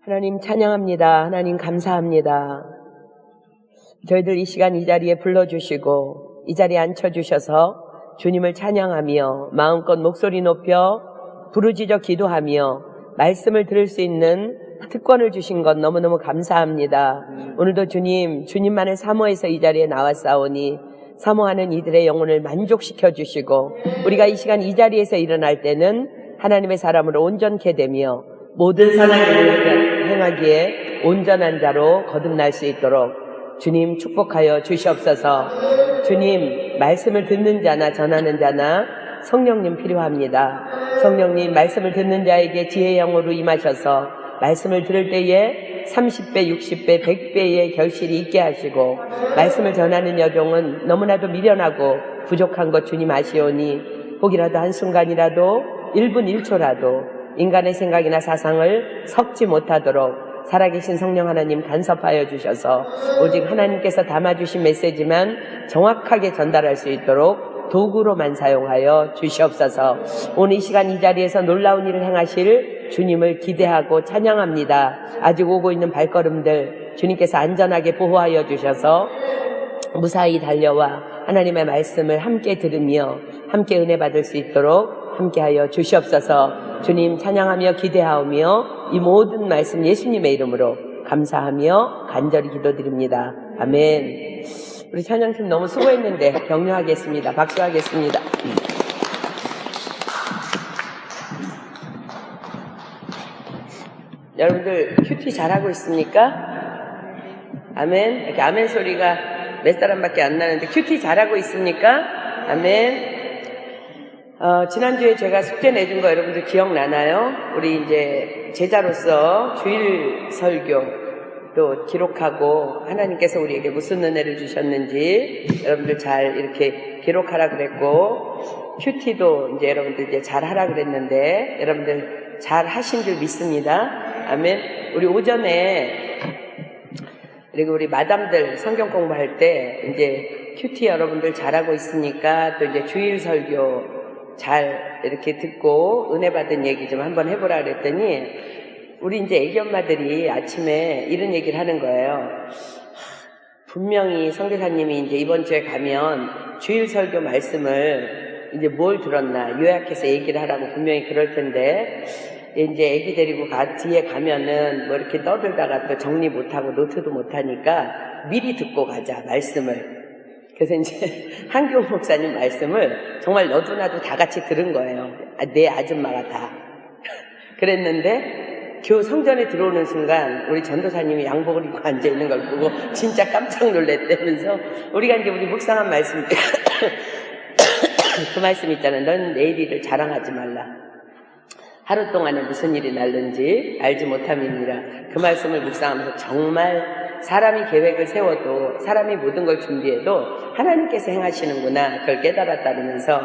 하나님 찬양합니다. 하나님 감사합니다. 저희들 이 시간 이 자리에 불러주시고 이 자리에 앉혀주셔서 주님을 찬양하며 마음껏 목소리 높여 부르짖어 기도하며 말씀을 들을 수 있는 특권을 주신 것 너무너무 감사합니다. 오늘도 주님만을 사모해서 이 자리에 나왔사오니 사모하는 이들의 영혼을 만족시켜 주시고 우리가 이 시간 이 자리에서 일어날 때는 하나님의 사람으로 온전케 되며 모든 선한 일을 행하기에 온전한 자로 거듭날 수 있도록 주님 축복하여 주시옵소서. 주님 말씀을 듣는 자나 전하는 자나 성령님 필요합니다. 성령님 말씀을 듣는 자에게 지혜의 영으로 임하셔서 말씀을 들을 때에 30배, 60배, 100배의 결실이 있게 하시고 말씀을 전하는 여종은 너무나도 미련하고 부족한 것 주님 아시오니 혹이라도 한순간이라도 1분 1초라도 인간의 생각이나 사상을 섞지 못하도록 살아계신 성령 하나님 간섭하여 주셔서 오직 하나님께서 담아주신 메시지만 정확하게 전달할 수 있도록 도구로만 사용하여 주시옵소서. 오늘 이 시간 이 자리에서 놀라운 일을 행하실 주님을 기대하고 찬양합니다. 아직 오고 있는 발걸음들 주님께서 안전하게 보호하여 주셔서 무사히 달려와 하나님의 말씀을 함께 들으며 함께 은혜 받을 수 있도록 함께하여 주시옵소서. 주님 찬양하며 기대하오며 이 모든 말씀 예수님의 이름으로 감사하며 간절히 기도드립니다. 아멘. 우리 찬양팀 너무 수고했는데 격려하겠습니다. 박수하겠습니다. 여러분들 큐티 잘하고 있습니까? 아멘. 이렇게 아멘 소리가 몇 사람밖에 안 나는데 큐티 잘하고 있습니까? 아멘. 지난주에 제가 숙제 내준 거 여러분들 기억나나요? 우리 이제 제자로서 주일 설교 또 기록하고 하나님께서 우리에게 무슨 은혜를 주셨는지 여러분들 잘 이렇게 기록하라 그랬고 큐티도 이제 여러분들 이제 잘 하라 그랬는데 여러분들 잘 하신 줄 믿습니다. 아멘. 우리 오전에 그리고 우리 마담들 성경 공부할 때 이제 큐티 여러분들 잘하고 있으니까 또 이제 주일 설교 잘 이렇게 듣고 은혜 받은 얘기 좀 한번 해보라 그랬더니 우리 이제 애기 엄마들이 아침에 이런 얘기를 하는 거예요. 분명히 선교사님이 이제 이번 주에 가면 주일 설교 말씀을 이제 뭘 들었나 요약해서 얘기를 하라고 분명히 그럴 텐데 이제 애기 데리고 뒤에 가면은 뭐 이렇게 떠들다가 또 정리 못하고 노트도 못하니까 미리 듣고 가자 말씀을. 그래서 이제 한교훈 목사님 말씀을 정말 너도 나도 다 같이 들은 거예요. 내 아줌마가 다. 그랬는데 성전에 들어오는 순간 우리 전도사님이 양복을 입고 앉아있는 걸 보고 진짜 깜짝 놀랐다면서 우리가 이제 우리 묵상한 말씀 그 말씀 있잖아. 넌 내일 일을 자랑하지 말라. 하루 동안에 무슨 일이 날는지 알지 못함이니라. 그 말씀을 묵상하면서 정말 사람이 계획을 세워도 사람이 모든 걸 준비해도 하나님께서 행하시는구나 그걸 깨달았다면서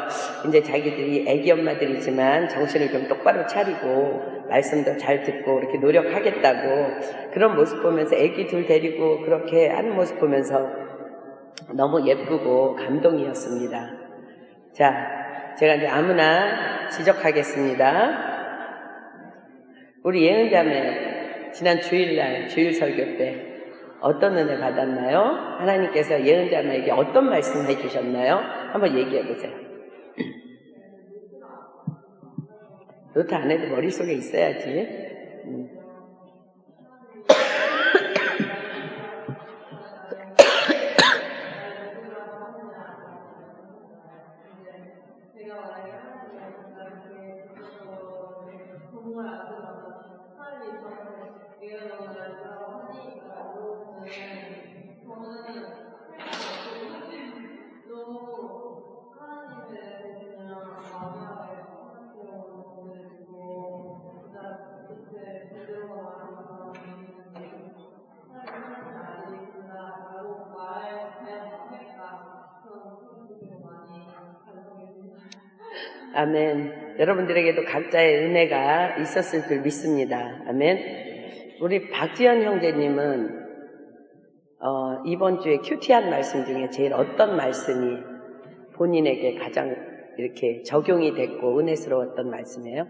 이제 자기들이 애기 엄마들이지만 정신을 좀 똑바로 차리고 말씀도 잘 듣고 이렇게 노력하겠다고 그런 모습 보면서 애기 둘 데리고 그렇게 하는 모습 보면서 너무 예쁘고 감동이었습니다. 자, 제가 이제 아무나 지적하겠습니다. 우리 예은자매 지난 주일날 주일 설교 때 어떤 은혜 받았나요? 하나님께서 예은자매에게 어떤 말씀 해주셨나요? 한번 얘기해 보세요. 노트 안 해도 머릿속에 있어야지. 아멘. 여러분들에게도 각자의 은혜가 있었을 줄 믿습니다. 아멘. 우리 박지현 형제님은 이번 주에 큐티한 말씀 중에 제일 어떤 말씀이 본인에게 가장 이렇게 적용이 됐고 은혜스러웠던 말씀이에요?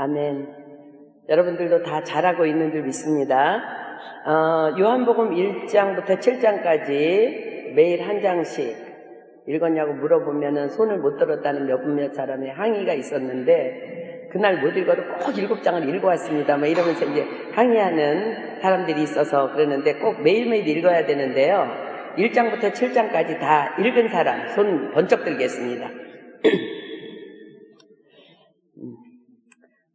아멘. 여러분들도 다 잘하고 있는 줄 믿습니다. 요한복음 1장부터 7장까지 매일 한 장씩 읽었냐고 물어보면은 손을 못 들었다는 몇몇 사람의 항의가 있었는데, 그날 못 읽어도 꼭 7장을 읽어왔습니다. 이러면서 이제 항의하는 사람들이 있어서 그러는데, 꼭 매일매일 읽어야 되는데요. 1장부터 7장까지 다 읽은 사람 손 번쩍 들겠습니다.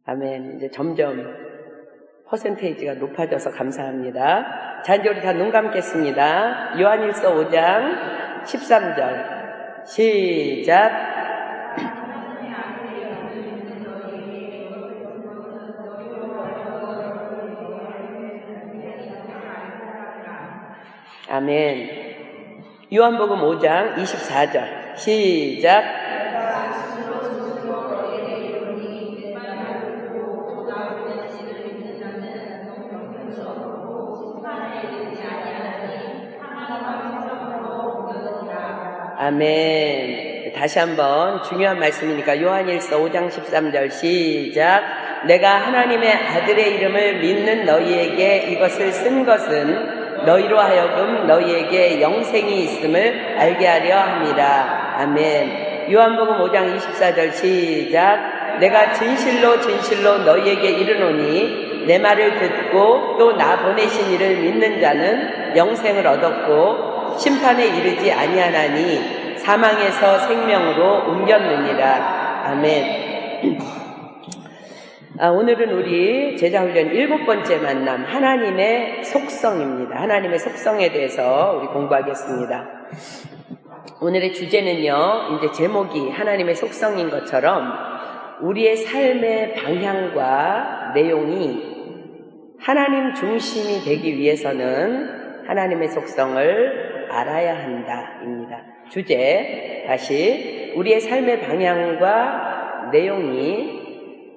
아멘. 이제 점점 퍼센테이지가 높아져서 감사합니다. 자, 이제 우리 다 눈 감겠습니다. 요한일서 5장 13절 시작. 아멘. 요한복음 5장 24절 시작. 아멘. 다시 한번 중요한 말씀이니까 요한일서 5장 13절 시작. 내가 하나님의 아들의 이름을 믿는 너희에게 이것을 쓴 것은 너희로 하여금 너희에게 영생이 있음을 알게 하려 함이라. 아멘. 요한복음 5장 24절 시작. 내가 진실로 진실로 너희에게 이르노니 내 말을 듣고 또 나 보내신 이를 믿는 자는 영생을 얻었고 심판에 이르지 아니하나니 사망에서 생명으로 옮겼느니라. 아멘. 오늘은 우리 제자훈련 7번째 만남, 하나님의 속성입니다. 하나님의 속성에 대해서 우리 공부하겠습니다. 오늘의 주제는요, 이제 제목이 하나님의 속성인 것처럼 우리의 삶의 방향과 내용이 하나님 중심이 되기 위해서는 하나님의 속성을 알아야 한다입니다. 주제, 다시 우리의 삶의 방향과 내용이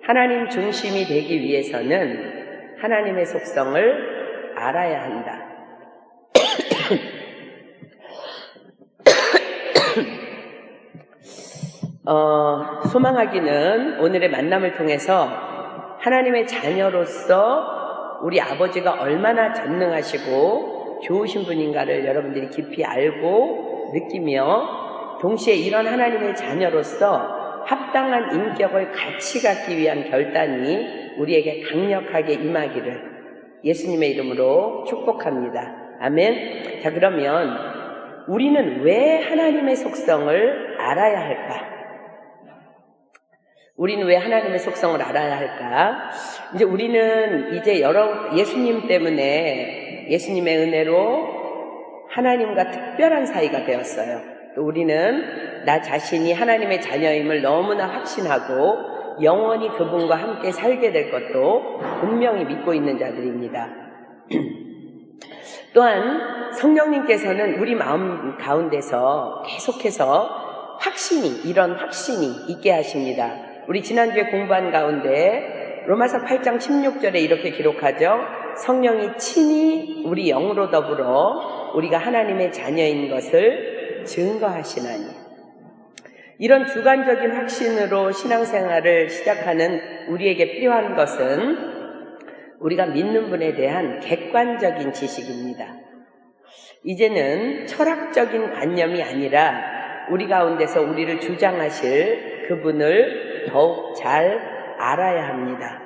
하나님 중심이 되기 위해서는 하나님의 속성을 알아야 한다. 소망하기는 오늘의 만남을 통해서 하나님의 자녀로서 우리 아버지가 얼마나 전능하시고 좋으신 분인가를 여러분들이 깊이 알고 느끼며, 동시에 이런 하나님의 자녀로서 합당한 인격을 같이 갖기 위한 결단이 우리에게 강력하게 임하기를 예수님의 이름으로 축복합니다. 아멘. 자, 그러면 우리는 왜 하나님의 속성을 알아야 할까? 우리는 왜 하나님의 속성을 알아야 할까? 이제 우리는 이제 예수님 때문에, 예수님의 은혜로 하나님과 특별한 사이가 되었어요. 또 우리는 나 자신이 하나님의 자녀임을 너무나 확신하고 영원히 그분과 함께 살게 될 것도 분명히 믿고 있는 자들입니다. 또한 성령님께서는 우리 마음 가운데서 계속해서 이런 확신이 있게 하십니다. 우리 지난주에 공부한 가운데 로마서 8장 16절에 이렇게 기록하죠. 성령이 친히 우리 영으로 더불어 우리가 하나님의 자녀인 것을 증거하시나니. 이런 주관적인 확신으로 신앙생활을 시작하는 우리에게 필요한 것은 우리가 믿는 분에 대한 객관적인 지식입니다. 이제는 철학적인 관념이 아니라 우리 가운데서 우리를 주장하실 그분을 더욱 잘 알아야 합니다.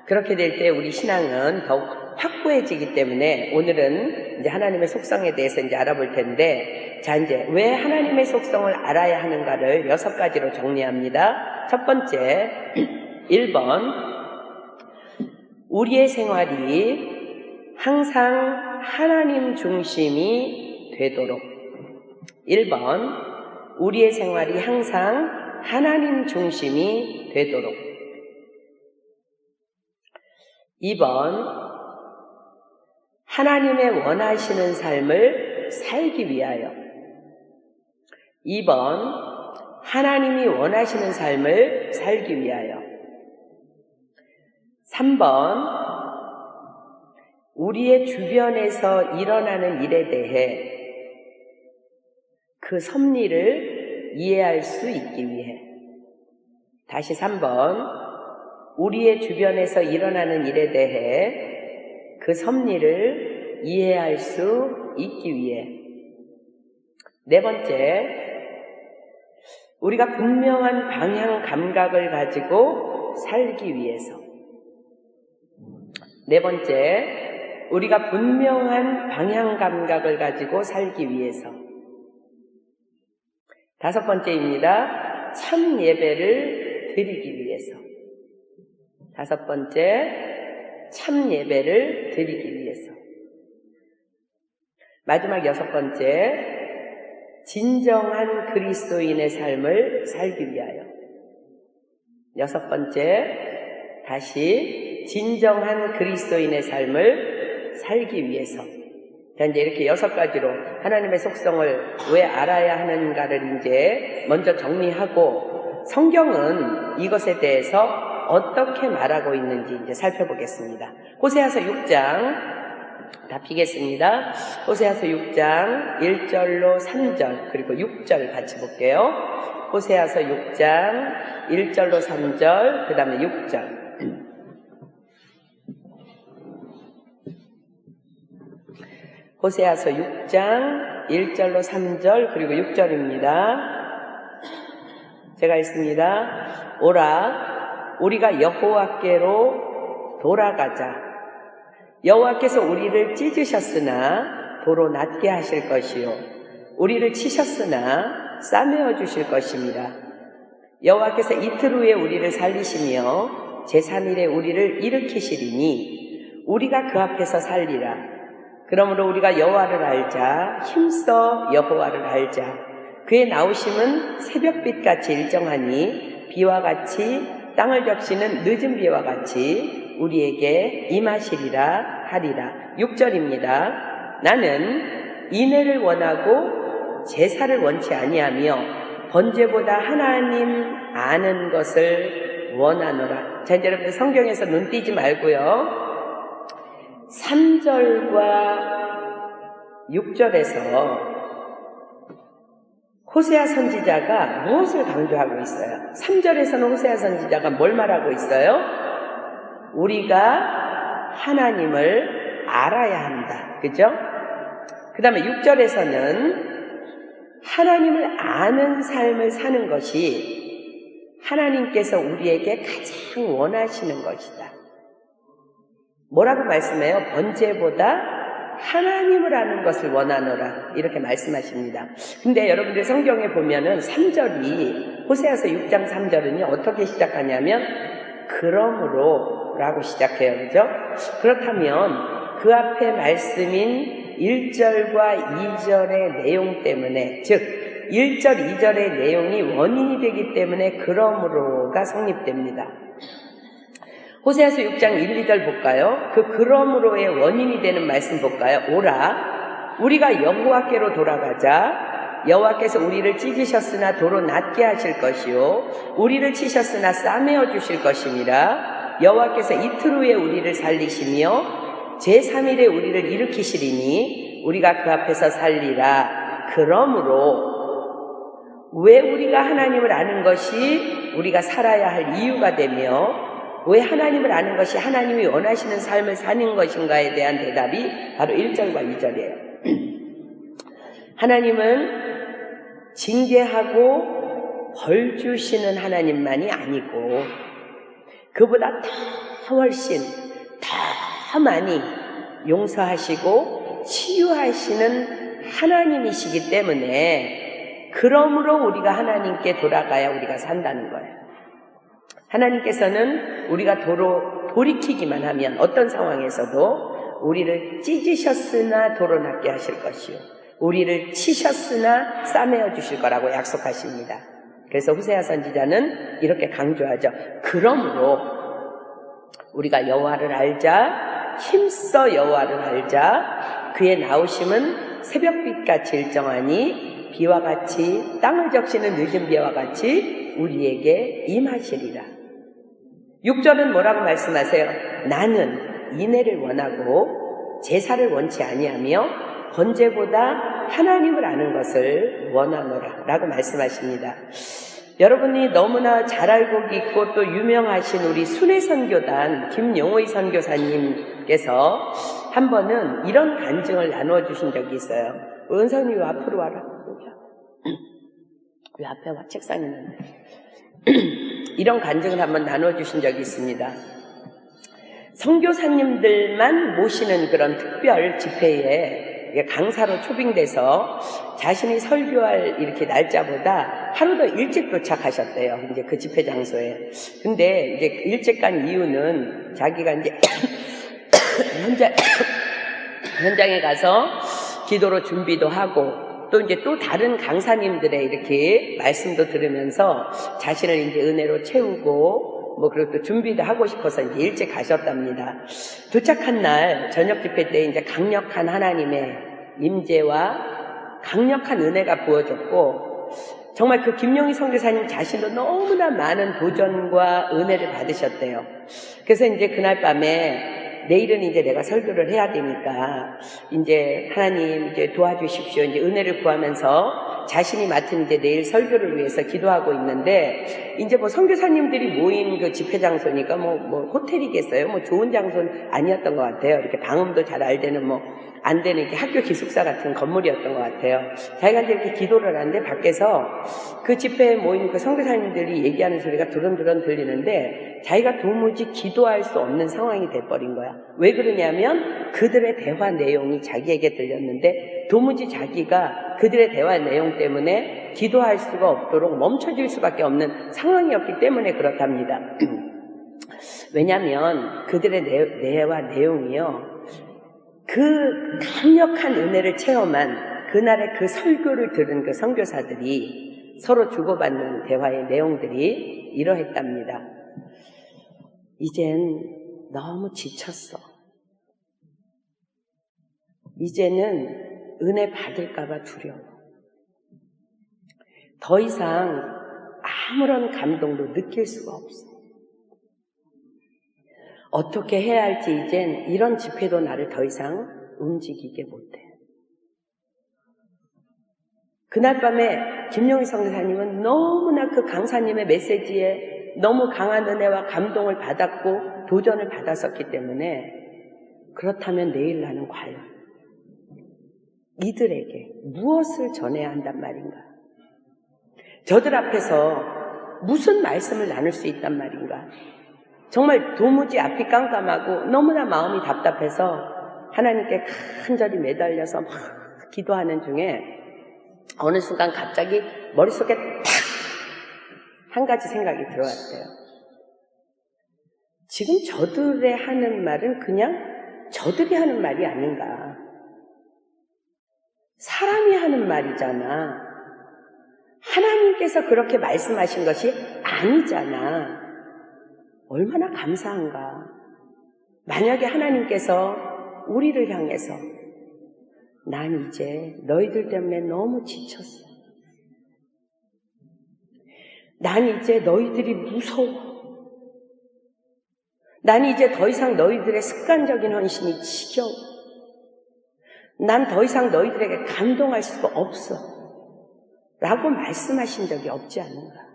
그렇게 될 때 우리 신앙은 더욱 확고해지기 때문에 오늘은 이제 하나님의 속성에 대해서 이제 알아볼 텐데, 자, 이제 왜 하나님의 속성을 알아야 하는가를 6가지로 정리합니다. 첫 번째, 1번, 우리의 생활이 항상 하나님 중심이 되도록. 1번, 우리의 생활이 항상 하나님 중심이 되도록. 2번, 하나님의 원하시는 삶을 살기 위하여. 2번, 하나님이 원하시는 삶을 살기 위하여. 3번, 우리의 주변에서 일어나는 일에 대해 그 섭리를 이해할 수 있기 위해. 다시 3번, 우리의 주변에서 일어나는 일에 대해 그 섭리를 이해할 수 있기 위해. 4번째, 우리가 분명한 방향 감각을 가지고 살기 위해서. 4번째, 우리가 분명한 방향 감각을 가지고 살기 위해서. 5번째입니다. 참 예배를 드리기 위해서. 5번째, 참 예배를 드리기 위해서. 마지막 6번째, 진정한 그리스도인의 삶을 살기 위하여. 6번째, 다시 진정한 그리스도인의 삶을 살기 위해서. 자, 이제 이렇게 6가지로 하나님의 속성을 왜 알아야 하는가를 이제 먼저 정리하고 성경은 이것에 대해서 어떻게 말하고 있는지 이제 살펴보겠습니다. 호세아서 6장 다 피겠습니다. 호세아서 6장 1절로 3절 그리고 6절 같이 볼게요. 호세아서 6장 1절로 3절 그 다음에 6절. 호세아서 6장 1절로 3절 그리고 6절입니다. 제가 읽습니다. 오라, 우리가 여호와께로 돌아가자. 여호와께서 우리를 찢으셨으나 도로 낫게 하실 것이요 우리를 치셨으나 싸매어 주실 것입니다. 여호와께서 이틀 후에 우리를 살리시며 제3일에 우리를 일으키시리니 우리가 그 앞에서 살리라. 그러므로 우리가 여호와를 알자. 힘써 여호와를 알자. 그의 나오심은 새벽빛같이 일정하니 비와 같이 땅을 적시는 늦은 비와 같이 우리에게 임하시리라 하리라. 6절입니다. 나는 인애를 원하고 제사를 원치 아니하며 번제보다 하나님 아는 것을 원하노라. 자, 이제 여러분들 성경에서 눈 띄지 말고요. 3절과 6절에서 호세아 선지자가 무엇을 강조하고 있어요? 3절에서는 호세아 선지자가 뭘 말하고 있어요? 우리가 하나님을 알아야 한다. 그죠? 그 다음에 6절에서는 하나님을 아는 삶을 사는 것이 하나님께서 우리에게 가장 원하시는 것이다. 뭐라고 말씀해요? 번제보다 하나님을 아는 것을 원하노라 이렇게 말씀하십니다. 근데 여러분들 성경에 보면은 3절이 호세아서 6장 3절은요 어떻게 시작하냐면 그러므로 라고 시작해요. 그죠? 그렇다면 그 앞에 말씀인 1절과 2절의 내용 때문에 즉 1절 2절의 내용이 원인이 되기 때문에 그러므로가 성립됩니다. 호세아서 6장 1, 2절 볼까요? 그 그러므로의 원인이 되는 말씀 볼까요? 오라, 우리가 여호와께로 돌아가자. 여호와께서 우리를 찢으셨으나 도로 낫게 하실 것이요 우리를 치셨으나 싸매어 주실 것임이라. 여호와께서 이틀 후에 우리를 살리시며 제3일에 우리를 일으키시리니 우리가 그 앞에서 살리라. 그러므로 왜 우리가 하나님을 아는 것이 우리가 살아야 할 이유가 되며 왜 하나님을 아는 것이 하나님이 원하시는 삶을 사는 것인가에 대한 대답이 바로 1절과 2절이에요. 하나님은 징계하고 벌 주시는 하나님만이 아니고 그보다 더 훨씬 더 많이 용서하시고 치유하시는 하나님이시기 때문에 그러므로 우리가 하나님께 돌아가야 우리가 산다는 거예요. 하나님께서는 우리가 돌이키기만 하면 어떤 상황에서도 우리를 찢으셨으나 도로 낫게 하실 것이요 우리를 치셨으나 싸매어 주실 거라고 약속하십니다. 그래서 호세아 선지자는 이렇게 강조하죠. 그러므로 우리가 여호와를 알자. 힘써 여호와를 알자. 그의 나오심은 새벽빛같이 일정하니 비와 같이 땅을 적시는 늦은 비와 같이 우리에게 임하시리라. 6절은 뭐라고 말씀하세요? 나는 인애를 원하고 제사를 원치 아니하며 번제보다 하나님을 아는 것을 원하노라 라고 말씀하십니다. 여러분이 너무나 잘 알고 있고 또 유명하신 우리 순회선교단 김용의 선교사님께서 한 번은 이런 간증을 나누어 주신 적이 있어요. 은선이 왜 앞으로 와라. 왜 앞에 와? 책상 있는데. 이런 간증을 한번 나누어 주신 적이 있습니다. 선교사님들만 모시는 그런 특별 집회에 강사로 초빙돼서 자신이 설교할 이렇게 날짜보다 하루 더 일찍 도착하셨대요. 이제 그 집회 장소에. 근데 이제 일찍 간 이유는 자기가 이제 현장에 가서 기도로 준비도 하고 또 이제 또 다른 강사님들의 이렇게 말씀도 들으면서 자신을 이제 은혜로 채우고 그리고 또 준비도 하고 싶어서 이제 일찍 가셨답니다. 도착한 날 저녁 집회 때 이제 강력한 하나님의 임재와 강력한 은혜가 부어졌고 정말 그 김용희 선교사님 자신도 너무나 많은 도전과 은혜를 받으셨대요. 그래서 이제 그날 밤에 내일은 이제 내가 설교를 해야 되니까 이제 하나님 이제 도와주십시오. 이제 은혜를 구하면서 자신이 맡은 이제 내일 설교를 위해서 기도하고 있는데 이제 선교사님들이 모인 그 집회 장소니까 호텔이겠어요. 좋은 장소는 아니었던 것 같아요. 이렇게 방음도 잘 알되는 안 되는 이렇게 학교 기숙사 같은 건물이었던 것 같아요. 자기가 이제 이렇게 기도를 하는데 밖에서 그 집회에 모인 그 선교사님들이 얘기하는 소리가 두런두런 들리는데 자기가 도무지 기도할 수 없는 상황이 돼버린 거야. 왜 그러냐면 그들의 대화 내용이 자기에게 들렸는데 도무지 자기가 그들의 대화 내용 때문에 기도할 수가 없도록 멈춰질 수밖에 없는 상황이었기 때문에 그렇답니다. 왜냐하면 그들의 대화 내용이요. 그 강력한 은혜를 체험한 그날의 그 설교를 들은 그 선교사들이 서로 주고받는 대화의 내용들이 이러했답니다. 이젠 너무 지쳤어. 이제는 은혜 받을까봐 두려워. 더 이상 아무런 감동도 느낄 수가 없어. 어떻게 해야 할지 이젠 이런 집회도 나를 더 이상 움직이게 못해. 그날 밤에 김용희 선교사님은 너무나 그 강사님의 메시지에 너무 강한 은혜와 감동을 받았고 도전을 받았었기 때문에 그렇다면 내일 나는 과연 이들에게 무엇을 전해야 한단 말인가? 저들 앞에서 무슨 말씀을 나눌 수 있단 말인가? 정말 도무지 앞이 깜깜하고 너무나 마음이 답답해서 하나님께 간절히 매달려서 막 기도하는 중에 어느 순간 갑자기 머릿속에 탁 한 가지 생각이 들어왔대요. 지금 저들의 하는 말은 그냥 저들이 하는 말이 아닌가. 사람이 하는 말이잖아. 하나님께서 그렇게 말씀하신 것이 아니잖아. 얼마나 감사한가. 만약에 하나님께서 우리를 향해서 난 이제 너희들 때문에 너무 지쳤어. 난 이제 너희들이 무서워. 난 이제 더 이상 너희들의 습관적인 헌신이 지겨워. 난 더 이상 너희들에게 감동할 수가 없어. 라고 말씀하신 적이 없지 않는가.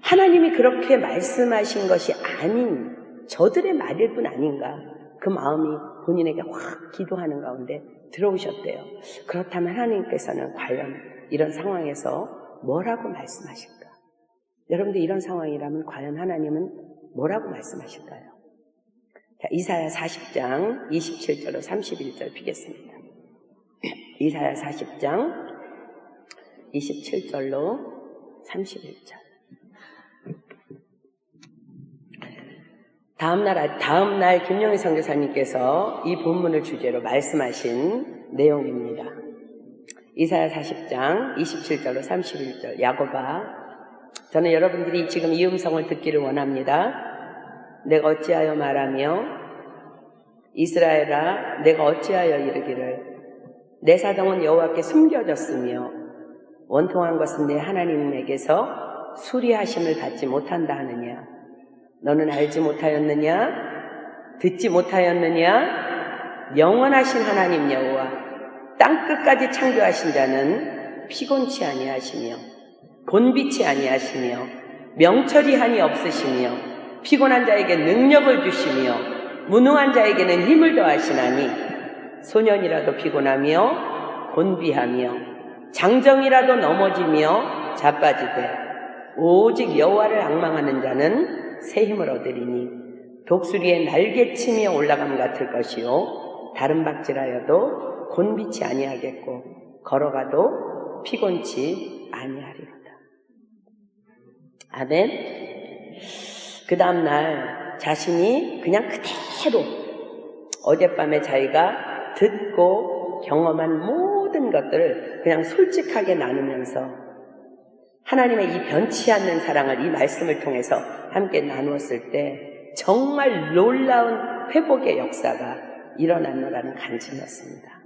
하나님이 그렇게 말씀하신 것이 아닌 저들의 말일 뿐 아닌가. 그 마음이 본인에게 확 기도하는 가운데 들어오셨대요. 그렇다면 하나님께서는 과연 이런 상황에서 뭐라고 말씀하실까? 여러분들 이런 상황이라면 과연 하나님은 뭐라고 말씀하실까요? 자, 이사야 40장 27절로 31절 피겠습니다. 이사야 40장 27절로 31절. 다음날 김용희 선교사님께서 이 본문을 주제로 말씀하신 내용입니다. 이사야 40장 27절로 31절. 야곱아, 저는 여러분들이 지금 이 음성을 듣기를 원합니다. 내가 어찌하여 말하며 이스라엘아, 내가 어찌하여 이르기를 내 사정은 여호와께 숨겨졌으며 원통한 것은 내 하나님에게서 수리하심을 받지 못한다 하느냐. 너는 알지 못하였느냐? 듣지 못하였느냐? 영원하신 하나님 여호와 땅끝까지 창조하신 자는 피곤치 아니하시며 곤비치 아니하시며 명철이 한이 없으시며 피곤한 자에게 능력을 주시며 무능한 자에게는 힘을 더하시나니 소년이라도 피곤하며 곤비하며 장정이라도 넘어지며 자빠지되 오직 여호와를 앙망하는 자는 새 힘을 얻으리니 독수리의 날개치며 올라감 같을 것이요 다른 박질하여도 곤비치 아니하겠고 걸어가도 피곤치 아니하리로다. 아멘. 그 다음날 자신이 그냥 그대로 어젯밤에 자기가 듣고 경험한 모든 것들을 그냥 솔직하게 나누면서 하나님의 이 변치 않는 사랑을 이 말씀을 통해서 함께 나누었을 때 정말 놀라운 회복의 역사가 일어났노라는 간증이었습니다.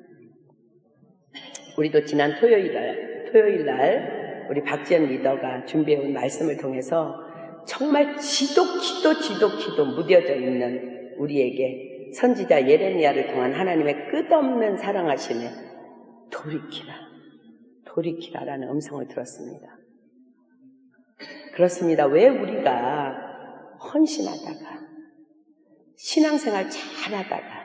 우리도 지난 토요일 날 우리 박지연 리더가 준비해온 말씀을 통해서 정말 지독히도 무뎌져 있는 우리에게 선지자 예레미야를 통한 하나님의 끝없는 사랑하심에 돌이키라라는 음성을 들었습니다. 그렇습니다. 왜 우리가 헌신하다가 신앙생활 잘하다가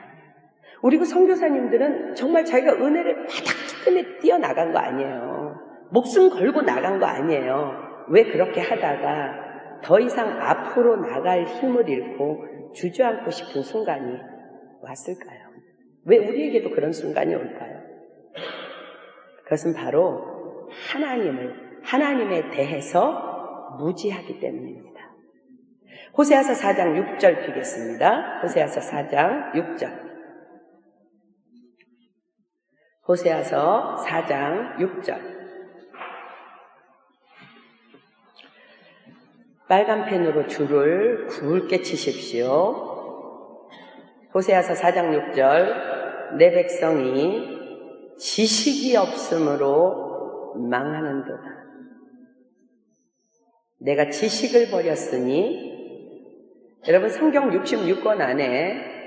우리 선교사님들은 정말 자기가 은혜를 바닥뜨끈에 뛰어나간 거 아니에요. 목숨 걸고 나간 거 아니에요. 왜 그렇게 하다가 더 이상 앞으로 나갈 힘을 잃고 주저앉고 싶은 순간이 왔을까요? 왜 우리에게도 그런 순간이 올까요? 그것은 바로 하나님에 대해서 무지하기 때문입니다. 호세아서 4장 6절 피겠습니다. 호세아서 4장 6절. 호세아서 4장 6절. 빨간 펜으로 줄을 굵게 치십시오. 호세아서 4장 6절. 내 백성이 지식이 없으므로 망하는도다. 내가 지식을 버렸으니, 여러분 성경 66권 안에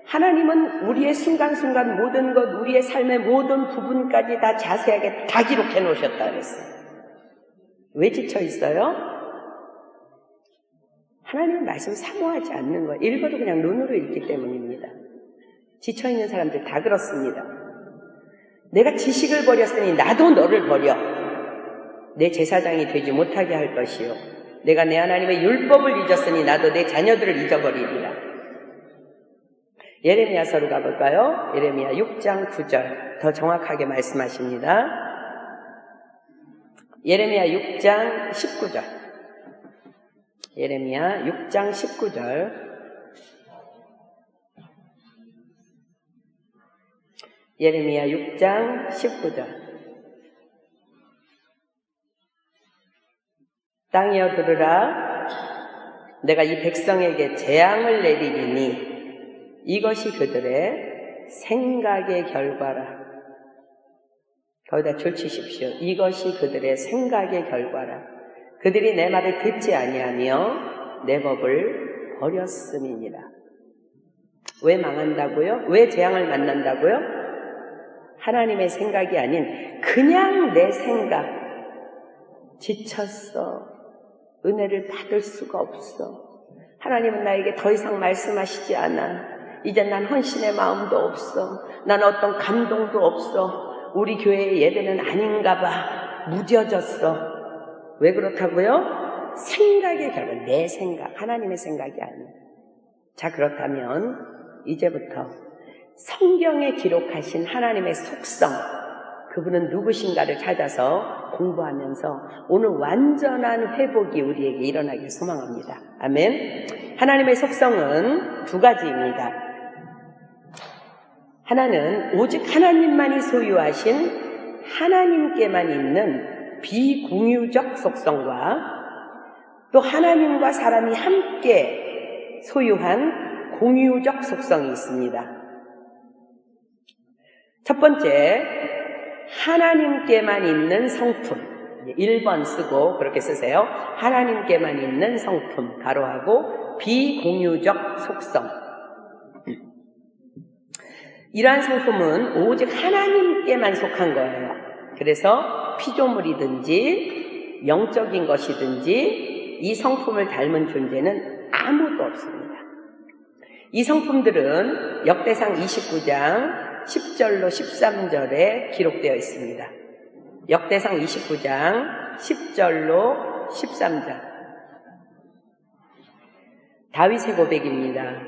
하나님은 우리의 순간순간 모든 것, 우리의 삶의 모든 부분까지 다 자세하게 다 기록해 놓으셨다 그랬어요. 왜 지쳐 있어요? 하나님의 말씀 사모하지 않는 거예요. 읽어도 그냥 눈으로 읽기 때문입니다. 지쳐 있는 사람들 다 그렇습니다. 내가 지식을 버렸으니 나도 너를 버려. 내 제사장이 되지 못하게 할 것이요. 내가 내 하나님의 율법을 잊었으니 나도 내 자녀들을 잊어버리리라. 예레미야서로 가볼까요? 예레미야 6장 9절. 더 정확하게 말씀하십니다. 예레미야 6장 19절. 예레미야 6장 19절. 예레미야 6장 19절. 땅이여 들으라. 내가 이 백성에게 재앙을 내리리니 이것이 그들의 생각의 결과라. 거기다 줄 치십시오. 이것이 그들의 생각의 결과라. 그들이 내 말을 듣지 아니하며 내 법을 버렸음이니라. 왜 망한다고요? 왜 재앙을 만난다고요? 하나님의 생각이 아닌 그냥 내 생각. 지쳤어. 은혜를 받을 수가 없어. 하나님은 나에게 더 이상 말씀하시지 않아. 이제 난 헌신의 마음도 없어. 난 어떤 감동도 없어. 우리 교회의 예배는 아닌가 봐. 무뎌졌어. 왜 그렇다고요? 생각의 결과, 내 생각, 하나님의 생각이 아니에요. 자, 그렇다면 이제부터 성경에 기록하신 하나님의 속성, 그분은 누구신가를 찾아서 공부하면서 오늘 완전한 회복이 우리에게 일어나길 소망합니다. 아멘. 하나님의 속성은 두 가지입니다. 하나는 오직 하나님만이 소유하신 하나님께만 있는 비공유적 속성과 또 하나님과 사람이 함께 소유한 공유적 속성이 있습니다. 첫 번째, 하나님께만 있는 성품. 1번 쓰고 그렇게 쓰세요. 하나님께만 있는 성품, 가로하고 비공유적 속성. 이러한 성품은 오직 하나님께만 속한 거예요. 그래서 피조물이든지 영적인 것이든지 이 성품을 닮은 존재는 아무도 없습니다. 이 성품들은 역대상 29장 10절로 13절에 기록되어 있습니다. 역대상 29장 10절로 13절. 다윗의 고백입니다.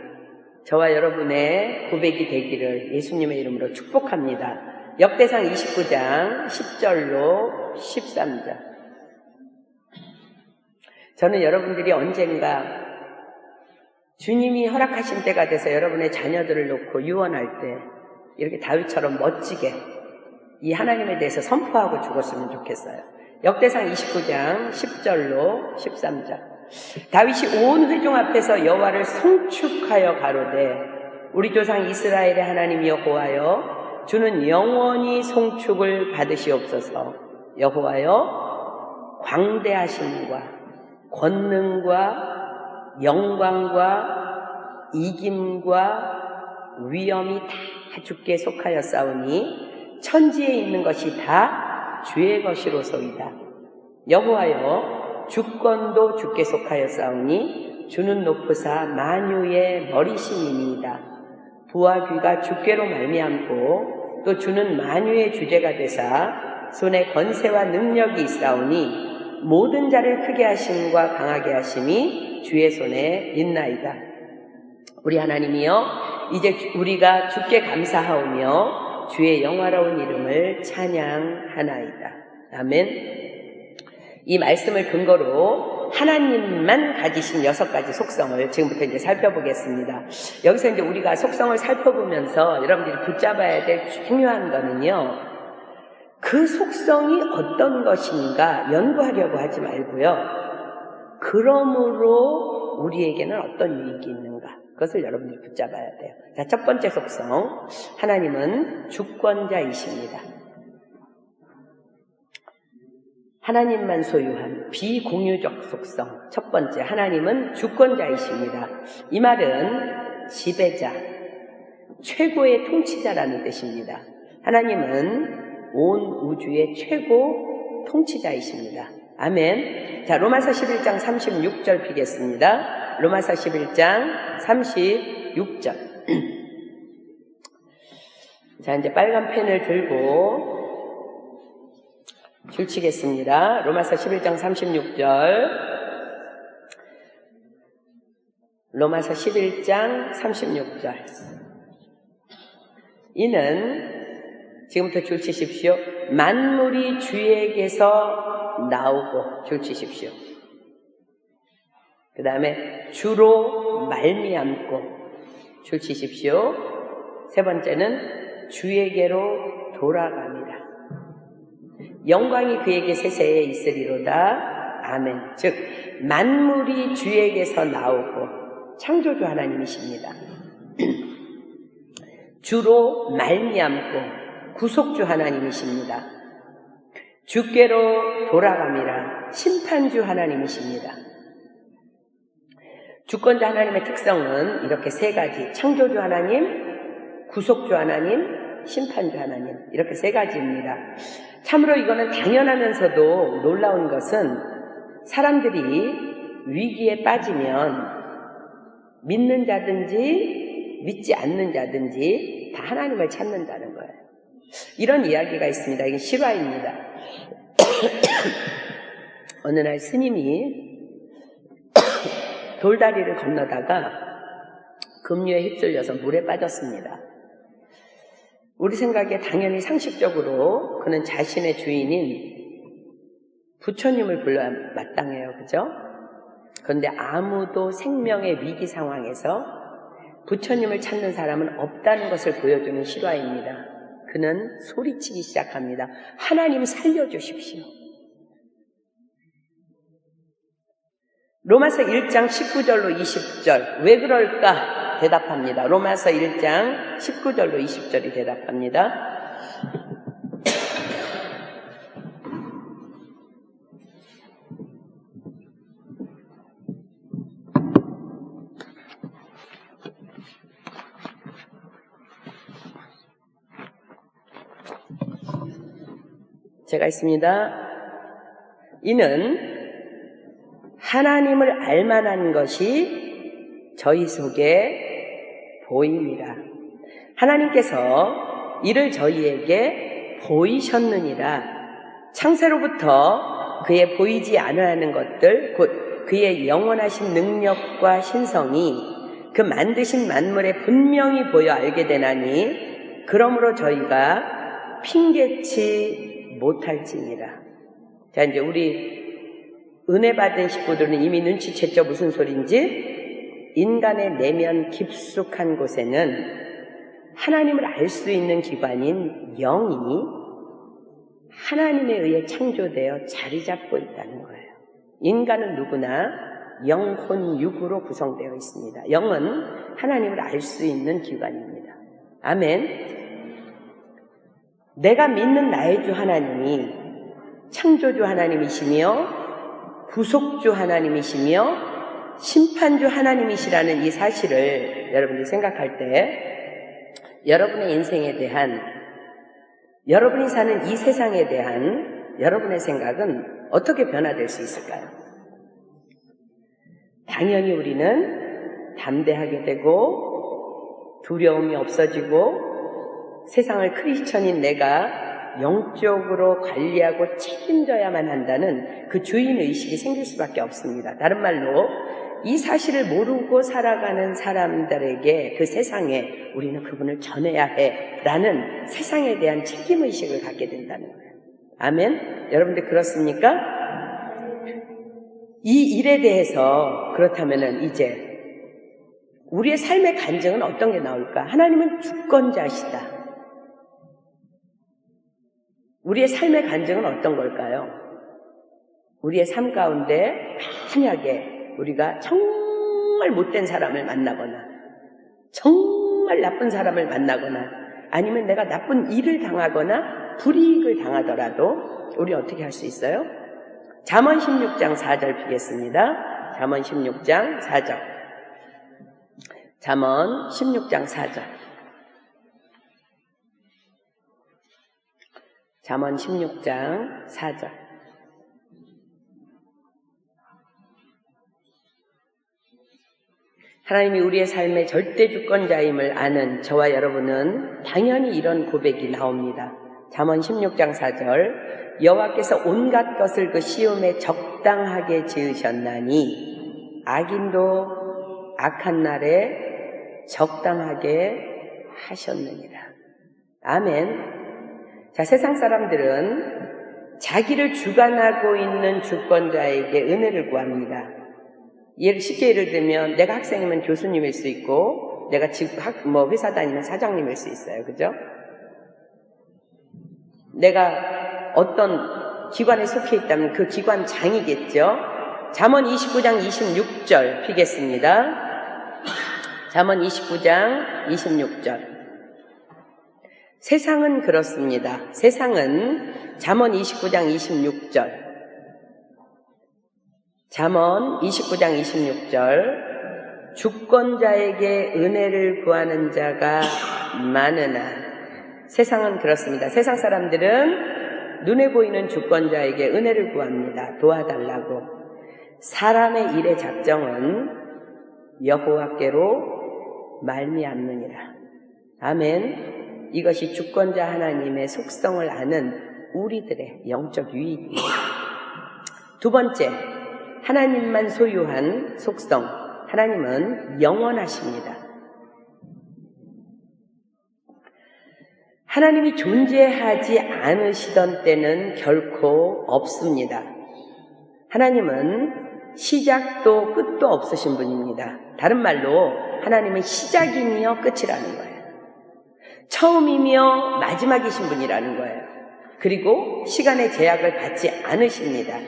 저와 여러분의 고백이 되기를 예수님의 이름으로 축복합니다. 역대상 29장 10절로 13절. 저는 여러분들이 언젠가 주님이 허락하신 때가 돼서 여러분의 자녀들을 놓고 유언할 때 이렇게 다윗처럼 멋지게 이 하나님에 대해서 선포하고 죽었으면 좋겠어요. 역대상 29장 10절로 13절. 다윗이 온 회중 앞에서 여호와를 송축하여 가로되 우리 조상 이스라엘의 하나님 여호와여 주는 영원히 송축을 받으시옵소서. 여호와여 광대하심과 권능과 영광과 이김과 위엄이 다 주께 속하였사오니 천지에 있는 것이 다 주의 것이로소이다. 여호와여 주권도 주께 속하였사오니 주는 높으사 만유의 머리심이니이다. 부와 귀가 주께로 말미암고 또 주는 만유의 주제가 되사 손에 권세와 능력이 있사오니 모든 자를 크게 하심과 강하게 하심이 주의 손에 있나이다. 우리 하나님이여 이제 우리가 주께 감사하오며 주의 영화로운 이름을 찬양하나이다. 아멘. 이 말씀을 근거로 하나님만 가지신 6가지 속성을 지금부터 이제 살펴보겠습니다. 여기서 이제 우리가 속성을 살펴보면서 여러분들이 붙잡아야 될 중요한 거는요, 그 속성이 어떤 것인가 연구하려고 하지 말고요, 그러므로 우리에게는 어떤 유익이 있는가, 그것을 여러분들이 붙잡아야 돼요. 자, 첫 번째 속성, 하나님은 주권자이십니다. 하나님만 소유한 비공유적 속성. 첫 번째, 하나님은 주권자이십니다. 이 말은 지배자, 최고의 통치자라는 뜻입니다. 하나님은 온 우주의 최고 통치자이십니다. 아멘. 자, 로마서 11장 36절 피겠습니다. 로마서 11장 36절. 자, 이제 빨간 펜을 들고 줄치겠습니다. 로마서 11장 36절. 로마서 11장 36절. 이는 지금부터 줄치십시오. 만물이 주에게서 나오고, 줄치십시오. 그 다음에 주로 말미암고, 줄치십시오. 세 번째는 주에게로 돌아갑니다. 영광이 그에게 세세에 있으리로다. 아멘. 즉 만물이 주에게서 나오고 창조주 하나님이십니다. 주로 말미암고 구속주 하나님이십니다. 주께로 돌아갑니다. 심판주 하나님이십니다. 주권자 하나님의 특성은 이렇게 세 가지, 창조주 하나님, 구속주 하나님, 심판주 하나님, 이렇게 세 가지입니다. 참으로 이거는 당연하면서도 놀라운 것은 사람들이 위기에 빠지면 믿는 자든지 믿지 않는 자든지 다 하나님을 찾는다는 거예요. 이런 이야기가 있습니다. 이게 실화입니다. 어느 날 스님이 돌다리를 건너다가 급류에 휩쓸려서 물에 빠졌습니다. 우리 생각에 당연히 상식적으로 그는 자신의 주인인 부처님을 불러야 마땅해요. 그죠? 그런데 아무도 생명의 위기 상황에서 부처님을 찾는 사람은 없다는 것을 보여주는 실화입니다. 그는 소리치기 시작합니다. 하나님 살려주십시오. 로마서 1장 19절로 20절. 왜 그럴까? 대답합니다. 로마서 1장 19절로 20절이 대답합니다. 제가 있습니다. 이는 하나님을 알만한 것이 저희 속에 보입니다. 하나님께서 이를 저희에게 보이셨느니라. 창세로부터 그의 보이지 않아하는 것들, 곧 그의 영원하신 능력과 신성이 그 만드신 만물에 분명히 보여 알게 되나니 그러므로 저희가 핑계치 못할지니라. 자, 이제 우리 은혜 받은 식구들은 이미 눈치챘죠. 무슨 소리인지. 인간의 내면 깊숙한 곳에는 하나님을 알 수 있는 기관인 영이 하나님에 의해 창조되어 자리 잡고 있다는 거예요. 인간은 누구나 영혼, 육으로 구성되어 있습니다. 영은 하나님을 알 수 있는 기관입니다. 아멘. 내가 믿는 나의 주 하나님이 창조주 하나님이시며 구속주 하나님이시며 심판주 하나님이시라는 이 사실을 여러분이 생각할 때 여러분의 인생에 대한, 여러분이 사는 이 세상에 대한 여러분의 생각은 어떻게 변화될 수 있을까요? 당연히 우리는 담대하게 되고 두려움이 없어지고 세상을 크리스천인 내가 영적으로 관리하고 책임져야만 한다는 그 주인의식이 생길 수밖에 없습니다. 다른 말로 이 사실을 모르고 살아가는 사람들에게 그 세상에 우리는 그분을 전해야 해라는 세상에 대한 책임의식을 갖게 된다는 거예요. 아멘? 여러분들 그렇습니까? 이 일에 대해서 그렇다면은 이제 우리의 삶의 간증은 어떤 게 나올까? 하나님은 주권자시다. 우리의 삶의 간증은 어떤 걸까요? 우리의 삶 가운데 만약에 우리가 정말 못된 사람을 만나거나 정말 나쁜 사람을 만나거나 아니면 내가 나쁜 일을 당하거나 불이익을 당하더라도 우리 어떻게 할 수 있어요? 잠언 16장 4절 피겠습니다. 잠언 16장 4절. 잠언 16장 4절. 잠언 16장 4절. 하나님이 우리의 삶의 절대 주권자임을 아는 저와 여러분은 당연히 이런 고백이 나옵니다. 잠언 16장 4절. 여호와께서 온갖 것을 그 시험에 적당하게 지으셨나니 악인도 악한 날에 적당하게 하셨느니라. 아멘. 자, 세상 사람들은 자기를 주관하고 있는 주권자에게 은혜를 구합니다. 쉽게 예를 들면 내가 학생이면 교수님일 수 있고 내가 회사 다니면 사장님일 수 있어요. 그죠? 내가 어떤 기관에 속해 있다면 그 기관장이겠죠. 잠언 29장 26절 피겠습니다. 잠언 29장 26절. 세상은 그렇습니다. 세상은 잠언 29장 26절. 잠언 29장 26절. 주권자에게 은혜를 구하는 자가 많으나 세상은 그렇습니다. 세상 사람들은 눈에 보이는 주권자에게 은혜를 구합니다. 도와달라고. 사람의 일의 작정은 여호와께로 말미암느니라. 아멘. 이것이 주권자 하나님의 속성을 아는 우리들의 영적 유익입니다. 두 번째, 하나님만 소유한 속성. 하나님은 영원하십니다. 하나님이 존재하지 않으시던 때는 결코 없습니다. 하나님은 시작도 끝도 없으신 분입니다. 다른 말로 하나님은 시작이며 끝이라는 거예요. 처음이며 마지막이신 분이라는 거예요. 그리고 시간의 제약을 받지 않으십니다.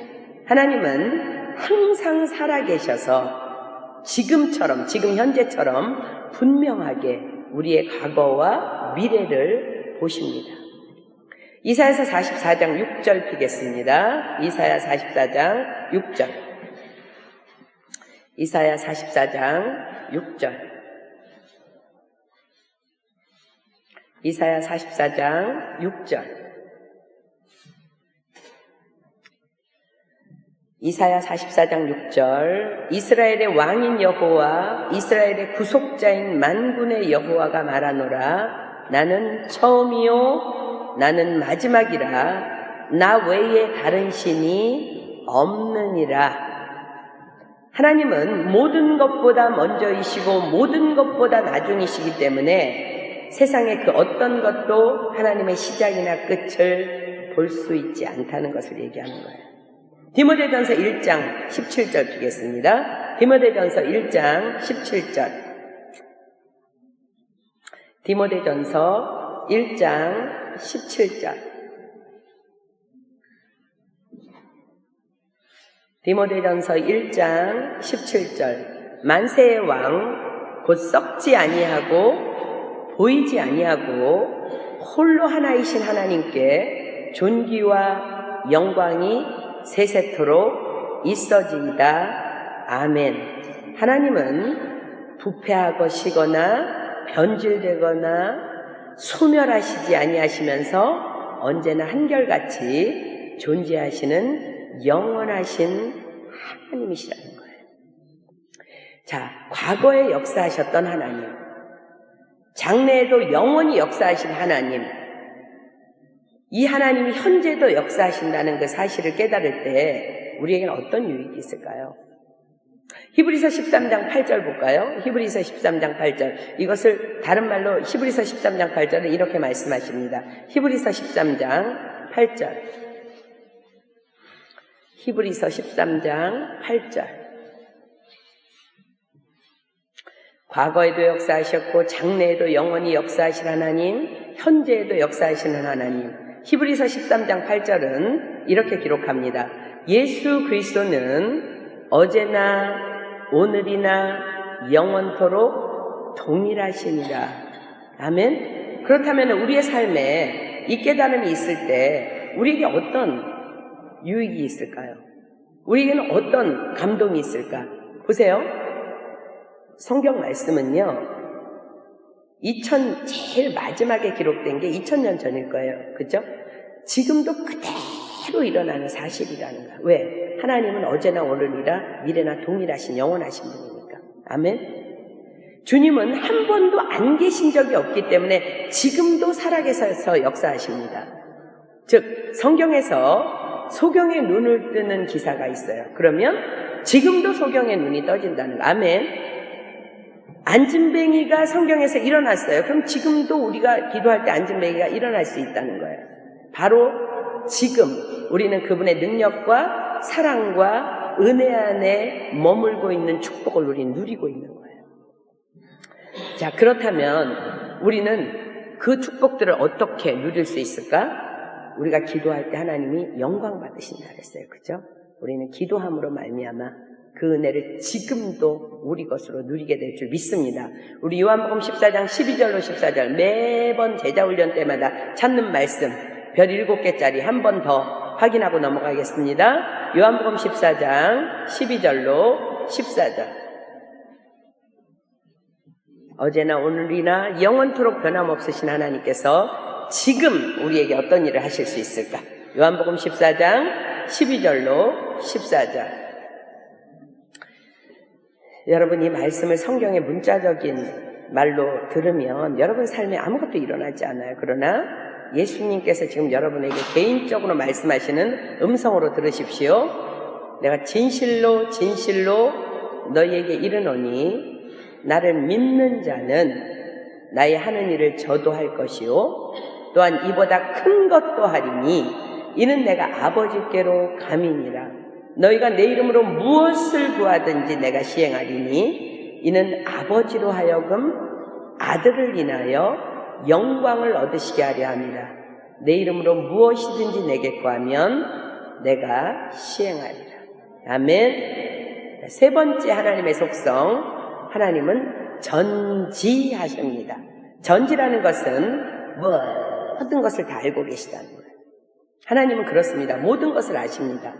하나님은 항상 살아계셔서 지금 현재처럼 분명하게 우리의 과거와 미래를 보십니다. 이사야서 44장 6절 피겠습니다. 이사야 44장 6절. 이사야 44장 6절. 이사야 44장 6절. 이사야 44장 6절 이스라엘의 왕인 여호와 이스라엘의 구속자인 만군의 여호와가 말하노라. 나는 처음이요 나는 마지막이라 나 외에 다른 신이 없느니라. 하나님은 모든 것보다 먼저이시고 모든 것보다 나중이시기 때문에 세상의 그 어떤 것도 하나님의 시작이나 끝을 볼 수 있지 않다는 것을 얘기하는 거예요. 디모데전서 1장 17절 주겠습니다. 디모데전서 1장 17절. 디모데전서 1장 17절. 디모데전서 1장 17절. 만세의 왕 곧 썩지 아니하고 보이지 아니하고 홀로 하나이신 하나님께 존귀와 영광이 세세토록 있어지이다. 아멘. 하나님은 부패하거시거나 변질되거나 소멸하시지 아니하시면서 언제나 한결같이 존재하시는 영원하신 하나님이시라는 거예요. 자, 과거에 역사하셨던 하나님, 장래에도 영원히 역사하신 하나님, 이 하나님이 현재도 역사하신다는 그 사실을 깨달을 때 우리에게는 어떤 유익이 있을까요? 히브리서 13장 8절 볼까요? 히브리서 13장 8절. 이것을 다른 말로 히브리서 13장 8절은 이렇게 말씀하십니다. 히브리서 13장 8절. 히브리서 13장 8절. 과거에도 역사하셨고 장래에도 영원히 역사하신 하나님, 현재에도 역사하시는 하나님. 히브리서 13장 8절은 이렇게 기록합니다. 예수 그리스도는 어제나 오늘이나 영원토록 동일하시니라. 아멘. 그렇다면 우리의 삶에 이 깨달음이 있을 때 우리에게 어떤 유익이 있을까요? 우리에게는 어떤 감동이 있을까? 보세요. 성경 말씀은요, 제일 마지막에 기록된 게 2000년 전일 거예요. 그죠? 지금도 그대로 일어나는 사실이라는 거야. 왜? 하나님은 어제나 오늘이라 미래나 동일하신 영원하신 분이니까. 아멘. 주님은 한 번도 안 계신 적이 없기 때문에 지금도 살아계셔서 역사하십니다. 즉 성경에서 소경의 눈을 뜨는 기사가 있어요. 그러면 지금도 소경의 눈이 떠진다는 거. 아멘. 안진뱅이가 성경에서 일어났어요. 그럼 지금도 우리가 기도할 때 안진뱅이가 일어날 수 있다는 거예요. 바로 지금 우리는 그분의 능력과 사랑과 은혜 안에 머물고 있는 축복을 우리는 누리고 있는 거예요. 자, 그렇다면 우리는 그 축복들을 어떻게 누릴 수 있을까? 우리가 기도할 때 하나님이 영광 받으신다 그랬어요. 그죠? 우리는 기도함으로 말미암아 그 은혜를 지금도 우리 것으로 누리게 될 줄 믿습니다. 우리 요한복음 14장 12절로 14절 매번 제자훈련 때마다 찾는 말씀 별 7개짜리 한 번 더 확인하고 넘어가겠습니다. 요한복음 14장 12절로 14절. 어제나 오늘이나 영원토록 변함없으신 하나님께서 지금 우리에게 어떤 일을 하실 수 있을까? 요한복음 14장 12절로 14절. 여러분 이 말씀을 성경의 문자적인 말로 들으면 여러분 삶에 아무것도 일어나지 않아요. 그러나 예수님께서 지금 여러분에게 개인적으로 말씀하시는 음성으로 들으십시오. 내가 진실로 진실로 너희에게 이르노니 나를 믿는 자는 나의 하는 일을 저도 할 것이요 또한 이보다 큰 것도 하리니 이는 내가 아버지께로 감이니라. 너희가 내 이름으로 무엇을 구하든지 내가 시행하리니 이는 아버지로 하여금 아들을 인하여 영광을 얻으시게 하려 함이라. 내 이름으로 무엇이든지 내게 구하면 내가 시행하리라. 아멘. 세 번째 하나님의 속성, 하나님은 전지하십니다. 전지라는 것은 모든 것을 다 알고 계시다는 거예요. 하나님은 그렇습니다. 모든 것을 아십니다.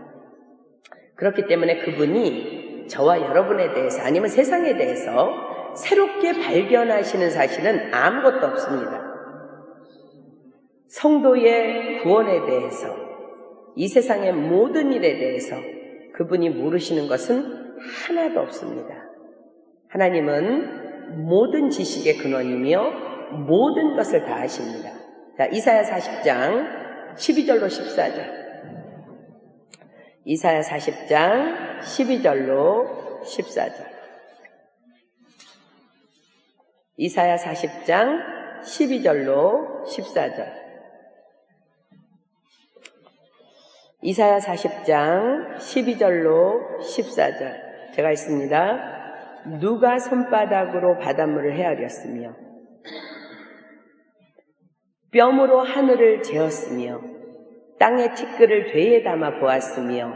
그렇기 때문에 그분이 저와 여러분에 대해서 아니면 세상에 대해서 새롭게 발견하시는 사실은 아무것도 없습니다. 성도의 구원에 대해서, 이 세상의 모든 일에 대해서 그분이 모르시는 것은 하나도 없습니다. 하나님은 모든 지식의 근원이며 모든 것을 다 아십니다. 자, 이사야 40장 12절로 14절. 이사야 40장 12절로 14절. 이사야 40장 12절로 14절. 이사야 40장 12절로 14절. 제가 읽습니다. 누가 손바닥으로 바닷물을 헤아렸으며 뼘으로 하늘을 재었으며 땅의 티끌을 되에 담아 보았으며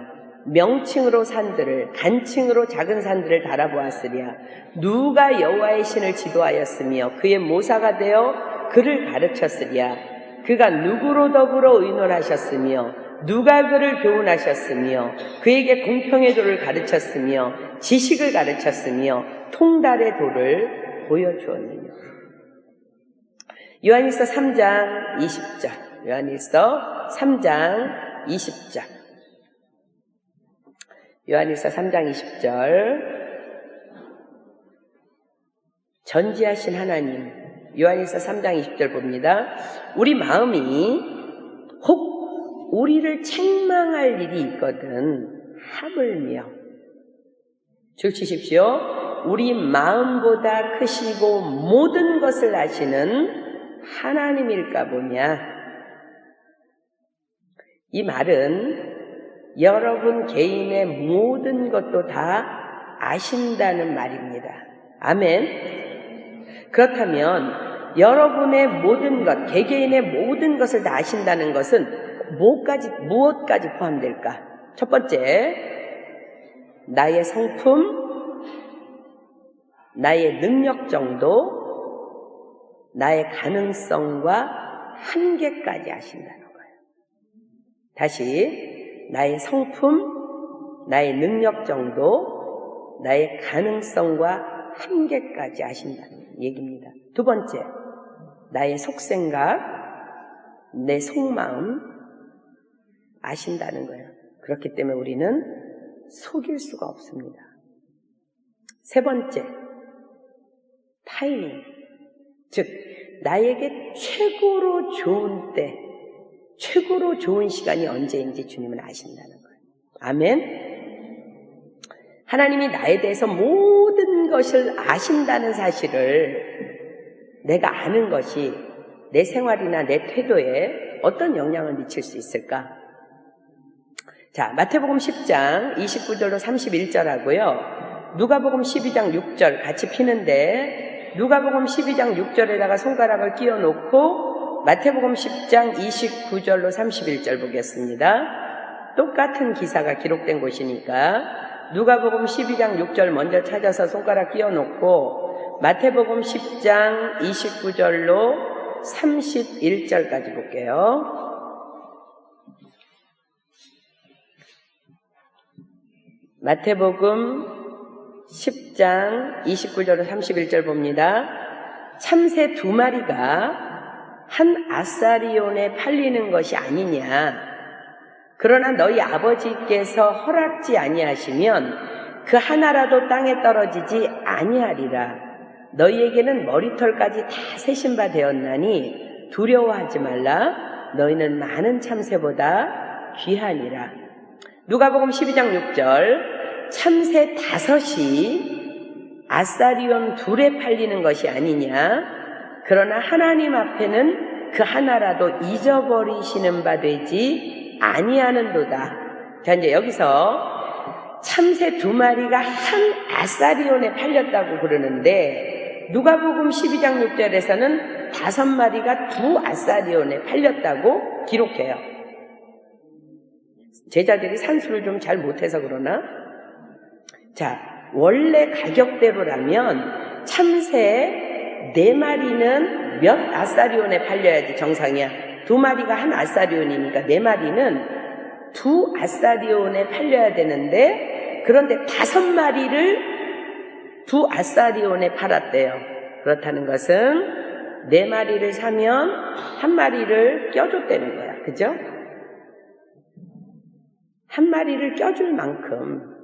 명칭으로 산들을 간칭으로 작은 산들을 달아보았으랴. 누가 여호와의 신을 지도하였으며 그의 모사가 되어 그를 가르쳤으랴. 그가 누구로 더불어 의논하셨으며 누가 그를 교훈하셨으며 그에게 공평의 도를 가르쳤으며 지식을 가르쳤으며 통달의 도를 보여주었느냐. 요한일서 3장 20절. 요한일서 3장 20절. 요한일서 3장 20절. 전지하신 하나님. 요한일서 3장 20절 봅니다. 우리 마음이 혹 우리를 책망할 일이 있거든 하물며 줄치십시오. 우리 마음보다 크시고 모든 것을 아시는 하나님일까 보냐. 이 말은 여러분 개인의 모든 것도 다 아신다는 말입니다. 아멘. 그렇다면 여러분의 모든 것, 개개인의 모든 것을 다 아신다는 것은 무엇까지 포함될까? 첫 번째, 나의 성품, 나의 능력 정도, 나의 가능성과 한계까지 아신다는 거예요. 다시, 나의 성품, 나의 능력 정도, 나의 가능성과 한계까지 아신다는 얘기입니다. 두 번째, 나의 속생각, 내 속마음 아신다는 거예요. 그렇기 때문에 우리는 속일 수가 없습니다. 세 번째, 타이밍. 즉, 나에게 최고로 좋은 때, 최고로 좋은 시간이 언제인지 주님은 아신다는 거예요. 아멘. 하나님이 나에 대해서 모든 것을 아신다는 사실을 내가 아는 것이 내 생활이나 내 태도에 어떤 영향을 미칠 수 있을까? 자, 마태복음 10장 29절로 31절 하고요. 누가복음 12장 6절 같이 피는데 누가복음 12장 6절에다가 손가락을 끼워 놓고 마태복음 10장 29절로 31절 보겠습니다. 똑같은 기사가 기록된 곳이니까 누가복음 12장 6절 먼저 찾아서 손가락 끼워 놓고 마태복음 10장 29절로 31절까지 볼게요. 마태복음 10장 29절로 31절 봅니다. 참새 2마리가 한 아사리온에 팔리는 것이 아니냐. 그러나 너희 아버지께서 허락지 아니하시면 그 하나라도 땅에 떨어지지 아니하리라. 너희에게는 머리털까지 다 세신 바 되었나니 두려워하지 말라. 너희는 많은 참새보다 귀하니라. 누가복음 12장 6절. 참새 5이 아사리온 2에 팔리는 것이 아니냐. 그러나 하나님 앞에는 그 하나라도 잊어버리시는 바 되지 아니하는도다. 자, 이제 여기서 참새 2마리가 한 아사리온에 팔렸다고 그러는데 누가복음 12장 6절에서는 5마리가 2 아사리온에 팔렸다고 기록해요. 제자들이 산수를 좀 잘 못해서 그러나? 자, 원래 가격대로라면 참새 4마리는 몇 아사리온에 팔려야지 정상이야. 2마리가 한 아사리온이니까 4마리는 2 아사리온에 팔려야 되는데 그런데 5마리를 2 아사리온에 팔았대요. 그렇다는 것은 4마리를 사면 1마리를 껴줬다는 거야. 그죠? 한 마리를 껴줄 만큼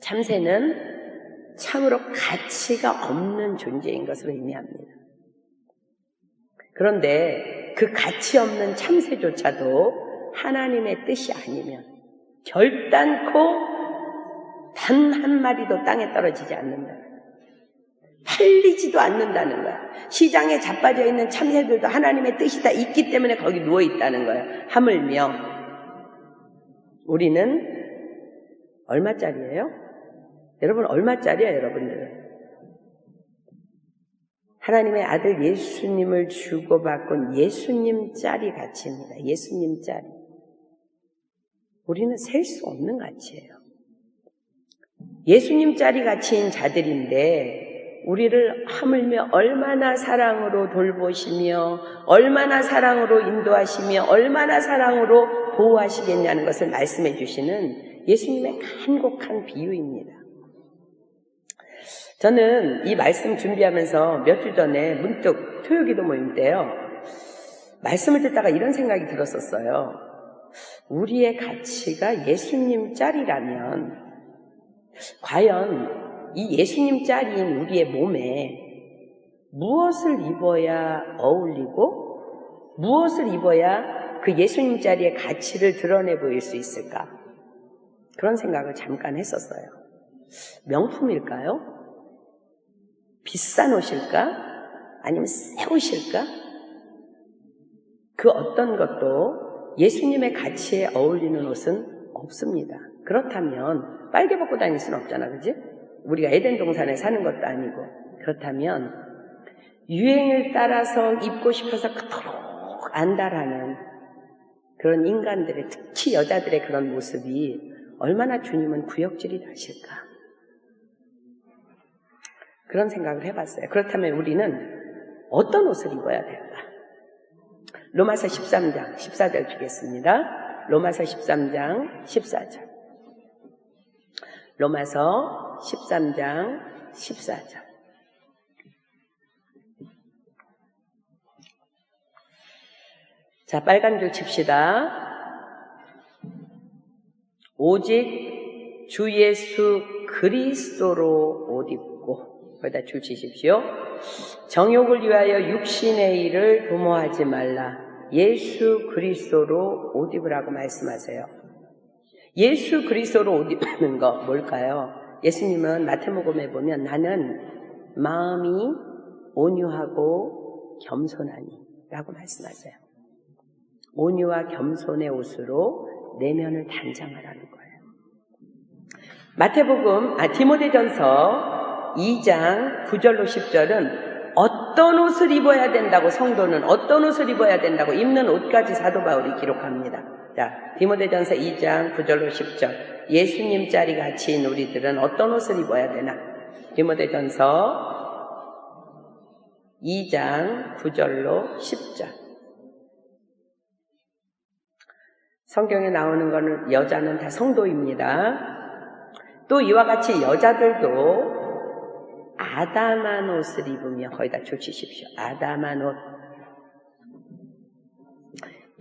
참새는 참으로 가치가 없는 존재인 것으로 의미합니다. 그런데 그 가치 없는 참새조차도 하나님의 뜻이 아니면 결단코 단 한 마리도 땅에 떨어지지 않는다. 팔리지도 않는다는 거야. 시장에 자빠져 있는 참새들도 하나님의 뜻이 다 있기 때문에 거기 누워 있다는 거야. 하물며 우리는 얼마짜리예요? 여러분 얼마짜리야 여러분들? 하나님의 아들 예수님을 주고받은 예수님짜리 가치입니다. 예수님짜리. 우리는 셀 수 없는 가치예요. 예수님짜리 가치인 자들인데 우리를 하물며 얼마나 사랑으로 돌보시며 얼마나 사랑으로 인도하시며 얼마나 사랑으로 보호하시겠냐는 것을 말씀해 주시는 예수님의 간곡한 비유입니다. 저는 이 말씀 준비하면서 몇 주 전에 문득 토요기도 모임 때요. 말씀을 듣다가 이런 생각이 들었었어요. 우리의 가치가 예수님짜리라면 과연 이 예수님짜리인 우리의 몸에 무엇을 입어야 어울리고 무엇을 입어야 그 예수님짜리의 가치를 드러내 보일 수 있을까? 그런 생각을 잠깐 했었어요. 명품일까요? 비싼 옷일까? 아니면 새 옷일까? 그 어떤 것도 예수님의 가치에 어울리는 옷은 없습니다. 그렇다면 빨개 벗고 다닐 수는 없잖아, 그지? 우리가 에덴 동산에 사는 것도 아니고. 그렇다면 유행을 따라서 입고 싶어서 그토록 안달하는 그런 인간들의, 특히 여자들의 그런 모습이 얼마나 주님은 구역질이 나실까? 그런 생각을 해봤어요. 그렇다면 우리는 어떤 옷을 입어야 될까? 로마서 13장 14절 주겠습니다. 로마서 13장 14절. 로마서 13장 14절. 자, 빨간 줄 칩시다. 오직 주 예수 그리스도로 옷 입고, 거기다 줄 치십시오. 정욕을 위하여 육신의 일을 도모하지 말라. 예수 그리스도로 옷 입으라고 말씀하세요. 예수 그리스도로 옷 입는 거 뭘까요? 예수님은 마태복음에 보면 나는 마음이 온유하고 겸손하니 라고 말씀하세요. 온유와 겸손의 옷으로 내면을 단장하라는 거예요. 마태복음, 디모데전서 2장 9절로 10절은 어떤 옷을 입어야 된다고, 성도는 어떤 옷을 입어야 된다고 입는 옷까지 사도 바울이 기록합니다. 자, 디모데전서 2장 9절로 10절. 예수님짜리 가치인 우리들은 어떤 옷을 입어야 되나? 디모데전서 2장 9절로 10절. 성경에 나오는 거는 여자는 다 성도입니다. 또 이와 같이 여자들도 아담한 옷을 입으며, 거기다 줄치십시오. 아담한 옷.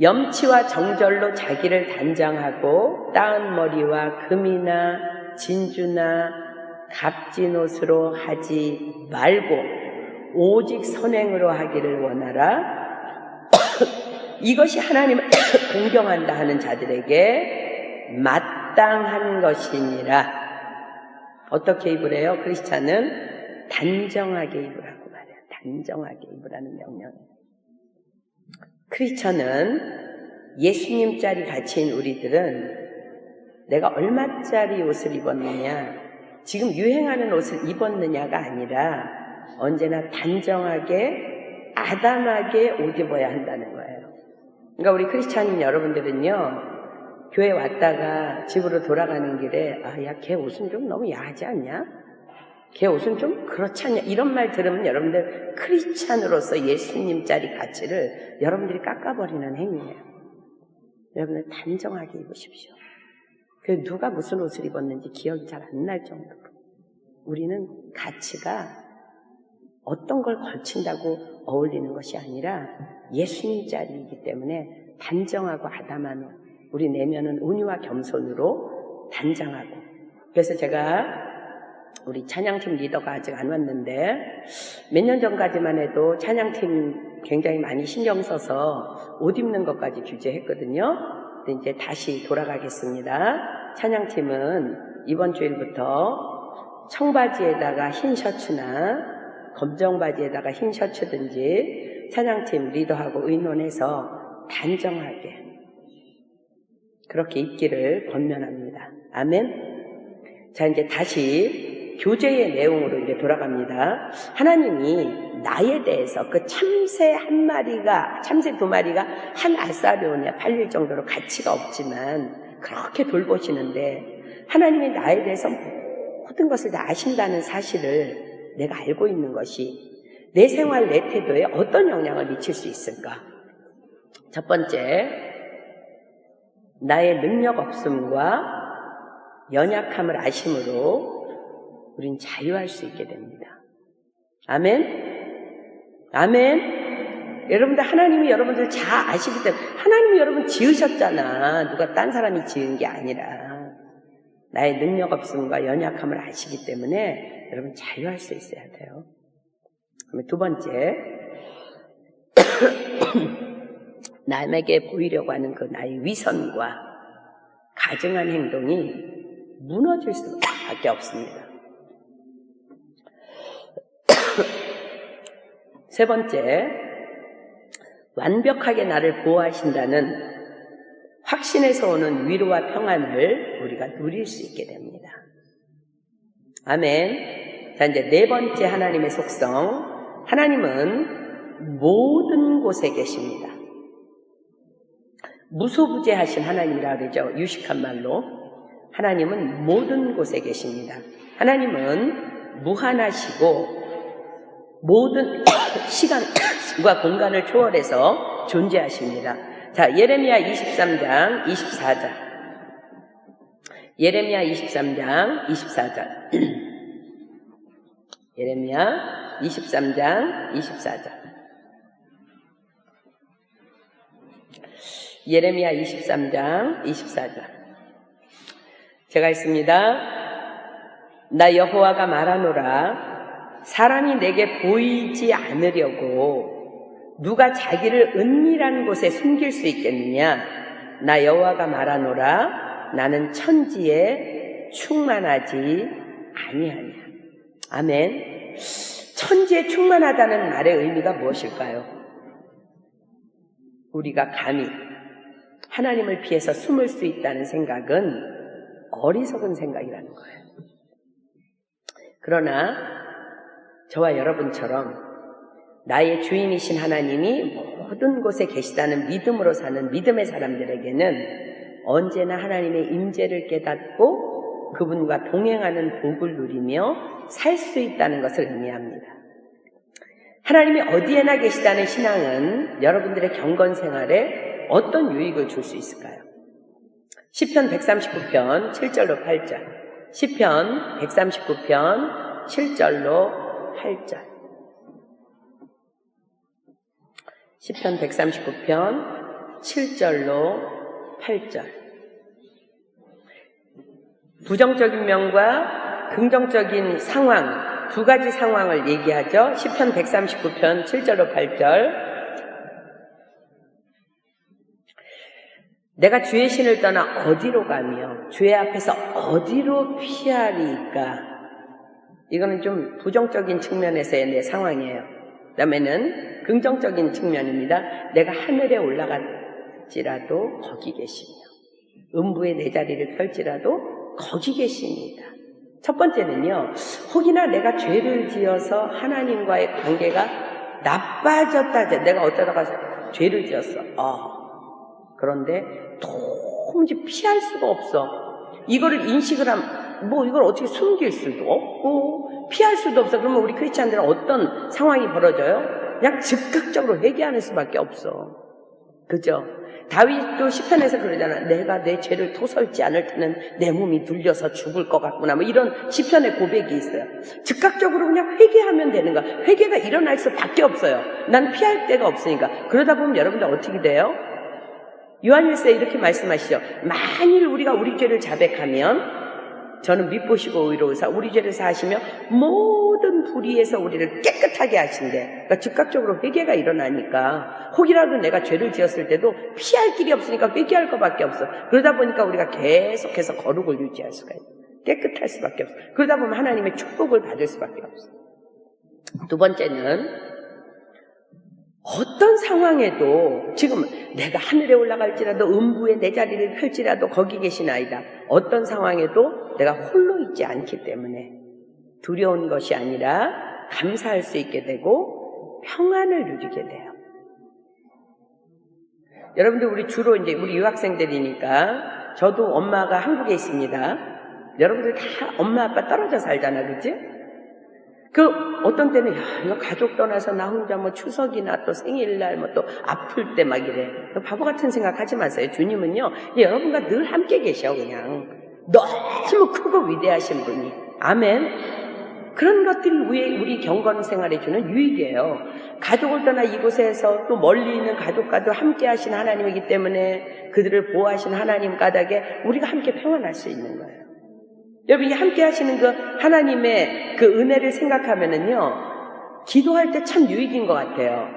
염치와 정절로 자기를 단장하고 따은 머리와 금이나 진주나 값진 옷으로 하지 말고 오직 선행으로 하기를 원하라. 이것이 하나님을 공경한다 하는 자들에게 마땅한 것이니라. 어떻게 입으래요? 크리스찬은 단정하게 입으라고 말해요. 단정하게 입으라는 명령이에요. 크리스찬은 예수님짜리 가치인 우리들은 내가 얼마짜리 옷을 입었느냐, 지금 유행하는 옷을 입었느냐가 아니라 언제나 단정하게 아담하게 옷 입어야 한다는 거예요. 그러니까 우리 크리스찬인 여러분들은요, 교회 왔다가 집으로 돌아가는 길에 야, 걔 옷은 좀 너무 야하지 않냐? 걔 옷은 좀 그렇지 않냐? 이런 말 들으면 여러분들 크리스찬으로서 예수님짜리 가치를 여러분들이 깎아버리는 행위예요. 여러분들 단정하게 입으십시오. 그 누가 무슨 옷을 입었는지 기억이 잘 안 날 정도로 우리는 가치가 어떤 걸 걸친다고 어울리는 것이 아니라 예수님짜리이기 때문에 단정하고 아담한 옷, 우리 내면은 온유와 겸손으로 단장하고. 그래서 제가 우리 찬양팀 리더가 아직 안 왔는데 몇 년 전까지만 해도 찬양팀 굉장히 많이 신경 써서 옷 입는 것까지 규제했거든요. 근데 이제 다시 돌아가겠습니다. 찬양팀은 이번 주일부터 청바지에다가 흰 셔츠나 검정 바지에다가 흰 셔츠든지 찬양팀 리더하고 의논해서 단정하게 그렇게 입기를 권면합니다. 아멘. 자, 이제 다시 교제의 내용으로 이제 돌아갑니다. 하나님이 나에 대해서 그 참새 한 마리가, 참새 두 마리가 한 알사료에 팔릴 정도로 가치가 없지만 그렇게 돌보시는데 하나님이 나에 대해서 모든 것을 다 아신다는 사실을 내가 알고 있는 것이 내 생활, 내 태도에 어떤 영향을 미칠 수 있을까? 첫 번째, 나의 능력 없음과 연약함을 아심으로 우린 자유할 수 있게 됩니다. 아멘? 아멘? 여러분들, 하나님이 여러분들 잘 아시기 때문에, 하나님이 여러분 지으셨잖아. 누가 딴 사람이 지은 게 아니라. 나의 능력 없음과 연약함을 아시기 때문에 여러분 자유할 수 있어야 돼요. 그러면 두 번째, 남에게 보이려고 하는 그 나의 위선과 가증한 행동이 무너질 수밖에 없습니다. 세 번째, 완벽하게 나를 보호하신다는 확신에서 오는 위로와 평안을 우리가 누릴 수 있게 됩니다. 아멘. 자, 이제 네 번째 하나님의 속성. 하나님은 모든 곳에 계십니다. 무소부재하신 하나님이라 그러죠. 유식한 말로. 하나님은 모든 곳에 계십니다. 하나님은 무한하시고 모든 시간과 공간을 초월해서 존재하십니다. 자, 예레미야 23장 24절. 예레미야 23장 24절. 예레미야 23장 24절. 예레미야 23장 24절. 제가 읽습니다. 나 여호와가 말하노라. 사람이 내게 보이지 않으려고 누가 자기를 은밀한 곳에 숨길 수 있겠느냐? 나 여호와가 말하노라. 나는 천지에 충만하지 아니하냐. 아멘. 천지에 충만하다는 말의 의미가 무엇일까요? 우리가 감히 하나님을 피해서 숨을 수 있다는 생각은 어리석은 생각이라는 거예요. 그러나 저와 여러분처럼 나의 주인이신 하나님이 모든 곳에 계시다는 믿음으로 사는 믿음의 사람들에게는 언제나 하나님의 임재를 깨닫고 그분과 동행하는 복을 누리며 살 수 있다는 것을 의미합니다. 하나님이 어디에나 계시다는 신앙은 여러분들의 경건 생활에 어떤 유익을 줄 수 있을까요? 시편 139편 7절로 8절. 시편 139편 7절로 8절. 시편 139편 7절로 8절. 부정적인 면과 긍정적인 상황, 두 가지 상황을 얘기하죠. 시편 139편 7절로 8절. 내가 주의 신을 떠나 어디로 가며 주의 앞에서 어디로 피하리까? 이거는 좀 부정적인 측면에서의 내 상황이에요. 그 다음에는 긍정적인 측면입니다. 내가 하늘에 올라갈지라도 거기 계시며 음부에 내 자리를 펼지라도 거기 계십니다. 첫 번째는요, 혹이나 내가 죄를 지어서 하나님과의 관계가 나빠졌다. 내가 어쩌다가 죄를 지었어. 그런데 도무지 피할 수가 없어. 이거를 인식을 하면 이걸 어떻게 숨길 수도 없고 피할 수도 없어. 그러면 우리 크리스찬들은 어떤 상황이 벌어져요? 그냥 즉각적으로 회개하는 수밖에 없어. 그죠? 다윗도 시편에서 그러잖아. 내가 내 죄를 토설지 않을 때는 내 몸이 눌려서 죽을 것 같구나. 이런 시편의 고백이 있어요. 즉각적으로 그냥 회개하면 되는 거야. 회개가 일어날 수밖에 없어요. 난 피할 데가 없으니까. 그러다 보면 여러분들 어떻게 돼요? 요한일서에 이렇게 말씀하시죠. 만일 우리가 우리 죄를 자백하면 저는 미쁘시고 의로우사 우리 죄를 사하시며 모든 불의에서 우리를 깨끗하게 하신대. 그러니까 즉각적으로 회개가 일어나니까 혹이라도 내가 죄를 지었을 때도 피할 길이 없으니까 회개할 것밖에 없어. 그러다 보니까 우리가 계속해서 거룩을 유지할 수가 있어. 깨끗할 수밖에 없어. 그러다 보면 하나님의 축복을 받을 수밖에 없어. 두 번째는 어떤 상황에도 지금 내가 하늘에 올라갈지라도 음부에 내 자리를 펼지라도 거기 계신 아이다. 어떤 상황에도 내가 홀로 있지 않기 때문에 두려운 것이 아니라 감사할 수 있게 되고 평안을 누리게 돼요. 여러분들 우리 주로 이제 우리 유학생들이니까 저도 엄마가 한국에 있습니다. 여러분들 다 엄마 아빠 떨어져 살잖아, 그치? 어떤 때는, 이거 가족 떠나서 나 혼자 뭐 추석이나 또 생일날 뭐 또 아플 때 막 이래. 바보 같은 생각 하지 마세요. 주님은요, 여러분과 늘 함께 계셔, 그냥. 너무 크고 위대하신 분이. 아멘. 그런 것들이 우리 경건 생활에 주는 유익이에요. 가족을 떠나 이곳에서 또 멀리 있는 가족과도 함께 하신 하나님이기 때문에 그들을 보호하신 하나님 까닭에 우리가 함께 평안할 수 있는 거예요. 여러분이 함께 하시는 그 하나님의 그 은혜를 생각하면은요, 기도할 때 참 유익인 것 같아요.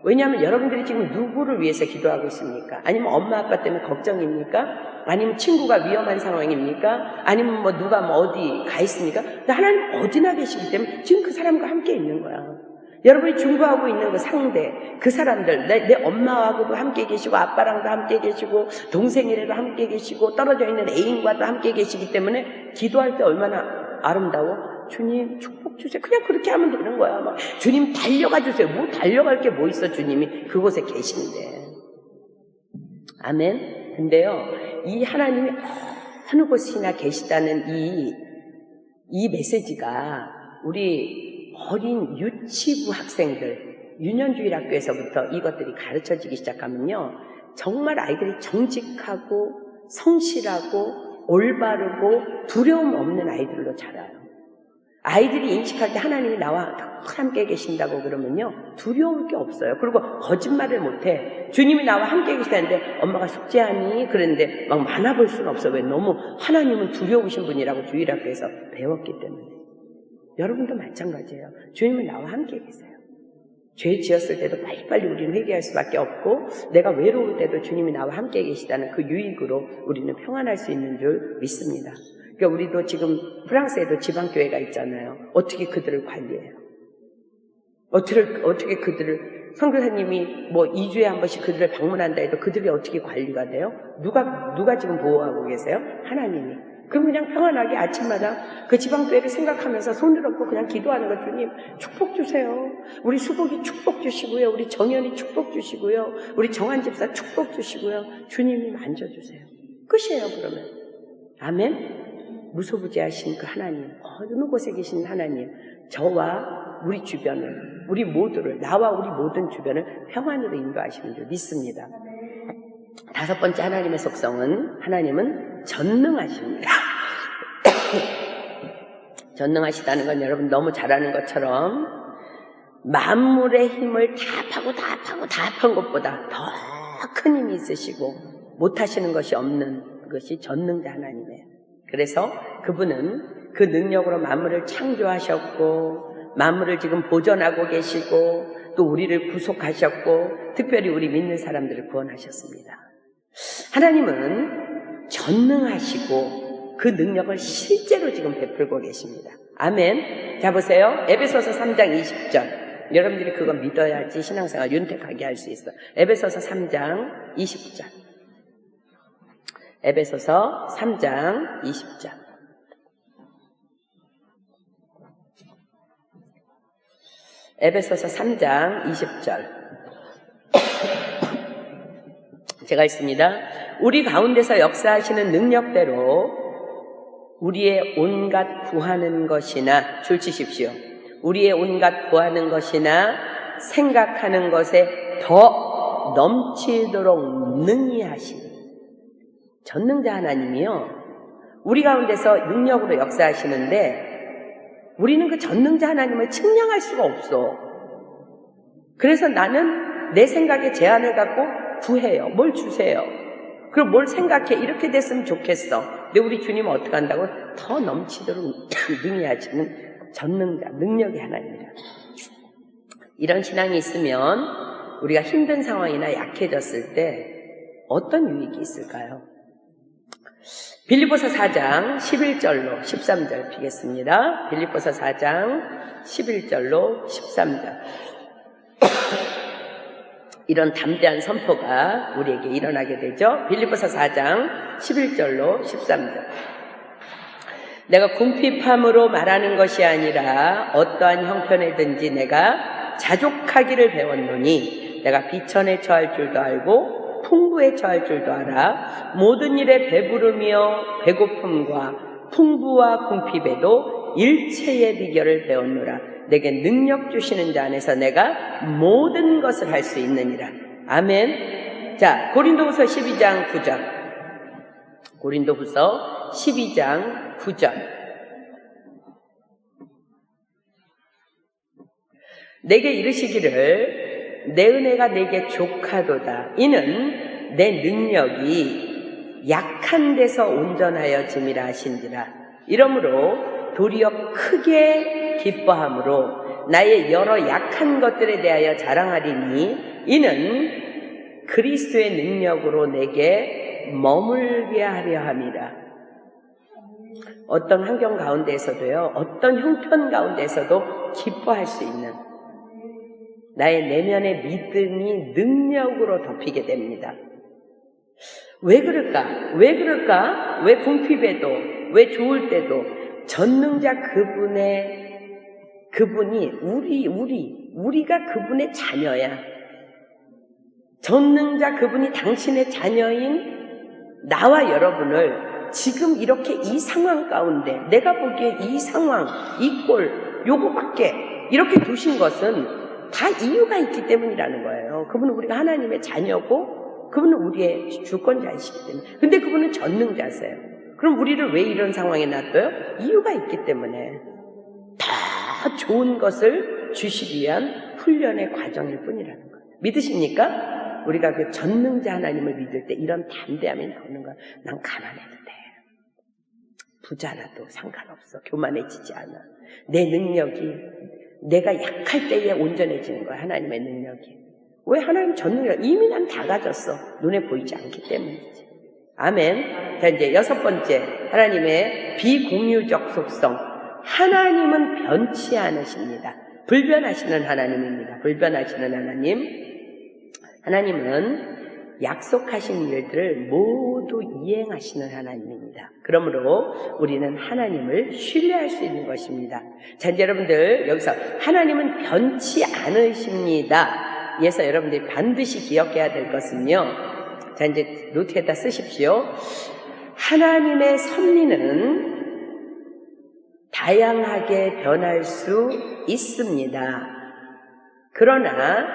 왜냐하면 여러분들이 지금 누구를 위해서 기도하고 있습니까? 아니면 엄마 아빠 때문에 걱정입니까? 아니면 친구가 위험한 상황입니까? 아니면 뭐 누가 뭐 어디 가 있습니까? 하나님 어디나 계시기 때문에 지금 그 사람과 함께 있는 거야. 여러분이 중보하고 있는 그 상대, 그 사람들, 내 엄마하고도 함께 계시고 아빠랑도 함께 계시고 동생이라도 함께 계시고 떨어져 있는 애인과도 함께 계시기 때문에 기도할 때 얼마나 아름다워? 주님 축복 주세요. 그냥 그렇게 하면 되는 거야. 막 주님 달려가 주세요. 뭐 달려갈 게 뭐 있어? 주님이 그곳에 계신데. 아멘. 근데요, 이 하나님이 어느 곳이나 계시다는 이 메시지가 우리 어린 유치부 학생들, 유년주일 학교에서부터 이것들이 가르쳐지기 시작하면요, 정말 아이들이 정직하고 성실하고 올바르고 두려움 없는 아이들로 자라요. 아이들이 인식할 때 하나님이 나와 함께 계신다고 그러면요, 두려울 게 없어요. 그리고 거짓말을 못해. 주님이 나와 함께 계시다는데 엄마가 숙제하니? 그랬는데 막 많아볼 수는 없어. 왜? 너무 하나님은 두려우신 분이라고 주일학교에서 배웠기 때문에. 여러분도 마찬가지예요. 주님은 나와 함께 계세요. 죄 지었을 때도 빨리빨리 우리는 회개할 수밖에 없고, 내가 외로울 때도 주님이 나와 함께 계시다는 그 유익으로 우리는 평안할 수 있는 줄 믿습니다. 그러니까 우리도 지금 프랑스에도 지방교회가 있잖아요. 어떻게 그들을 관리해요? 어떻게 그들을, 선교사님이 뭐 2주에 한 번씩 그들을 방문한다 해도 그들이 어떻게 관리가 돼요? 누가 지금 보호하고 계세요? 하나님이. 그럼 그냥 평안하게 아침마다 그 지방교회를 생각하면서 손을 얹고 그냥 기도하는 거. 주님 축복 주세요. 우리 수복이 축복 주시고요. 우리 정연이 축복 주시고요. 우리 정한 집사 축복 주시고요. 주님이 만져주세요. 끝이에요. 그러면. 아멘. 무소부지하신 그 하나님, 어느 곳에 계신 하나님, 저와 우리 주변을, 우리 모두를, 나와 우리 모든 주변을 평안으로 인도하시는 줄 믿습니다. 다섯 번째 하나님의 속성은, 하나님은 전능하십니다. 전능하시다는 건 여러분 너무 잘 아는 것처럼 만물의 힘을 다 합한 것보다 더 큰 힘이 있으시고 못하시는 것이 없는 것이 전능자 하나님이에요. 그래서 그분은 그 능력으로 만물을 창조하셨고 만물을 지금 보존하고 계시고 또 우리를 구속하셨고 특별히 우리 믿는 사람들을 구원하셨습니다. 하나님은 전능하시고 그 능력을 실제로 지금 베풀고 계십니다. 아멘. 자 보세요. 에베소서 3장 20절. 여러분들이 그거 믿어야지 신앙생활 윤택하게 할 수 있어. 에베소서 3장 20절. 에베소서 3장 20절. 에베소서 3장 20절. 제가 있습니다. 우리 가운데서 역사하시는 능력대로 우리의 온갖 구하는 것이나 줄 치십시오. 우리의 온갖 구하는 것이나 생각하는 것에 더 넘치도록 능히 하시니. 전능자 하나님이요, 우리 가운데서 능력으로 역사하시는데 우리는 그 전능자 하나님을 측량할 수가 없어. 그래서 나는 내 생각에 제한을 갖고 구해요. 뭘 주세요. 그럼 뭘 생각해. 이렇게 됐으면 좋겠어. 근데 우리 주님은 어떻게 한다고? 더 넘치도록 능히하시는 전능자, 능력의 하나님이라. 이런 신앙이 있으면 우리가 힘든 상황이나 약해졌을 때 어떤 유익이 있을까요? 빌립보서 4장 11절로 13절 피겠습니다. 빌립보서 4장 11절로 13절. 이런 담대한 선포가 우리에게 일어나게 되죠. 빌립보서 4장 11절로 13절. 내가 궁핍함으로 말하는 것이 아니라 어떠한 형편에든지 내가 자족하기를 배웠노니 내가 비천에 처할 줄도 알고 풍부에 처할 줄도 알아. 모든 일에 배부르며 배고픔과 풍부와 궁핍에도 일체의 비결을 배웠노라. 내게 능력 주시는 자 안에서 내가 모든 것을 할 수 있느니라. 아멘. 자, 고린도후서 12장 9절. 고린도후서 12장 9절. 내게 이르시기를 내 은혜가 내게 족하도다. 이는 내 능력이 약한 데서 온전하여짐이라 하신지라. 이러므로 도리어 크게 기뻐함으로 나의 여러 약한 것들에 대하여 자랑하리니 이는 그리스도의 능력으로 내게 머물게 하려 함이라. 어떤 환경 가운데에서도요, 어떤 형편 가운데에서도 기뻐할 수 있는 나의 내면의 믿음이 능력으로 덮이게 됩니다. 왜 그럴까? 왜 그럴까? 왜 궁핍에도, 왜 좋을 때도 전능자 그분이 우리가 그분의 자녀야. 전능자 그분이 당신의 자녀인 나와 여러분을 지금 이렇게 이 상황 가운데 내가 보기에 이 상황, 이 꼴, 요거밖에 이렇게 두신 것은 다 이유가 있기 때문이라는 거예요. 그분은 우리가 하나님의 자녀고 그분은 우리의 주권자이시기 때문에. 근데 그분은 전능자세요. 그럼 우리를 왜 이런 상황에 놔둬요? 이유가 있기 때문에. 다 좋은 것을 주시기 위한 훈련의 과정일 뿐이라는 거예요. 믿으십니까? 우리가 그 전능자 하나님을 믿을 때 이런 담대함이 나오는 거야. 난 가난해도 돼. 부자라도 상관없어. 교만해지지 않아. 내 능력이 내가 약할 때에 온전해지는 거야. 하나님의 능력이. 왜? 하나님 전능력 이미 난 다 가졌어. 눈에 보이지 않기 때문이지. 아멘. 자, 이제 6번째, 하나님의 비공유적 속성. 하나님은 변치 않으십니다. 불변하시는 하나님입니다. 불변하시는 하나님. 하나님은 약속하신 일들을 모두 이행하시는 하나님입니다. 그러므로 우리는 하나님을 신뢰할 수 있는 것입니다. 자, 이제 여러분들 여기서 하나님은 변치 않으십니다. 그래서 여러분들이 반드시 기억해야 될 것은요. 자, 이제 노트에다 쓰십시오. 하나님의 섭리는 다양하게 변할 수 있습니다. 그러나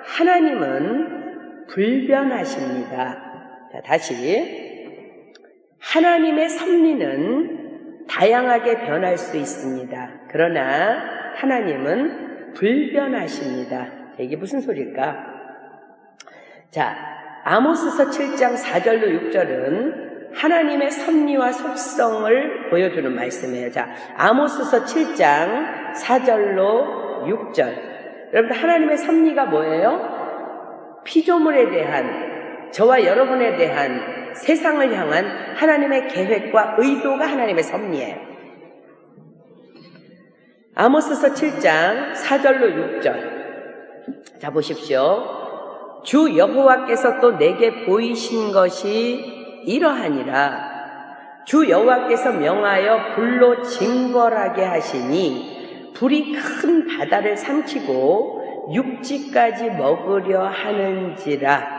하나님은 불변하십니다. 자, 다시. 하나님의 섭리는 다양하게 변할 수 있습니다. 그러나 하나님은 불변하십니다. 이게 무슨 소리일까? 자, 아모스서 7장 4절로 6절은 하나님의 섭리와 속성을 보여주는 말씀이에요. 자, 아모스서 7장 4절로 6절. 여러분들 하나님의 섭리가 뭐예요? 피조물에 대한, 저와 여러분에 대한 세상을 향한 하나님의 계획과 의도가 하나님의 섭리예요. 아모스서 7장 4절로 6절. 자, 보십시오. 주 여호와께서 또 내게 보이신 것이 이러하니라. 주 여호와께서 명하여 불로 징벌하게 하시니 불이 큰 바다를 삼키고 육지까지 먹으려 하는지라.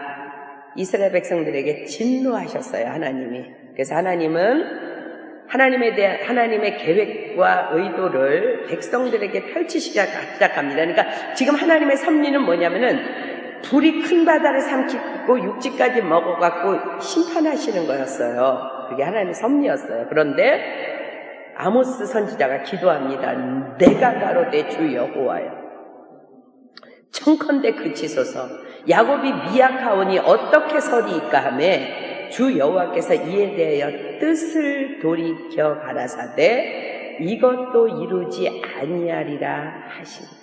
이스라엘 백성들에게 진노하셨어요, 하나님이. 그래서 하나님은 하나님의 계획과 의도를 백성들에게 펼치시기 시작합니다. 그러니까 지금 하나님의 섭리는 뭐냐면은 불이 큰 바다를 삼키고 육지까지 먹어갖고 심판하시는 거였어요. 그게 하나님의 섭리였어요. 그런데 아모스 선지자가 기도합니다. 내가 가로되 주 여호와여. 청컨대 그치소서. 야곱이 미약하오니 어떻게 서리이까 하매 주 여호와께서 이에 대하여 뜻을 돌이켜 가라사대 이것도 이루지 아니하리라 하시니라.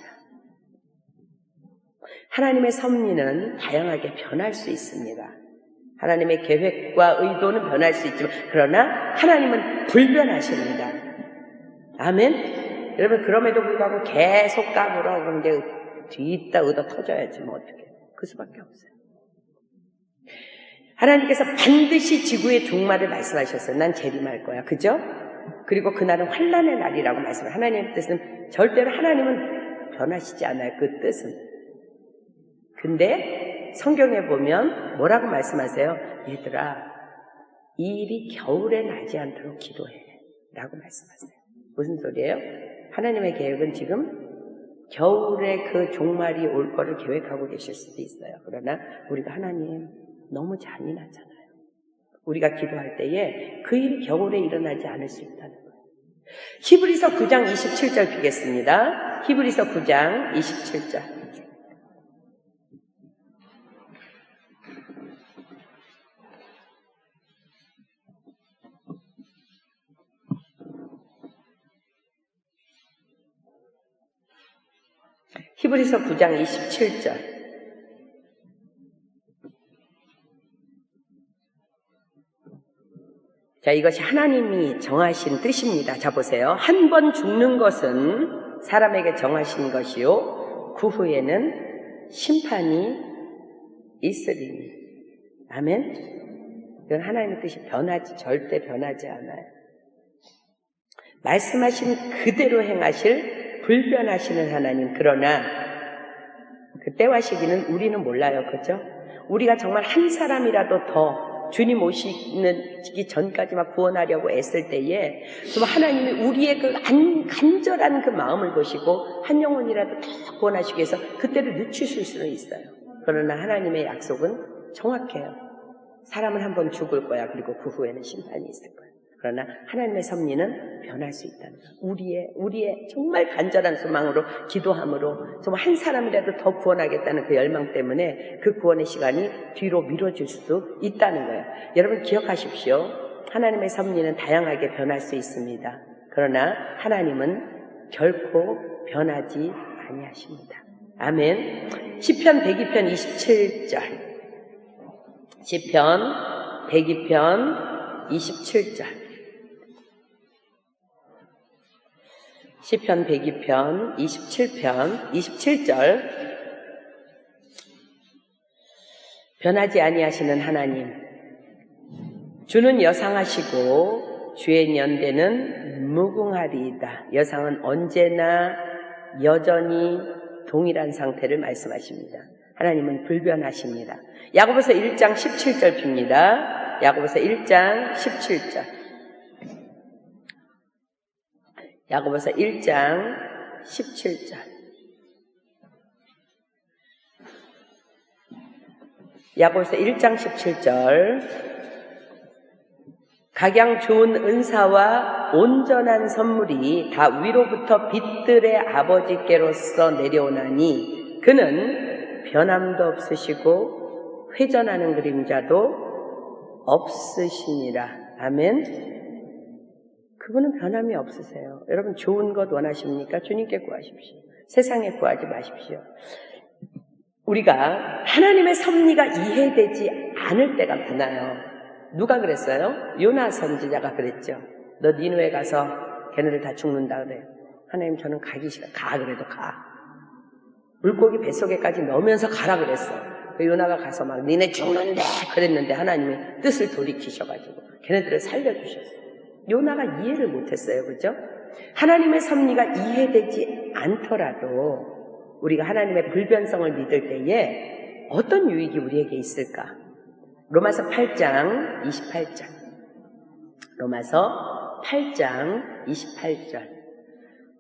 하나님의 섭리는 다양하게 변할 수 있습니다. 하나님의 계획과 의도는 변할 수 있지만 그러나 하나님은 불변하십니다. 아멘. 여러분 그럼에도 불구하고 계속 까불어 그럼 이제 뒤있다 의도 터져야지 뭐 어떻게 그 수밖에 없어요. 하나님께서 반드시 지구의 종말을 말씀하셨어요. 난 재림할 거야. 그죠? 그리고 그날은 환난의 날이라고 말씀을. 하나님의 뜻은 절대로 하나님은 변하시지 않아요. 그 뜻은. 근데 성경에 보면 뭐라고 말씀하세요? 얘들아 이 일이 겨울에 나지 않도록 기도해 라고 말씀하세요. 무슨 소리예요? 하나님의 계획은 지금 겨울에 그 종말이 올 거를 계획하고 계실 수도 있어요. 그러나 우리가 하나님 너무 잔인하잖아요. 우리가 기도할 때에 그 일이 겨울에 일어나지 않을 수 있다는 거예요. 히브리서 9장 27절 보겠습니다. 히브리서 9장 27절. 히브리서 9장 27절. 자, 이것이 하나님이 정하신 뜻입니다. 자, 보세요. 한 번 죽는 것은 사람에게 정하신 것이요 그 후에는 심판이 있으리니. 아멘. 이건 하나님의 뜻이 절대 변하지 않아요. 말씀하신 그대로 행하실 불변하시는 하나님. 그러나 그 때와 시기는 우리는 몰라요. 그죠? 우리가 정말 한 사람이라도 더 주님 오시기 전까지만 구원하려고 애쓸 때에 정말 하나님이 우리의 그 간절한 그 마음을 보시고 한 영혼이라도 더 구원하시기 위해서 그때를 늦추실 수는 있어요. 그러나 하나님의 약속은 정확해요. 사람은 한 번 죽을 거야. 그리고 그 후에는 심판이 있을 거야. 그러나 하나님의 섭리는 변할 수 있다는 거예요. 우리의 정말 간절한 소망으로 기도함으로 정말 한 사람이라도 더 구원하겠다는 그 열망 때문에 그 구원의 시간이 뒤로 미뤄질 수도 있다는 거예요. 여러분 기억하십시오. 하나님의 섭리는 다양하게 변할 수 있습니다. 그러나 하나님은 결코 변하지 아니하십니다. 아멘. 시편 102편 27절. 시편 102편 27절. 시편 102편 27절. 변하지 아니하시는 하나님, 주는 여상하시고 주의 연대는 무궁하리이다. 여상은 언제나 여전히 동일한 상태를 말씀하십니다. 하나님은 불변하십니다. 야고보서 1장 17절 핍니다. 야고보서 1장 17절. 야고보서 1장 17절. 야고보서 1장 17절. 각양 좋은 은사와 온전한 선물이 다 위로부터 빛들의 아버지께로서 내려오나니 그는 변함도 없으시고 회전하는 그림자도 없으시니라. 아멘. 그분은 변함이 없으세요. 여러분 좋은 것 원하십니까? 주님께 구하십시오. 세상에 구하지 마십시오. 우리가 하나님의 섭리가 이해되지 않을 때가 많아요. 누가 그랬어요? 요나 선지자가 그랬죠. 너 니느웨 가서 걔네들 다 죽는다 그래. 하나님 저는 가기 싫어. 가 그래도 가. 물고기 뱃속에까지 넣으면서 가라 그랬어. 그 요나가 가서 막 니네 죽는데 그랬는데 하나님이 뜻을 돌이키셔가지고 걔네들을 살려주셨어요. 요나가 이해를 못했어요. 그죠? 하나님의 섭리가 이해되지 않더라도 우리가 하나님의 불변성을 믿을 때에 어떤 유익이 우리에게 있을까? 로마서 8장 28절. 로마서 8장 28절.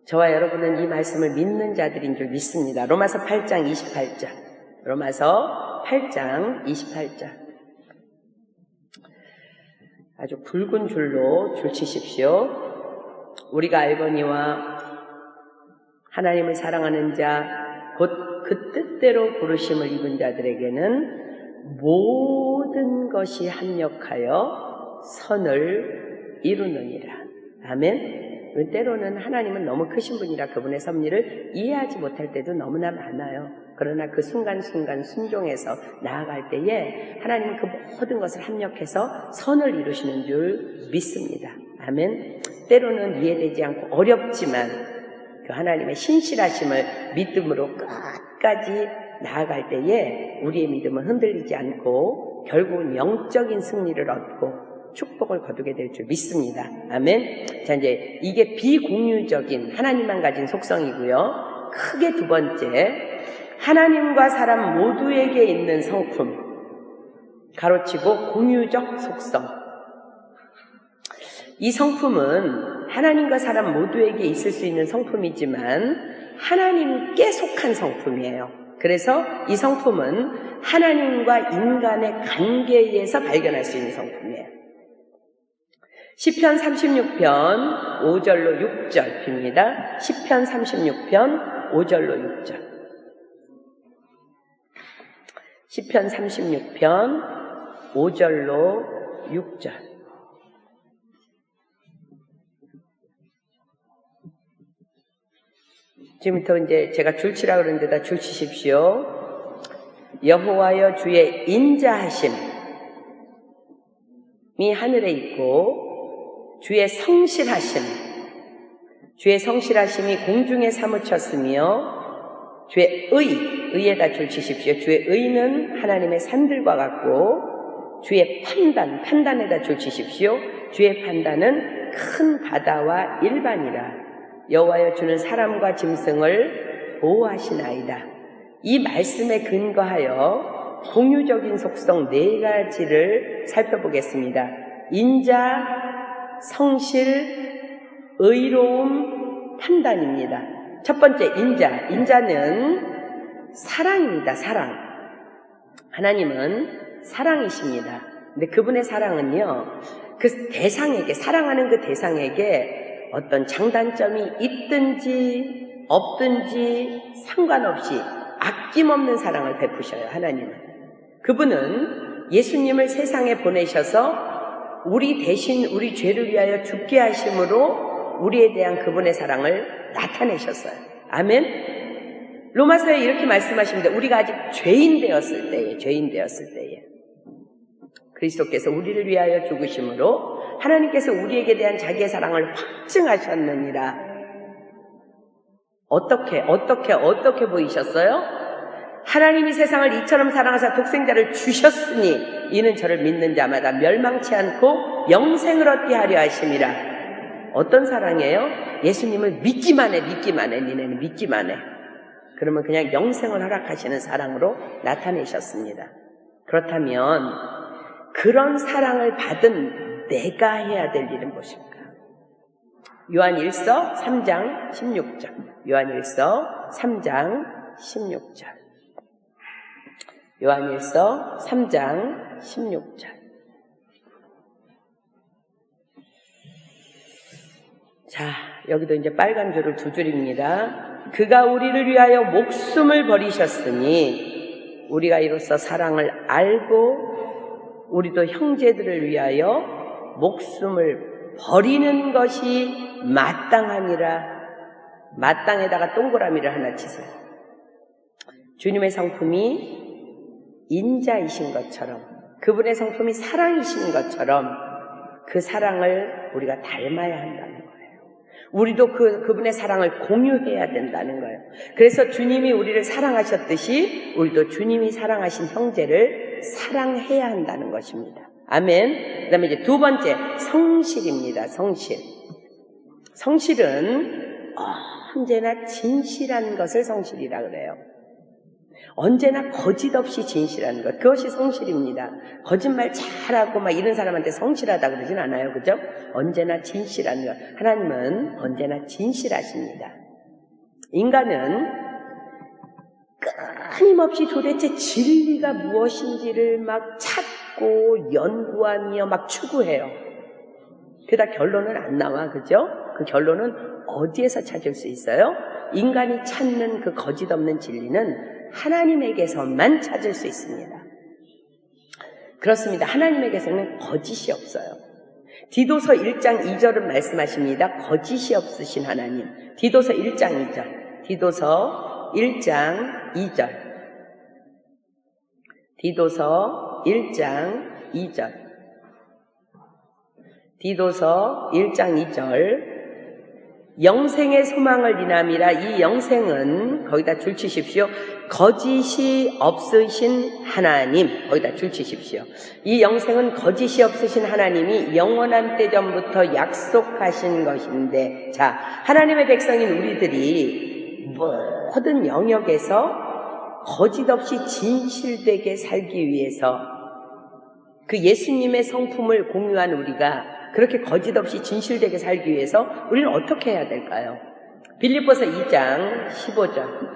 저와 여러분은 이 말씀을 믿는 자들인 줄 믿습니다. 로마서 8장 28절. 로마서 8장 28절. 아주 붉은 줄로 줄치십시오. 우리가 알거니와 하나님을 사랑하는 자 곧 그 뜻대로 부르심을 입은 자들에게는 모든 것이 합력하여 선을 이루느니라. 아멘. 때로는 하나님은 너무 크신 분이라 그분의 섭리를 이해하지 못할 때도 너무나 많아요. 그러나 그 순간순간 순종해서 나아갈 때에 하나님은 그 모든 것을 합력해서 선을 이루시는 줄 믿습니다. 아멘. 때로는 이해되지 않고 어렵지만 그 하나님의 신실하심을 믿음으로 끝까지 나아갈 때에 우리의 믿음은 흔들리지 않고 결국은 영적인 승리를 얻고 축복을 거두게 될 줄 믿습니다. 아멘. 자, 이제 이게 비공유적인 하나님만 가진 속성이고요. 크게 두 번째, 하나님과 사람 모두에게 있는 성품, 가로치고 공유적 속성. 이 성품은 하나님과 사람 모두에게 있을 수 있는 성품이지만 하나님께 속한 성품이에요. 그래서 이 성품은 하나님과 인간의 관계에서 발견할 수 있는 성품이에요. 시편 36편 5절로 6절 빕니다. 시편 36편 5절로 6절. 시편 36편 5절로 6절. 지금부터 이제 제가 줄치라 그러는 데다 줄 치십시오. 여호와여 주의 인자하심이 하늘에 있고 주의 성실하심이 공중에 사무쳤으며 주의 의에다 줄 치십시오. 주의 의는 하나님의 산들과 같고 주의 판단에다 줄 치십시오. 주의 판단은 큰 바다와 일반이라. 여호와여 주는 사람과 짐승을 보호하시나이다. 이 말씀에 근거하여 공유적인 속성 4가지를 살펴보겠습니다. 인자, 성실, 의로움, 판단입니다. 첫 번째, 인자는 사랑입니다. 사랑. 하나님은 사랑이십니다. 근데 그분의 사랑은요, 그 대상에게, 사랑하는 그 대상에게 어떤 장단점이 있든지 없든지 상관없이 아낌없는 사랑을 베푸셔요. 하나님은. 그분은 예수님을 세상에 보내셔서 우리 대신 우리 죄를 위하여 죽게 하심으로 우리에 대한 그분의 사랑을 나타내셨어요. 아멘. 로마서에 이렇게 말씀하십니다. 우리가 아직 죄인 되었을 때에 그리스도께서 우리를 위하여 죽으심으로 하나님께서 우리에게 대한 자기의 사랑을 확증하셨느니라. 어떻게 보이셨어요? 하나님이 세상을 이처럼 사랑하사 독생자를 주셨으니 이는 저를 믿는 자마다 멸망치 않고 영생을 얻게 하려 하심이라. 어떤 사랑이에요? 예수님을 믿기만 해. 니네는 믿기만 해. 그러면 그냥 영생을 허락하시는 사랑으로 나타내셨습니다. 그렇다면 그런 사랑을 받은 내가 해야 될 일은 무엇일까? 요한일서 3장 16절. 요한일서 3장 16절. 요한일서 3장 16절. 자, 여기도 이제 빨간 줄을 2줄입니다. 그가 우리를 위하여 목숨을 버리셨으니 우리가 이로써 사랑을 알고 우리도 형제들을 위하여 목숨을 버리는 것이 마땅하니라. 마땅에다가 동그라미를 하나 치세요. 주님의 성품이 인자이신 것처럼, 그분의 성품이 사랑이신 것처럼 그 사랑을 우리가 닮아야 한다는 거예요. 우리도 그분의 사랑을 공유해야 된다는 거예요. 그래서 주님이 우리를 사랑하셨듯이 우리도 주님이 사랑하신 형제를 사랑해야 한다는 것입니다. 아멘. 그 다음에 이제 두 번째, 성실입니다. 성실은 언제나 진실한 것을 성실이라 그래요. 언제나 거짓 없이 진실한 것, 그것이 성실입니다. 거짓말 잘하고 막 이런 사람한테 성실하다 그러진 않아요. 그죠? 언제나 진실한 것. 하나님은 언제나 진실하십니다. 인간은 끊임없이 도대체 진리가 무엇인지를 막 찾고 연구하며 막 추구해요. 그러다 결론은 안 나와. 그죠? 그 결론은 어디에서 찾을 수 있어요? 인간이 찾는 그 거짓 없는 진리는 하나님에게서만 찾을 수 있습니다. 그렇습니다. 하나님에게서는 거짓이 없어요. 디도서 1장 2절은 말씀하십니다. 거짓이 없으신 하나님. 디도서 1장 2절. 디도서 1장 2절. 디도서 1장 2절. 디도서 1장 2절. 영생의 소망을 인함이라. 이 영생은 거기다 줄 치십시오. 거짓이 없으신 하나님. 거기다 줄 치십시오. 이 영생은 거짓이 없으신 하나님이 영원한 때 전부터 약속하신 것인데, 자, 하나님의 백성인 우리들이 모든 영역에서 거짓 없이 진실되게 살기 위해서 그 예수님의 성품을 공유한 우리가 그렇게 거짓 없이 진실되게 살기 위해서 우리는 어떻게 해야 될까요? 빌립보서 2장 15절.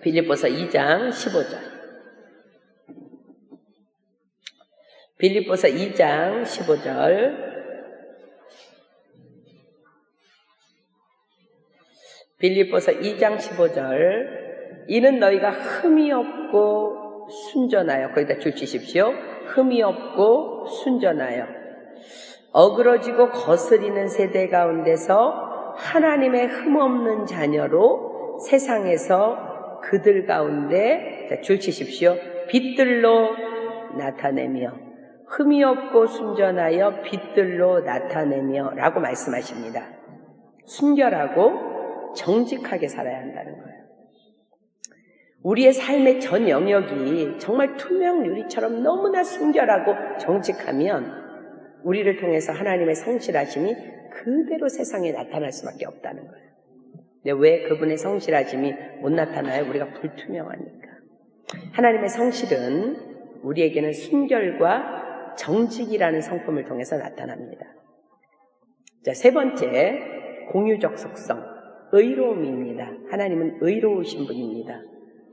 빌립보서 2장 15절. 빌립보서 2장 15절. 빌립보서 2장 15절. 이는 너희가 흠이 없고 순전하여, 거기다 줄 치십시오. 흠이 없고 순전하여 어그러지고 거스리는 세대 가운데서 하나님의 흠없는 자녀로 세상에서 그들 가운데, 자, 줄 치십시오. 빛들로 나타내며, 흠이 없고 순전하여 빛들로 나타내며 라고 말씀하십니다. 순결하고 정직하게 살아야 한다는 거예요. 우리의 삶의 전 영역이 정말 투명 유리처럼 너무나 순결하고 정직하면 우리를 통해서 하나님의 성실하심이 그대로 세상에 나타날 수밖에 없다는 거예요. 근데 왜 그분의 성실하심이 못 나타나요? 우리가 불투명하니까. 하나님의 성실은 우리에게는 순결과 정직이라는 성품을 통해서 나타납니다. 자, 세 번째, 공유적 속성, 의로움입니다. 하나님은 의로우신 분입니다.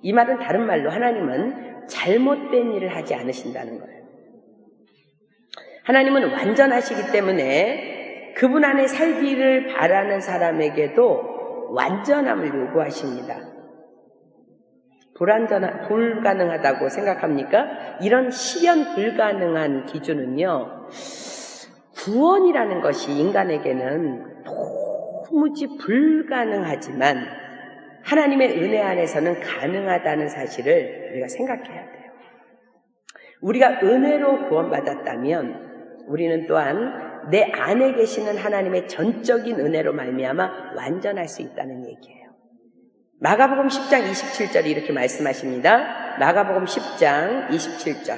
이 말은 다른 말로 하나님은 잘못된 일을 하지 않으신다는 거예요. 하나님은 완전하시기 때문에 그분 안에 살기를 바라는 사람에게도 완전함을 요구하십니다. 불가능하다고 생각합니까? 이런 실현 불가능한 기준은요, 구원이라는 것이 인간에게는 도무지 불가능하지만 하나님의 은혜 안에서는 가능하다는 사실을 우리가 생각해야 돼요. 우리가 은혜로 구원받았다면 우리는 또한 내 안에 계시는 하나님의 전적인 은혜로 말미암아 완전할 수 있다는 얘기예요. 마가복음 10장 27절이 이렇게 말씀하십니다. 마가복음 10장 27절.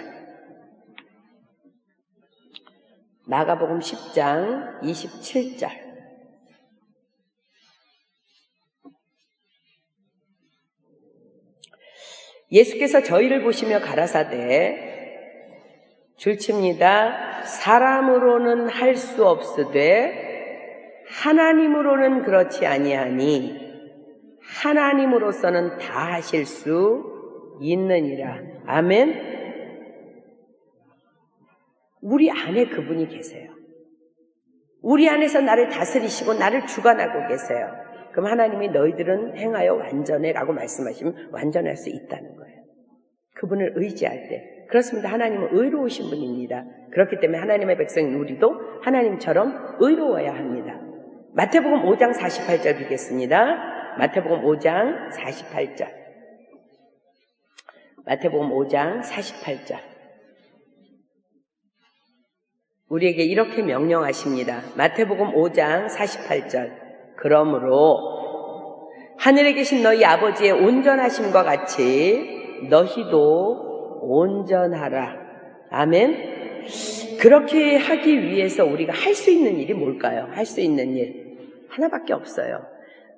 마가복음 10장 27절. 예수께서 저희를 보시며 가라사대, 줄칩니다. 사람으로는 할 수 없으되 하나님으로는 그렇지 아니하니 하나님으로서는 다 하실 수 있느니라. 아멘. 우리 안에 그분이 계세요. 우리 안에서 나를 다스리시고 나를 주관하고 계세요. 그럼 하나님이 너희들은 행하여 완전해 라고 말씀하시면 완전할 수 있다는 거예요. 그분을 의지할 때. 그렇습니다. 하나님은 의로우신 분입니다. 그렇기 때문에 하나님의 백성인 우리도 하나님처럼 의로워야 합니다. 마태복음 5장 48절 보겠습니다. 마태복음 5장 48절. 마태복음 5장 48절. 우리에게 이렇게 명령하십니다. 마태복음 5장 48절. 그러므로 하늘에 계신 너희 아버지의 온전하심과 같이 너희도 온전하라. 아멘. 그렇게 하기 위해서 우리가 할 수 있는 일이 뭘까요? 할 수 있는 일 하나밖에 없어요.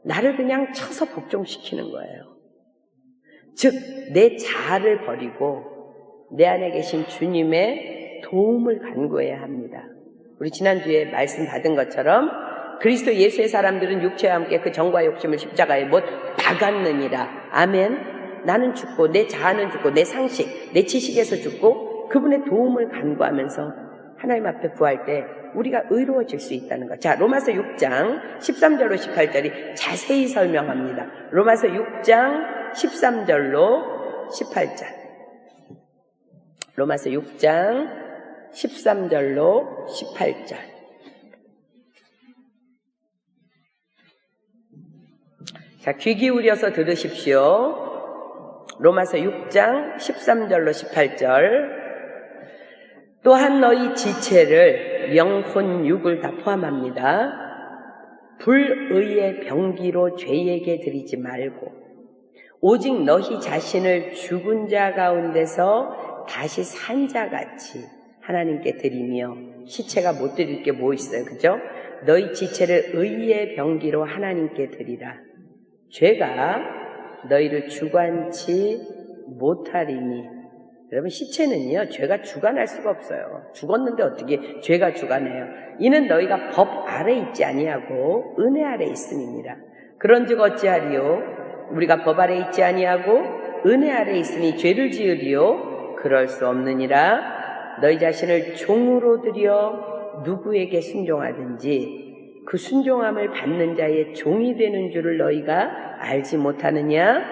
나를 그냥 쳐서 복종시키는 거예요. 즉 내 자아를 버리고 내 안에 계신 주님의 도움을 간구해야 합니다. 우리 지난주에 말씀 받은 것처럼 그리스도 예수의 사람들은 육체와 함께 그 정과 욕심을 십자가에 못 박았느니라. 아멘. 나는 죽고 내 자아는 죽고 내 상식, 내 지식에서 죽고 그분의 도움을 간구하면서 하나님 앞에 구할 때 우리가 의로워질 수 있다는 것. 자, 로마서 6장 13절로 18절이 자세히 설명합니다. 로마서 6장 13절로 18절. 로마서 6장 13절로 18절. 자, 귀 기울여서 들으십시오. 로마서 6장 13절로 18절. 또한 너희 지체를 영혼 육을 다 포함합니다. 불의의 병기로 죄에게 드리지 말고 오직 너희 자신을 죽은 자 가운데서 다시 산 자같이 하나님께 드리며 시체가 못 드릴 게 뭐 있어요, 그죠? 너희 지체를 의의 병기로 하나님께 드리라. 죄가 너희를 주관치 못하리니. 여러분, 시체는요, 죄가 주관할 수가 없어요. 죽었는데 어떻게 죄가 주관해요? 이는 너희가 법 아래 있지 아니하고 은혜 아래 있음이니라. 그런즉 어찌하리요? 우리가 법 아래 있지 아니하고 은혜 아래 있으니 죄를 지으리요? 그럴 수 없느니라. 너희 자신을 종으로 들여 누구에게 순종하든지 그 순종함을 받는 자의 종이 되는 줄을 너희가 알지 못하느냐?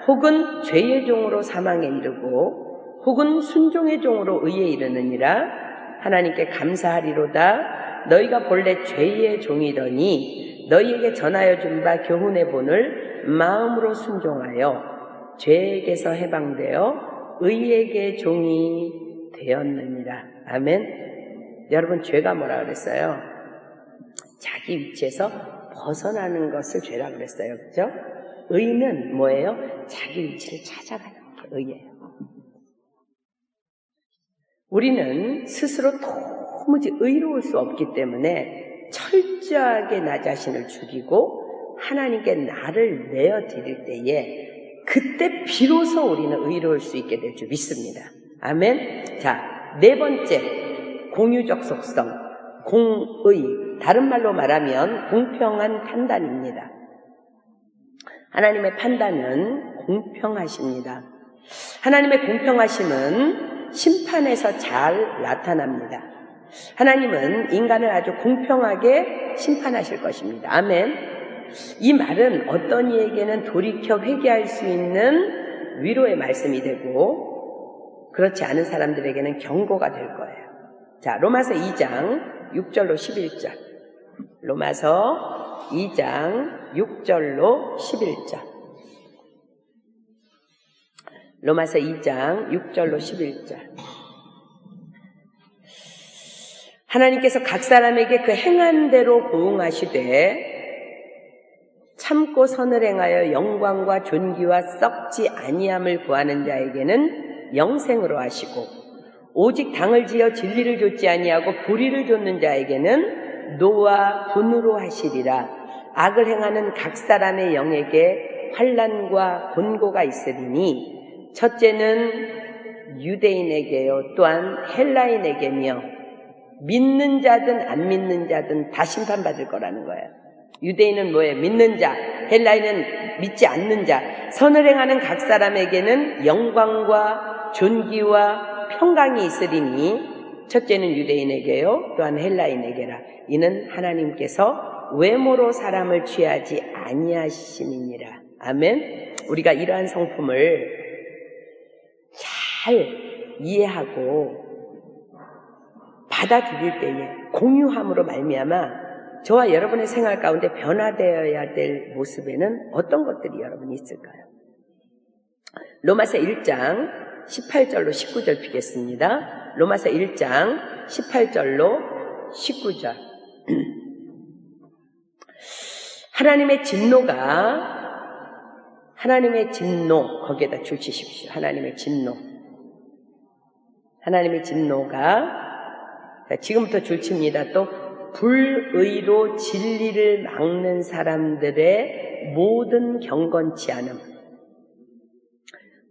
혹은 죄의 종으로 사망에 이르고 혹은 순종의 종으로 의에 이르느니라. 하나님께 감사하리로다. 너희가 본래 죄의 종이더니 너희에게 전하여 준 바 교훈의 본을 마음으로 순종하여 죄에게서 해방되어 의에게 종이 되었느니라. 아멘. 여러분, 죄가 뭐라 그랬어요? 자기 위치에서 벗어나는 것을 죄라 그랬어요. 그죠? 의는 뭐예요? 자기 위치를 찾아가는 게 의예요. 우리는 스스로 도무지 의로울 수 없기 때문에 철저하게 나 자신을 죽이고 하나님께 나를 내어드릴 때에 그때 비로소 우리는 의로울 수 있게 될 줄 믿습니다. 아멘. 자, 네 번째, 공유적 속성, 공의. 다른 말로 말하면 공평한 판단입니다. 하나님의 판단은 공평하십니다. 하나님의 공평하심은 심판에서 잘 나타납니다. 하나님은 인간을 아주 공평하게 심판하실 것입니다. 아멘. 이 말은 어떤 이에게는 돌이켜 회개할 수 있는 위로의 말씀이 되고 그렇지 않은 사람들에게는 경고가 될 거예요. 자, 로마서 2장 6절로 11절. 로마서 2장 6절로 11절. 로마서 2장 6절로 11절. 하나님께서 각 사람에게 그 행한 대로 보응하시되 참고 선을 행하여 영광과 존귀와 썩지 아니함을 구하는 자에게는 영생으로 하시고 오직 당을 지어 진리를 좇지 아니하고 불의를 좇는 자에게는 노와 분으로 하시리라. 악을 행하는 각 사람의 영에게 환난과 곤고가 있으리니 첫째는 유대인에게요 또한 헬라인에게며 믿는 자든 안 믿는 자든 다 심판받을 거라는 거예요. 유대인은 뭐예요? 믿는 자. 헬라인은 믿지 않는 자. 선을 행하는 각 사람에게는 영광과 존귀와 평강이 있으리니 첫째는 유대인에게요 또한 헬라인에게라. 이는 하나님께서 외모로 사람을 취하지 아니하심이니라. 아멘. 우리가 이러한 성품을 잘 이해하고 받아들일 때에 공유함으로 말미암아 저와 여러분의 생활 가운데 변화되어야 될 모습에는 어떤 것들이 여러분이 있을까요? 로마서 1장 18절로 19절 피겠습니다. 로마서 1장 18절로 19절. 하나님의 진노 거기에다 줄치십시오. 하나님의 진노가 지금부터 줄칩니다. 또 불의로 진리를 막는 사람들의 모든 경건치 않음.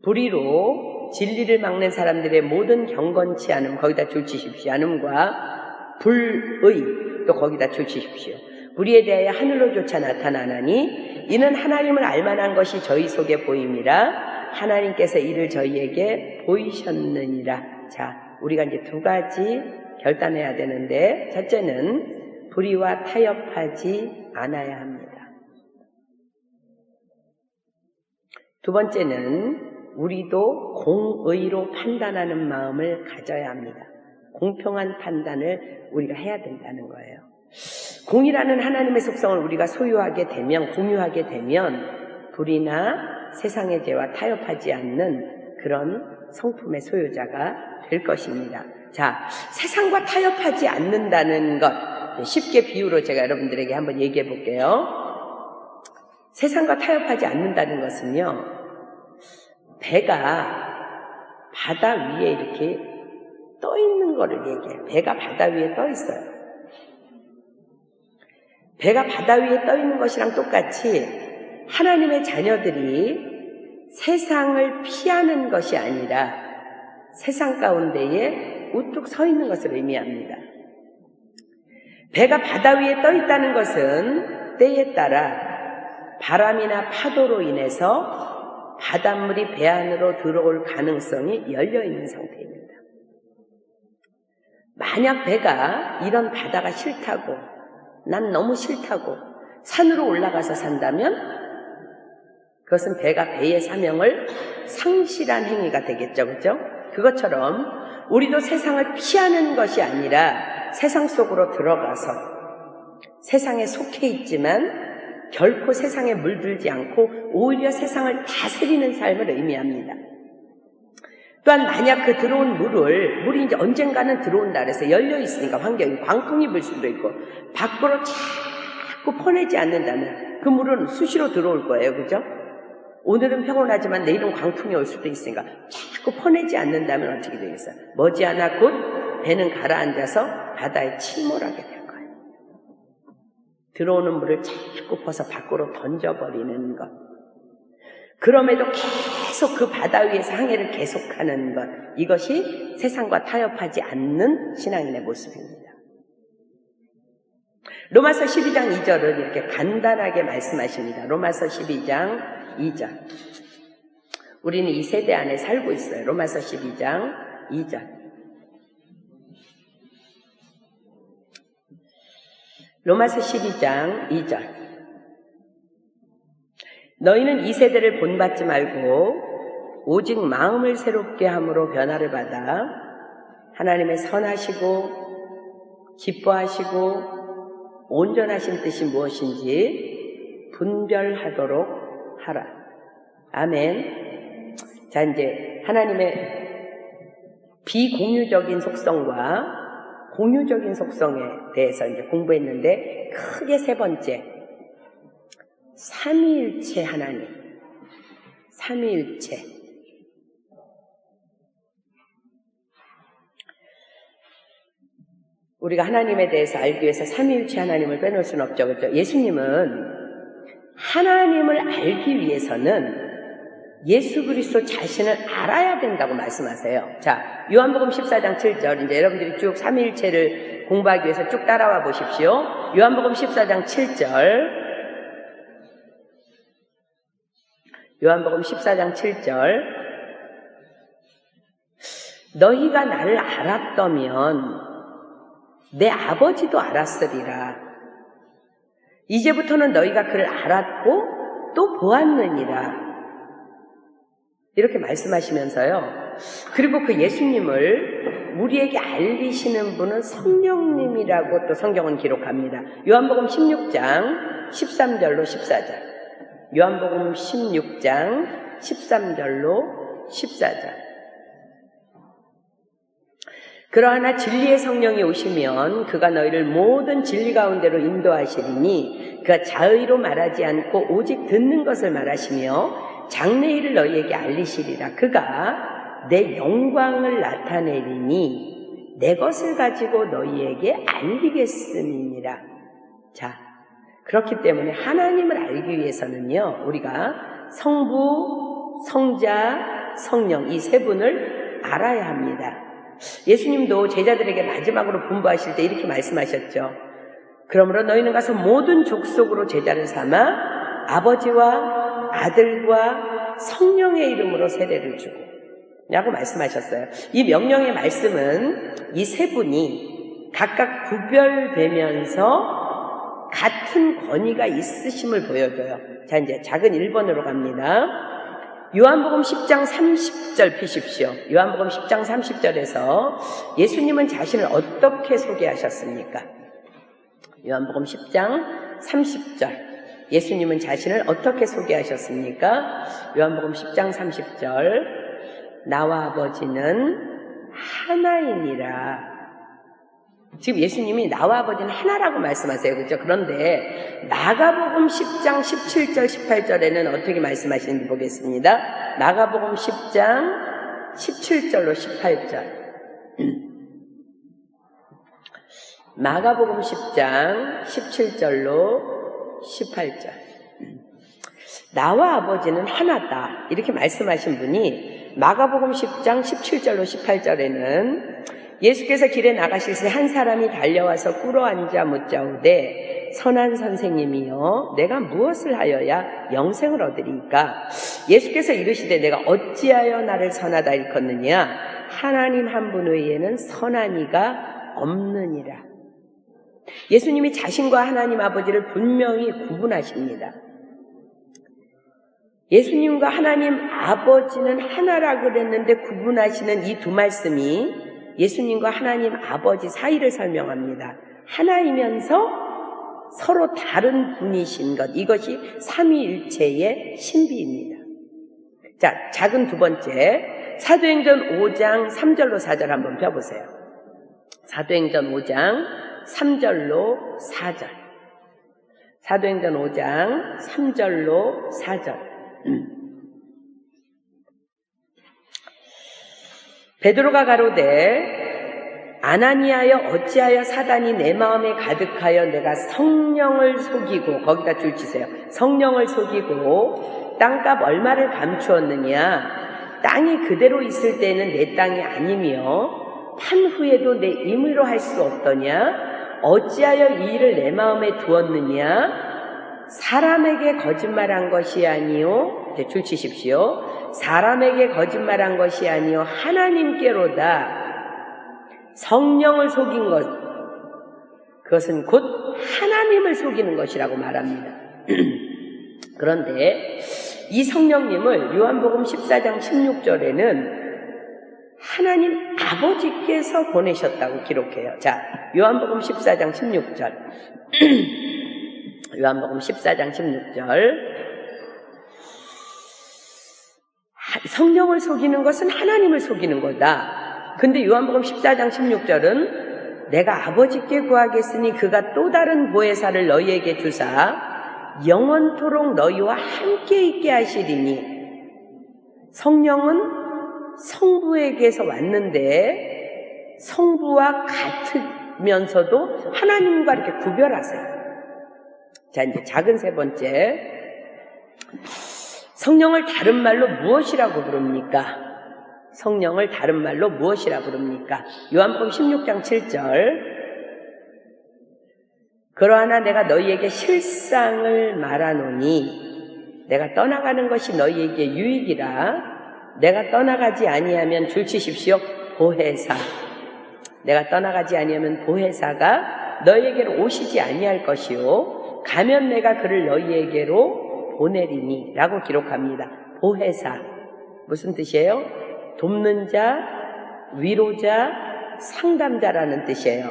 불의로 진리를 막는 사람들의 모든 경건치 않음 거기다 줄치십시오. 않음과 불의 또 거기다 줄치십시오. 불의에 대하여 하늘로조차 나타나나니 이는 하나님을 알만한 것이 저희 속에 보임이라. 하나님께서 이를 저희에게 보이셨느니라. 자, 우리가 이제 두 가지 결단해야 되는데, 첫째는 불의와 타협하지 않아야 합니다. 두 번째는 우리도 공의로 판단하는 마음을 가져야 합니다. 공평한 판단을 우리가 해야 된다는 거예요. 공이라는 하나님의 속성을 우리가 소유하게 되면, 공유하게 되면 불의나 세상의 죄와 타협하지 않는 그런 성품의 소유자가 될 것입니다. 자, 세상과 타협하지 않는다는 것, 쉽게 비유로 제가 여러분들에게 한번 얘기해 볼게요. 세상과 타협하지 않는다는 것은요, 배가 바다 위에 이렇게 떠 있는 거를 얘기해요. 배가 바다 위에 떠 있어요. 배가 바다 위에 떠 있는 것이랑 똑같이 하나님의 자녀들이 세상을 피하는 것이 아니라 세상 가운데에 우뚝 서 있는 것을 의미합니다. 배가 바다 위에 떠 있다는 것은 때에 따라 바람이나 파도로 인해서 바닷물이 배 안으로 들어올 가능성이 열려있는 상태입니다. 만약 배가 이런 바다가 싫다고, 난 너무 싫다고 산으로 올라가서 산다면 그것은 배가 배의 사명을 상실한 행위가 되겠죠. 그렇죠? 그것처럼 우리도 세상을 피하는 것이 아니라 세상 속으로 들어가서 세상에 속해 있지만 결코 세상에 물들지 않고 오히려 세상을 다스리는 삶을 의미합니다. 또한 만약 그 들어온 물이 이제 언젠가는 들어온다 그래서 열려 있으니까 환경이 광풍이 불 수도 있고 밖으로 자꾸 퍼내지 않는다면 그 물은 수시로 들어올 거예요. 그죠? 오늘은 평온하지만 내일은 광풍이 올 수도 있으니까 자꾸 퍼내지 않는다면 어떻게 되겠어요? 머지않아 곧 배는 가라앉아서 바다에 침몰하게 돼요. 들어오는 물을 자꾸 퍼서 밖으로 던져버리는 것. 그럼에도 계속 그 바다 위에서 항해를 계속하는 것. 이것이 세상과 타협하지 않는 신앙인의 모습입니다. 로마서 12장 2절은 이렇게 간단하게 말씀하십니다. 로마서 12장 2절. 우리는 이 세대 안에 살고 있어요. 로마서 12장 2절. 로마서 12장 2절. 너희는 이 세대를 본받지 말고 오직 마음을 새롭게 함으로 변화를 받아 하나님의 선하시고 기뻐하시고 온전하신 뜻이 무엇인지 분별하도록 하라. 아멘. 자, 이제 하나님의 비공유적인 속성과 공유적인 속성에 대해서 이제 공부했는데, 크게 세 번째, 삼위일체 하나님. 삼위일체. 우리가 하나님에 대해서 알기 위해서 삼위일체 하나님을 빼놓을 수는 없죠. 그렇죠? 예수님은 하나님을 알기 위해서는 예수 그리스도 자신을 알아야 된다고 말씀하세요. 자, 요한복음 14장 7절. 이제 여러분들이 쭉 삼위일체를 공부하기 위해서 쭉 따라와 보십시오. 요한복음 14장 7절. 요한복음 14장 7절. 너희가 나를 알았다면 내 아버지도 알았으리라. 이제부터는 너희가 그를 알았고 또 보았느니라. 이렇게 말씀하시면서요. 그리고 그 예수님을 우리에게 알리시는 분은 성령님이라고 또 성경은 기록합니다. 요한복음 16장 13절로 14절. 요한복음 16장 13절로 14절. 그러나 진리의 성령이 오시면 그가 너희를 모든 진리 가운데로 인도하시리니 그가 자의로 말하지 않고 오직 듣는 것을 말하시며 장래일을 너희에게 알리시리라. 그가 내 영광을 나타내리니 내 것을 가지고 너희에게 알리겠음이니라. 자, 그렇기 때문에 하나님을 알기 위해서는요, 우리가 성부, 성자, 성령 이 세 분을 알아야 합니다. 예수님도 제자들에게 마지막으로 분부하실 때 이렇게 말씀하셨죠. 그러므로 너희는 가서 모든 족속으로 제자를 삼아 아버지와 아들과 성령의 이름으로 세례를 주고 라고 말씀하셨어요. 이 명령의 말씀은 이 세 분이 각각 구별되면서 같은 권위가 있으심을 보여줘요. 자, 이제 작은 1번으로 갑니다. 요한복음 10장 30절 피십시오. 요한복음 10장 30절에서 예수님은 자신을 어떻게 소개하셨습니까? 요한복음 10장 30절. 예수님은 자신을 어떻게 소개하셨습니까? 요한복음 10장 30절. 나와 아버지는 하나이니라. 지금 예수님이 나와 아버지는 하나라고 말씀하세요. 그렇죠? 그런데 마가복음 10장 17절 18절에는 어떻게 말씀하시는지 보겠습니다. 마가복음 10장 17절로 18절. 마가복음 10장 17절로 18절. 나와 아버지는 하나다. 이렇게 말씀하신 분이 마가복음 10장 17절로 18절에는 예수께서 길에 나가실새 한 사람이 달려와서 꿇어앉아 묻자오되 선한 선생님이여 내가 무엇을 하여야 영생을 얻으리이까? 예수께서 이르시되 내가 어찌하여 나를 선하다 일컫느냐? 하나님 한 분 외에는 선한 이가 없느니라. 예수님이 자신과 하나님 아버지를 분명히 구분하십니다. 예수님과 하나님 아버지는 하나라 그랬는데 구분하시는 이 두 말씀이 예수님과 하나님 아버지 사이를 설명합니다. 하나이면서 서로 다른 분이신 것, 이것이 삼위일체의 신비입니다. 자, 작은 두 번째, 사도행전 5장 3절로 4절 한번 펴보세요. 사도행전 5장 3절로 4절. 사도행전 5장 3절로 4절. 베드로가 가로되 아나니아여 어찌하여 사단이 내 마음에 가득하여 내가 성령을 속이고, 거기다 줄 치세요. 성령을 속이고 땅값 얼마를 감추었느냐? 땅이 그대로 있을 때는 내 땅이 아니며 판 후에도 내 임의로 할 수 없더냐? 어찌하여 이 일을 내 마음에 두었느냐? 사람에게 거짓말한 것이 아니요. 이제 줄 치십시오. 사람에게 거짓말한 것이 아니요 하나님께로다. 성령을 속인 것, 그것은 곧 하나님을 속이는 것이라고 말합니다. 그런데 이 성령님을 요한복음 14장 16절에는 하나님 아버지께서 보내셨다고 기록해요. 자, 요한복음 14장 16절. 요한복음 14장 16절. 성령을 속이는 것은 하나님을 속이는 거다. 근데 요한복음 14장 16절은 내가 아버지께 구하겠으니 그가 또 다른 보혜사를 너희에게 주사 영원토록 너희와 함께 있게 하시리니. 성령은 성부에게서 왔는데 성부와 같으면서도 하나님과 이렇게 구별하세요. 자, 이제 작은 세 번째. 성령을 다른 말로 무엇이라고 부릅니까? 성령을 다른 말로 무엇이라고 부릅니까? 요한복음 16장 7절. 그러하나 내가 너희에게 실상을 말하노니 내가 떠나가는 것이 너희에게 유익이라. 내가 떠나가지 아니하면 줄 치십시오. 보혜사. 내가 떠나가지 아니하면 보혜사가 너희에게로 오시지 아니할 것이요 가면 내가 그를 너희에게로 보내리니 라고 기록합니다. 보혜사 무슨 뜻이에요? 돕는 자, 위로자, 상담자라는 뜻이에요.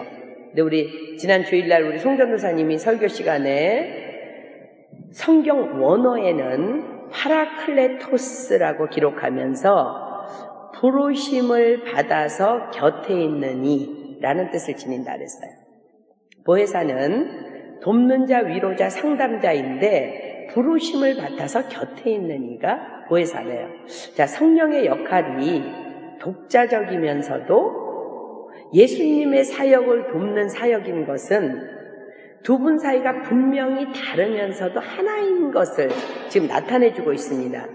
근데 우리 지난 주일날 우리 송전도사님이 설교 시간에 성경 원어에는 파라클레토스라고 기록하면서 부르심을 받아서 곁에 있느니 라는 뜻을 지닌다 그랬어요. 보혜사는 돕는 자, 위로자, 상담자인데 부르심을 받아서 곁에 있는 이가 보혜사래요. 자, 성령의 역할이 독자적이면서도 예수님의 사역을 돕는 사역인 것은 두 분 사이가 분명히 다르면서도 하나인 것을 지금 나타내주고 있습니다.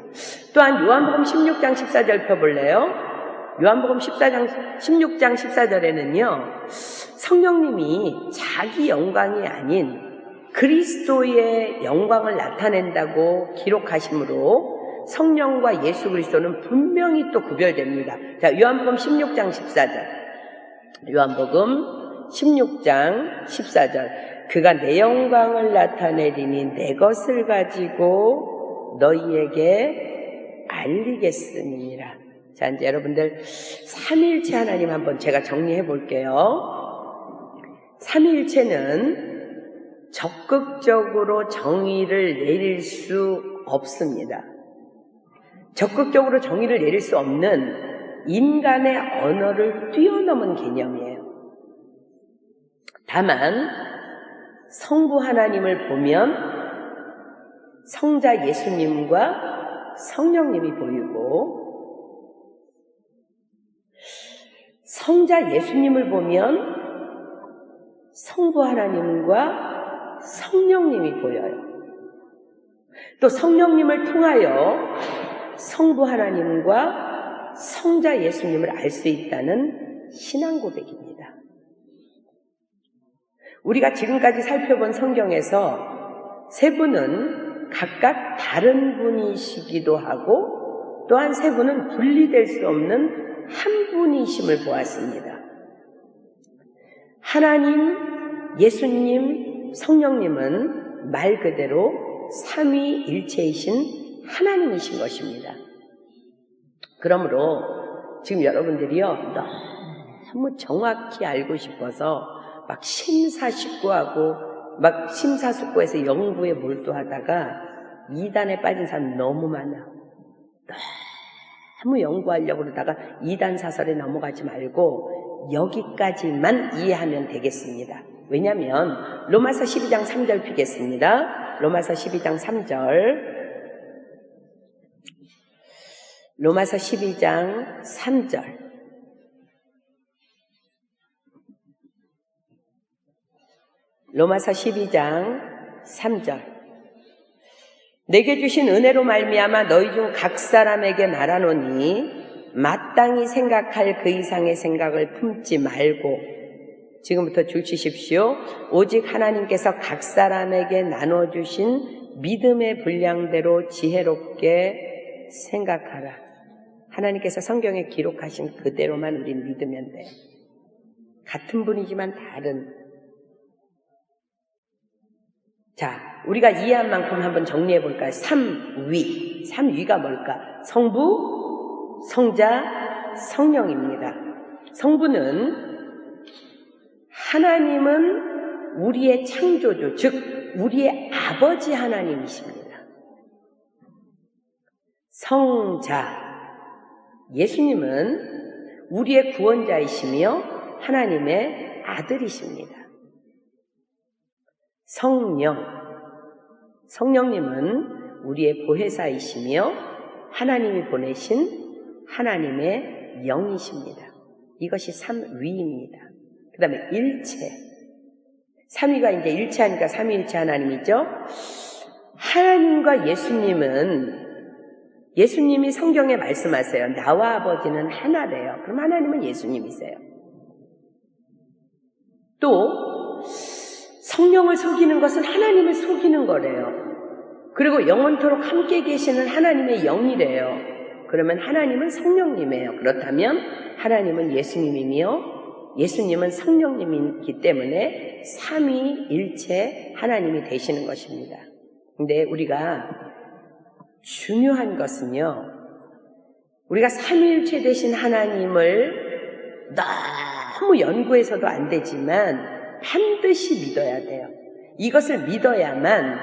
또한 요한복음 16장 14절 펴볼래요? 요한복음 16장 14절에는요, 성령님이 자기 영광이 아닌 그리스도의 영광을 나타낸다고 기록하시므로 성령과 예수 그리스도는 분명히 또 구별됩니다. 자, 요한복음 16장 14절. 요한복음 16장 14절. 그가 내 영광을 나타내리니 내 것을 가지고 너희에게 알리겠음이니라. 자, 이제 여러분들 삼위일체 하나님 한번 제가 정리해 볼게요. 삼위일체는 적극적으로 정의를 내릴 수 없습니다. 적극적으로 정의를 내릴 수 없는 인간의 언어를 뛰어넘은 개념이에요. 다만 성부 하나님을 보면 성자 예수님과 성령님이 보이고, 성자 예수님을 보면 성부 하나님과 성령님이 보여요. 또 성령님을 통하여 성부 하나님과 성자 예수님을 알 수 있다는 신앙 고백입니다. 우리가 지금까지 살펴본 성경에서 세 분은 각각 다른 분이시기도 하고 또한 세 분은 분리될 수 없는 한 분이심을 보았습니다. 하나님, 예수님, 성령님은 말 그대로 삼위일체이신 하나님이신 것입니다. 그러므로 지금 여러분들이요, 너무 정확히 알고 싶어서 막 심사숙고하고 막 심사숙고해서 연구에 몰두하다가 이단에 빠진 사람 너무 많아. 너무 연구하려고 그러다가 이단 사설에 넘어가지 말고 여기까지만 이해하면 되겠습니다. 왜냐하면 로마서 12장 3절 피겠습니다. 로마서 12장 3절. 로마서 12장 3절. 로마서 12장 3절. 내게 주신 은혜로 말미암아 너희 중 각 사람에게 말하노니 마땅히 생각할 그 이상의 생각을 품지 말고, 지금부터 줄 치십시오. 오직 하나님께서 각 사람에게 나눠주신 믿음의 분량대로 지혜롭게 생각하라. 하나님께서 성경에 기록하신 그대로만 우린 믿으면 돼. 같은 분이지만 다른. 자, 우리가 이해한 만큼 한번 정리해 볼까요? 삼위. 삼위가 뭘까? 성부, 성자, 성령입니다. 성부는 하나님은 우리의 창조주, 즉 우리의 아버지 하나님이십니다. 성자, 예수님은 우리의 구원자이시며 하나님의 아들이십니다. 성령님은 우리의 보혜사이시며 하나님이 보내신 하나님의 영이십니다. 이것이 삼위입니다. 그 다음에 일체. 삼위가 이제 일체하니까 삼위일체 하나님이죠. 하나님과 예수님이 성경에 말씀하세요. 나와 아버지는 하나래요. 그럼 하나님은 예수님이세요. 또 성령을 속이는 것은 하나님을 속이는 거래요. 그리고 영원토록 함께 계시는 하나님의 영이래요. 그러면 하나님은 성령님이에요. 그렇다면 하나님은 예수님이며 예수님은 성령님이기 때문에 삼위일체 하나님이 되시는 것입니다. 근데 우리가 중요한 것은요, 우리가 삼위일체 되신 하나님을 너무 연구해서도 안 되지만 반드시 믿어야 돼요. 이것을 믿어야만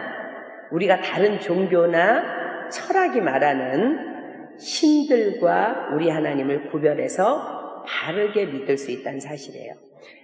우리가 다른 종교나 철학이 말하는 신들과 우리 하나님을 구별해서 바르게 믿을 수 있다는 사실이에요.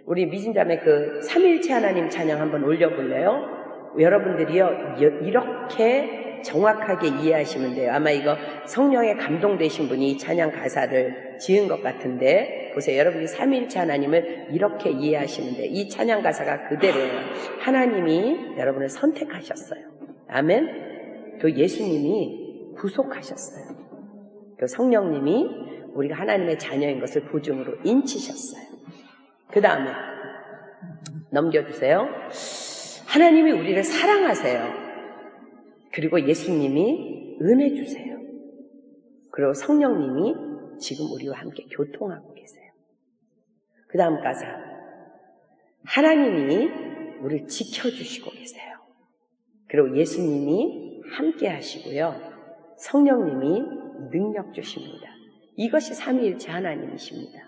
우리 미진자매 그 삼위일체 하나님 찬양 한번 올려볼래요? 여러분들이요, 이렇게 정확하게 이해하시면 돼요. 아마 이거 성령에 감동되신 분이 이 찬양 가사를 지은 것 같은데, 보세요. 여러분이 삼위일체 하나님을 이렇게 이해하시면 돼요. 이 찬양 가사가 그대로예요. 하나님이 여러분을 선택하셨어요. 아멘. 또 예수님이 구속하셨어요. 또 성령님이 우리가 하나님의 자녀인 것을 보증으로 인치셨어요. 그 다음에 넘겨주세요. 하나님이 우리를 사랑하세요. 그리고 예수님이 은혜 주세요. 그리고 성령님이 지금 우리와 함께 교통하고 계세요. 그 다음 가사. 하나님이 우리를 지켜주시고 계세요. 그리고 예수님이 함께 하시고요. 성령님이 능력 주십니다. 이것이 삼위일체 하나님이십니다.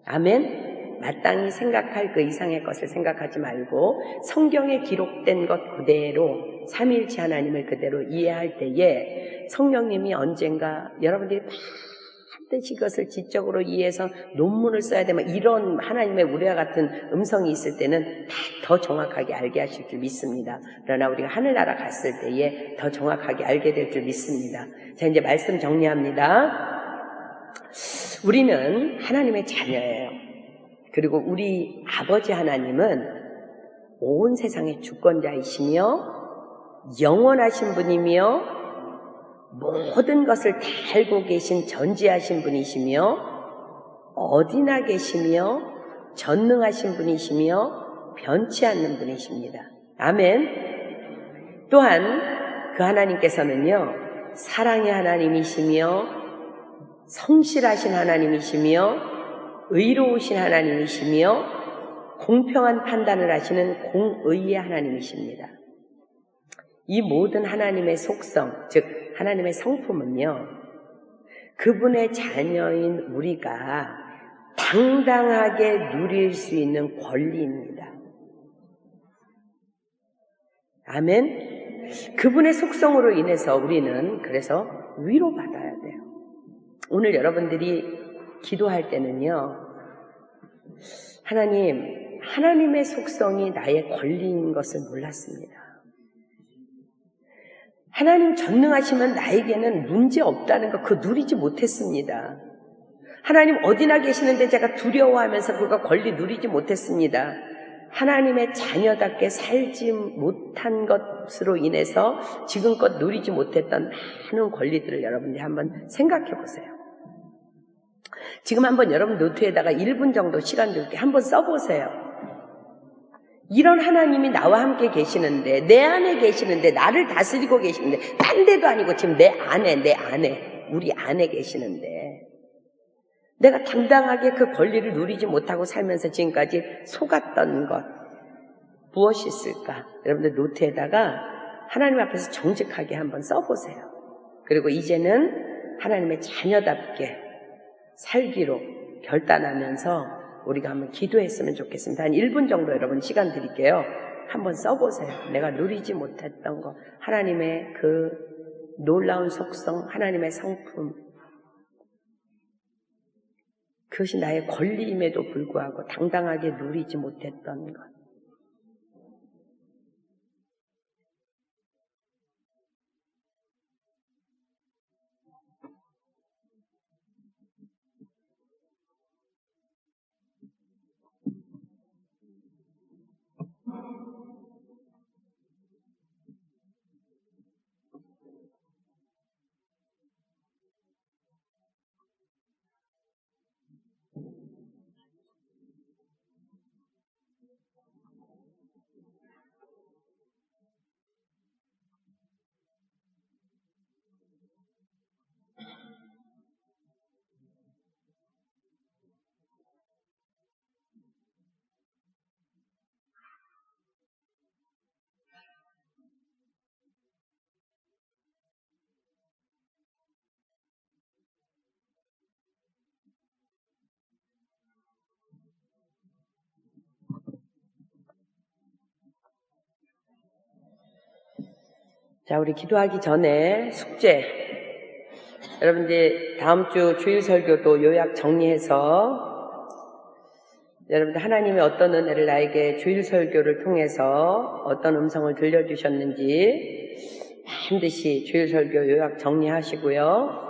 아멘. 마땅히 생각할 그 이상의 것을 생각하지 말고 성경에 기록된 것 그대로 삼위일체 하나님을 그대로 이해할 때에 성령님이 언젠가 여러분들이 반드시 그것을 지적으로 이해해서 논문을 써야 되면 이런 하나님의 우리와 같은 음성이 있을 때는 더 정확하게 알게 하실 줄 믿습니다. 그러나 우리가 하늘나라 갔을 때에 더 정확하게 알게 될 줄 믿습니다. 자, 이제 말씀 정리합니다. 우리는 하나님의 자녀예요. 그리고 우리 아버지 하나님은 온 세상의 주권자이시며 영원하신 분이며 모든 것을 다 알고 계신 전지하신 분이시며 어디나 계시며 전능하신 분이시며 변치 않는 분이십니다. 아멘. 또한 그 하나님께서는요, 사랑의 하나님이시며 성실하신 하나님이시며 의로우신 하나님이시며 공평한 판단을 하시는 공의의 하나님이십니다. 이 모든 하나님의 속성, 즉 하나님의 성품은요, 그분의 자녀인 우리가 당당하게 누릴 수 있는 권리입니다. 아멘. 그분의 속성으로 인해서 우리는 그래서 위로받아야 돼요. 오늘 여러분들이 기도할 때는요, 하나님의 속성이 나의 권리인 것을 몰랐습니다. 하나님 전능하시면 나에게는 문제 없다는 거 그거 누리지 못했습니다. 하나님 어디나 계시는데 제가 두려워하면서 그거 권리 누리지 못했습니다. 하나님의 자녀답게 살지 못한 것으로 인해서 지금껏 누리지 못했던 많은 권리들을 여러분들이 한번 생각해 보세요. 지금 한번 여러분 노트에다가 1분 정도 시간 들게 한번 써보세요. 이런 하나님이 나와 함께 계시는데, 내 안에 계시는데, 나를 다스리고 계시는데, 딴 데도 아니고 지금 내 안에, 우리 안에 계시는데, 내가 당당하게 그 권리를 누리지 못하고 살면서 지금까지 속았던 것, 무엇이 있을까? 여러분들 노트에다가 하나님 앞에서 정직하게 한번 써보세요. 그리고 이제는 하나님의 자녀답게 살기로 결단하면서 우리가 한번 기도했으면 좋겠습니다. 한 1분 정도 여러분 시간 드릴게요. 한번 써보세요. 내가 누리지 못했던 거, 하나님의 그 놀라운 속성, 하나님의 성품, 그것이 나의 권리임에도 불구하고 당당하게 누리지 못했던 것. 자, 우리 기도하기 전에 숙제. 여러분들 다음 주 주일 설교도 요약 정리해서 여러분들 하나님이 어떤 은혜를 나에게 주일 설교를 통해서 어떤 음성을 들려주셨는지 반드시 주일 설교 요약 정리하시고요.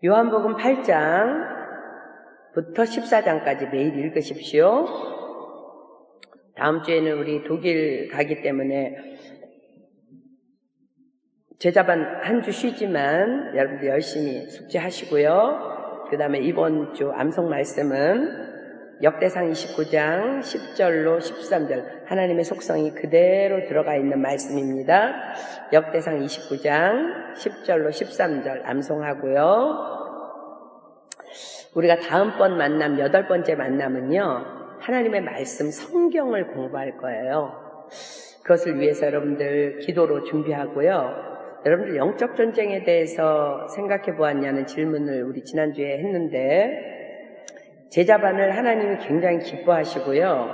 요한복음 8장부터 14장까지 매일 읽으십시오. 다음 주에는 우리 독일 가기 때문에 제자반 한 주 쉬지만 여러분들 열심히 숙제하시고요. 그 다음에 이번 주 암송 말씀은 역대상 29장 10절로 13절 하나님의 속성이 그대로 들어가 있는 말씀입니다. 역대상 29장 10절로 13절 암송하고요. 우리가 다음번 만남 8번째 만남은요, 하나님의 말씀, 성경을 공부할 거예요. 그것을 위해서 여러분들 기도로 준비하고요. 여러분들 영적 전쟁에 대해서 생각해 보았냐는 질문을 우리 지난주에 했는데, 제자반을 하나님이 굉장히 기뻐하시고요.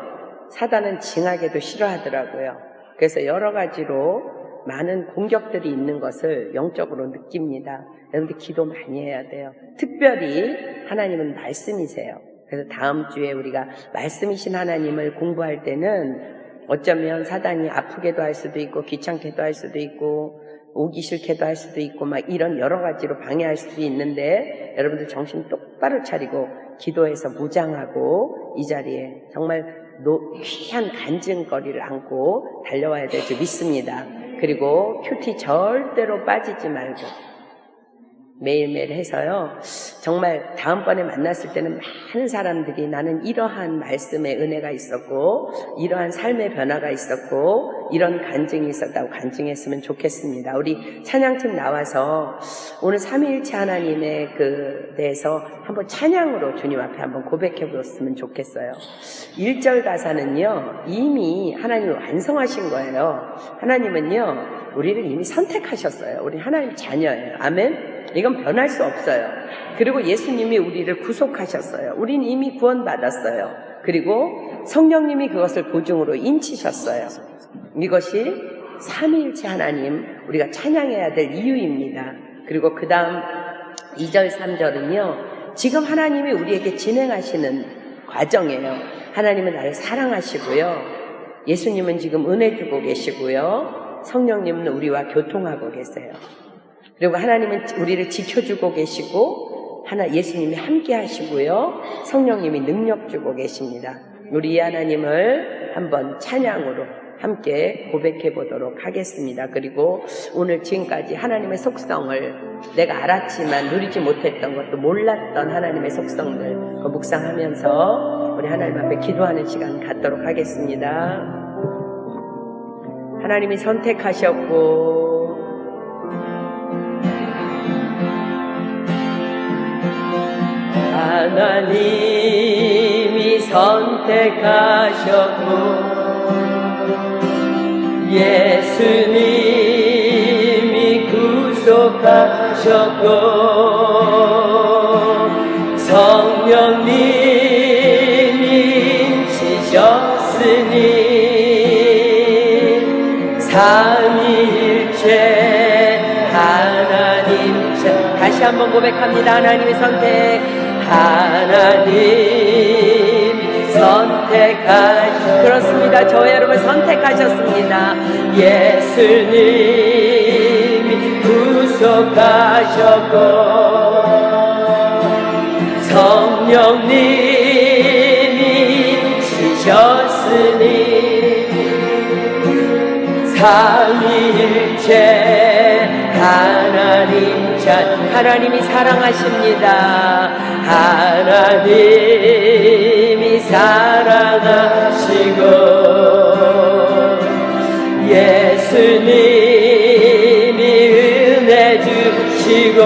사단은 징하게도 싫어하더라고요. 그래서 여러 가지로 많은 공격들이 있는 것을 영적으로 느낍니다. 여러분들 기도 많이 해야 돼요. 특별히 하나님은 말씀이세요. 그래서 다음 주에 우리가 말씀이신 하나님을 공부할 때는 어쩌면 사단이 아프게도 할 수도 있고 귀찮게도 할 수도 있고 오기 싫게도 할 수도 있고 막 이런 여러 가지로 방해할 수도 있는데, 여러분들 정신 똑바로 차리고 기도해서 무장하고 이 자리에 정말 귀한 간증거리를 안고 달려와야 될 줄 믿습니다. 그리고 큐티 절대로 빠지지 말고 매일매일 해서요, 정말 다음번에 만났을 때는 많은 사람들이 나는 이러한 말씀의 은혜가 있었고 이러한 삶의 변화가 있었고 이런 간증이 있었다고 간증했으면 좋겠습니다. 우리 찬양팀 나와서 오늘 삼위일체 하나님의 대해서 한번 찬양으로 주님 앞에 한번 고백해 보았으면 좋겠어요. 1절 가사는요, 이미 하나님이 완성하신 거예요. 하나님은요, 우리를 이미 선택하셨어요. 우리 하나님 자녀예요. 아멘. 이건 변할 수 없어요. 그리고 예수님이 우리를 구속하셨어요. 우린 이미 구원받았어요. 그리고 성령님이 그것을 보증으로 인치셨어요. 이것이 삼위일체 하나님, 우리가 찬양해야 될 이유입니다. 그리고 그 다음 2절 3절은요, 지금 하나님이 우리에게 진행하시는 과정이에요. 하나님은 나를 사랑하시고요, 예수님은 지금 은혜 주고 계시고요, 성령님은 우리와 교통하고 계세요. 그리고 하나님은 우리를 지켜주고 계시고 예수님이 함께 하시고요, 성령님이 능력 주고 계십니다. 우리 이 하나님을 한번 찬양으로 함께 고백해 보도록 하겠습니다. 그리고 오늘 지금까지 하나님의 속성을 내가 알았지만 누리지 못했던 것도 몰랐던 하나님의 속성들 묵상하면서 우리 하나님 앞에 기도하는 시간 갖도록 하겠습니다. 하나님이 선택하셨고 하나님이 선택하셨고 예수님이 구속하셨고 성령님이 인치셨으니 삼위일체 하나님. 다시 한번 고백합니다. 하나님의 선택, 하나님 선택하셨. 그렇습니다. 저와 여러분 선택하셨습니다. 예수님이 구속하셨고 성령님이 치셨으니 삼위일체 하나님 하나님이 사랑하십니다. 하나님이 사랑하시고 예수님이 은혜 주시고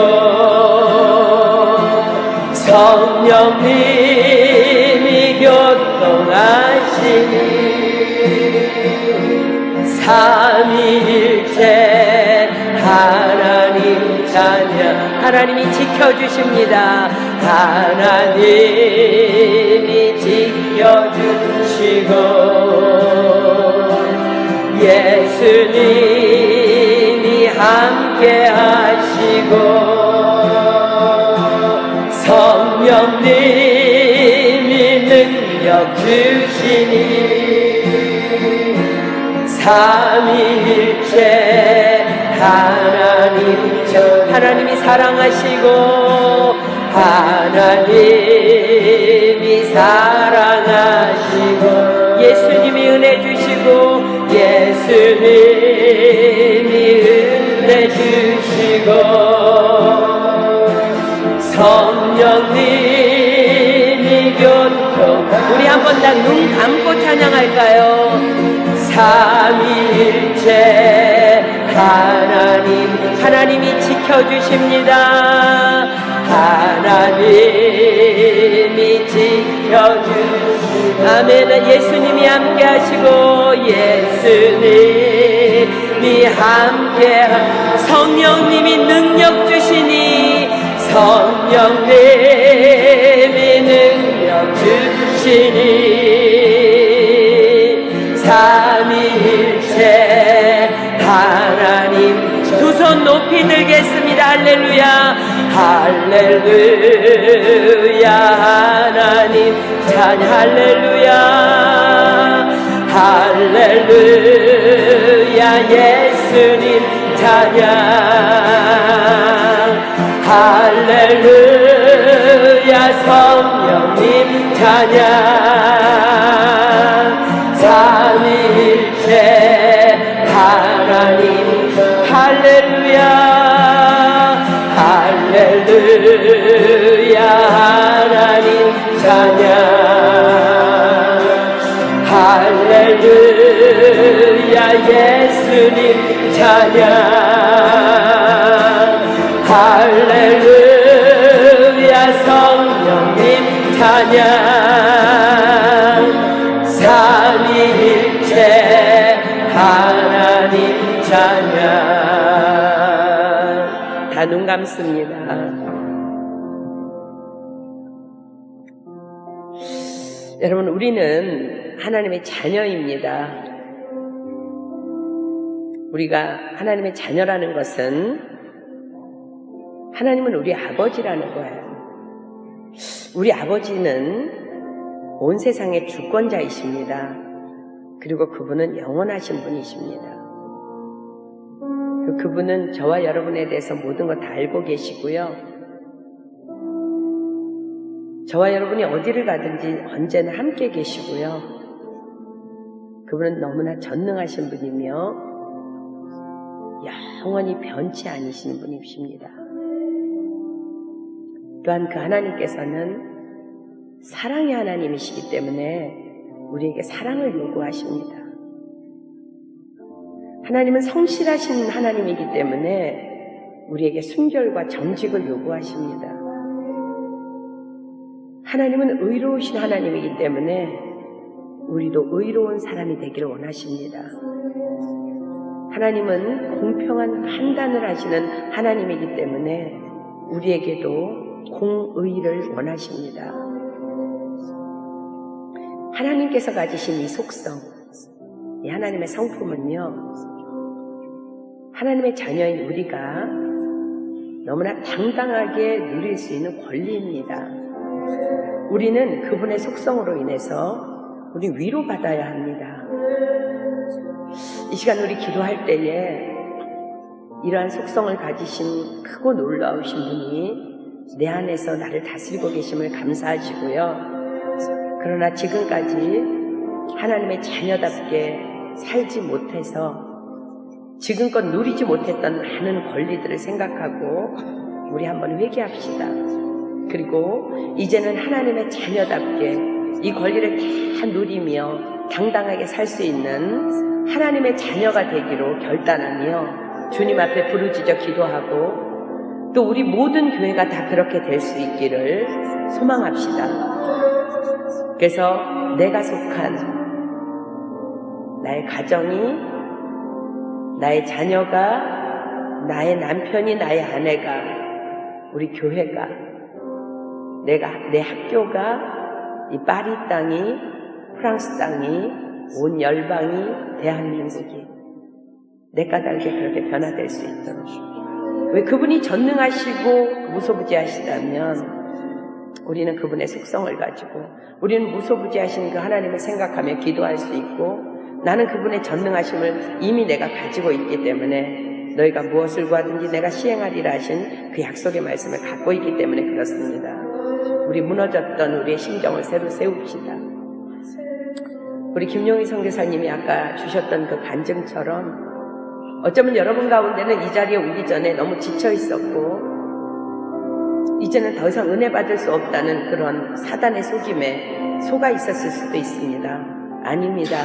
성령님이 교통하시니 삼위일체 하나님 자녀. 하나님이 지켜주십니다. 하나님이 지켜주시고 예수님이 함께 하시고 성령님이 능력 주시니 삼위일체 하나님이 사랑하시고 하나님이 사랑하시고 예수님이 은혜 주시고 예수님이 은혜 주시고 성령님이 교통. 우리 한 번 다 눈 감고 찬양할까요? 삼위일체 하나님이 지켜주십니다. 하나님이 지켜주시고 아멘. 예수님이 함께 하시고 예수님이 함께 성령님이 능력 주시니 성령님이 능력 주시니 삼위일체 하나님 두 손 높이 들겠습니다. 할렐루야 할렐루야 하나님 찬양 할렐루야 할렐루야 예수님 찬양 할렐루야 성령님 찬양 삼위일체 하나님 할렐루야 할렐루야 하나님 찬양 할렐루야 예수님 찬양 할렐루야 성령님 찬양 삼위일체 하나님 찬양. 다 눈 감습니다. 여러분, 우리는 하나님의 자녀입니다. 우리가 하나님의 자녀라는 것은 하나님은 우리 아버지라는 거예요. 우리 아버지는 온 세상의 주권자이십니다. 그리고 그분은 영원하신 분이십니다. 그분은 저와 여러분에 대해서 모든 것 다 알고 계시고요. 저와 여러분이 어디를 가든지 언제나 함께 계시고요. 그분은 너무나 전능하신 분이며 영원히 변치 않으시는 분이십니다. 또한 그 하나님께서는 사랑의 하나님이시기 때문에 우리에게 사랑을 요구하십니다. 하나님은 성실하신 하나님이기 때문에 우리에게 순결과 정직을 요구하십니다. 하나님은 의로우신 하나님이기 때문에 우리도 의로운 사람이 되기를 원하십니다. 하나님은 공평한 판단을 하시는 하나님이기 때문에 우리에게도 공의를 원하십니다. 하나님께서 가지신 이 속성, 이 하나님의 성품은요, 하나님의 자녀인 우리가 너무나 당당하게 누릴 수 있는 권리입니다. 우리는 그분의 속성으로 인해서 우리 위로받아야 합니다. 이 시간 우리 기도할 때에 이러한 속성을 가지신 크고 놀라우신 분이 내 안에서 나를 다스리고 계심을 감사하시고요. 그러나 지금까지 하나님의 자녀답게 살지 못해서 지금껏 누리지 못했던 많은 권리들을 생각하고 우리 한번 회개합시다. 그리고 이제는 하나님의 자녀답게 이 권리를 다 누리며 당당하게 살 수 있는 하나님의 자녀가 되기로 결단하며 주님 앞에 부르짖어 기도하고 또 우리 모든 교회가 다 그렇게 될 수 있기를 소망합시다. 그래서 내가 속한 나의 가정이, 나의 자녀가, 나의 남편이, 나의 아내가, 우리 교회가, 내 학교가, 이 파리 땅이, 프랑스 땅이, 온 열방이, 대한민국이 내 까닭에 그렇게 변화될 수 있도록. 왜 그분이 전능하시고 무소부지하시다면 우리는 그분의 속성을 가지고 우리는 무소부지하신 그 하나님을 생각하며 기도할 수 있고 나는 그분의 전능하심을 이미 내가 가지고 있기 때문에 너희가 무엇을 구하든지 내가 시행하리라 하신 그 약속의 말씀을 갖고 있기 때문에 그렇습니다. 우리 무너졌던 우리의 심정을 새로 세웁시다. 우리 김용희 선교사님이 아까 주셨던 그 간증처럼 어쩌면 여러분 가운데는 이 자리에 오기 전에 너무 지쳐 있었고 이제는 더 이상 은혜 받을 수 없다는 그런 사단의 속임에 속아 있었을 수도 있습니다. 아닙니다.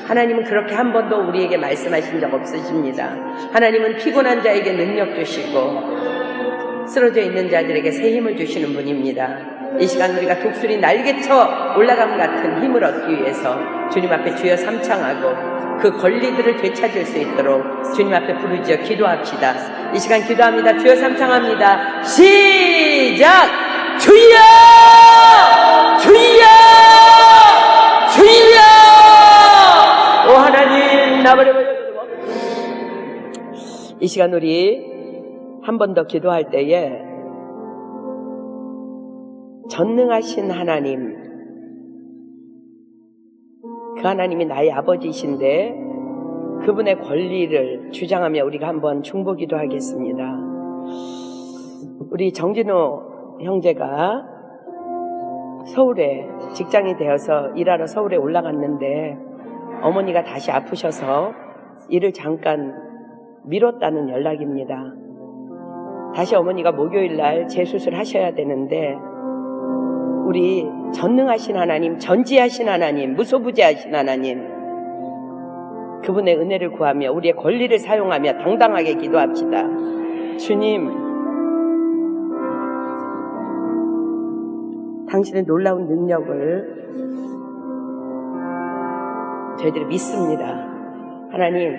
하나님은 그렇게 한 번도 우리에게 말씀하신 적 없으십니다. 하나님은 피곤한 자에게 능력 주시고 쓰러져 있는 자들에게 새 힘을 주시는 분입니다. 이 시간 우리가 독수리 날개쳐 올라감 같은 힘을 얻기 위해서 주님 앞에 주여 삼창하고 그 권리들을 되찾을 수 있도록 주님 앞에 부르짖어 기도합시다. 이 시간 기도합니다. 주여 삼창합니다. 시작! 주여! 주여! 주여! 오 하나님 나버려. 이 시간 우리 한 번 더 기도할 때에 전능하신 하나님, 그 하나님이 나의 아버지이신데 그분의 권리를 주장하며 우리가 한번 중보기도 하겠습니다. 우리 정진호 형제가 서울에 직장이 되어서 일하러 서울에 올라갔는데 어머니가 다시 아프셔서 일을 잠깐 미뤘다는 연락입니다. 다시 어머니가 목요일날 재수술 하셔야 되는데 우리 전능하신 하나님, 전지하신 하나님, 무소부재하신 하나님, 그분의 은혜를 구하며 우리의 권리를 사용하며 당당하게 기도합시다. 주님, 당신의 놀라운 능력을 저희들이 믿습니다. 하나님,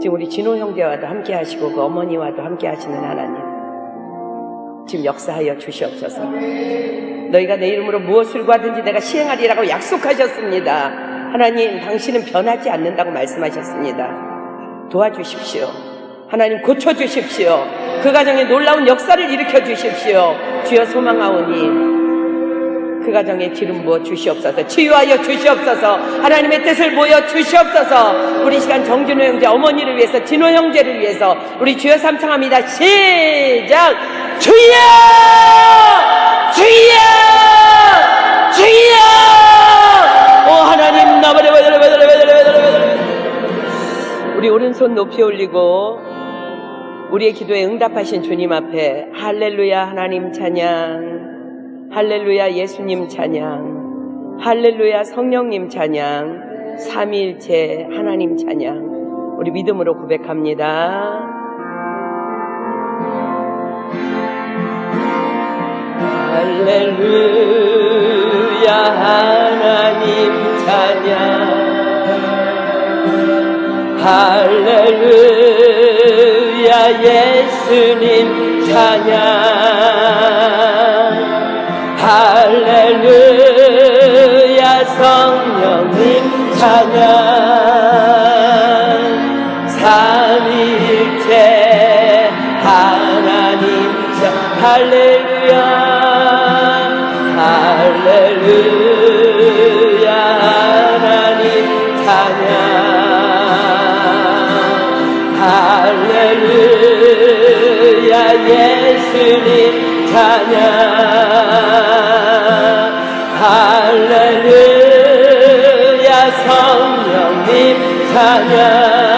지금 우리 진호 형제와도 함께 하시고 그 어머니와도 함께 하시는 하나님, 지금 역사하여 주시옵소서. 너희가 내 이름으로 무엇을 구하든지 내가 시행하리라고 약속하셨습니다. 하나님, 당신은 변하지 않는다고 말씀하셨습니다. 도와주십시오. 하나님, 고쳐주십시오. 그 가정에 놀라운 역사를 일으켜 주십시오. 주여 소망하오니 그 가정에 기름 부어 주시옵소서. 치유하여 주시옵소서. 하나님의 뜻을 모여 주시옵소서. 우리 시간 정진호 형제 어머니를 위해서, 진호 형제를 위해서 우리 주여 삼창합니다. 시작! 주여! 주여! 주여! 오 하나님 나버려. 우리 오른손 높이 올리고 우리의 기도에 응답하신 주님 앞에 할렐루야 하나님 찬양, 할렐루야 예수님 찬양, 할렐루야 성령님 찬양, 삼위일체 하나님 찬양, 우리 믿음으로 고백합니다. 할렐루야 하나님 찬양, 할렐루야 예수님 찬양, 할렐루야 성령님 찬양, 삼위일체 하나님 찬양, 할렐루야 할렐루야 하나님 찬양, 할렐루야 예수님 찬양, 할렐루야 성령님 찬양.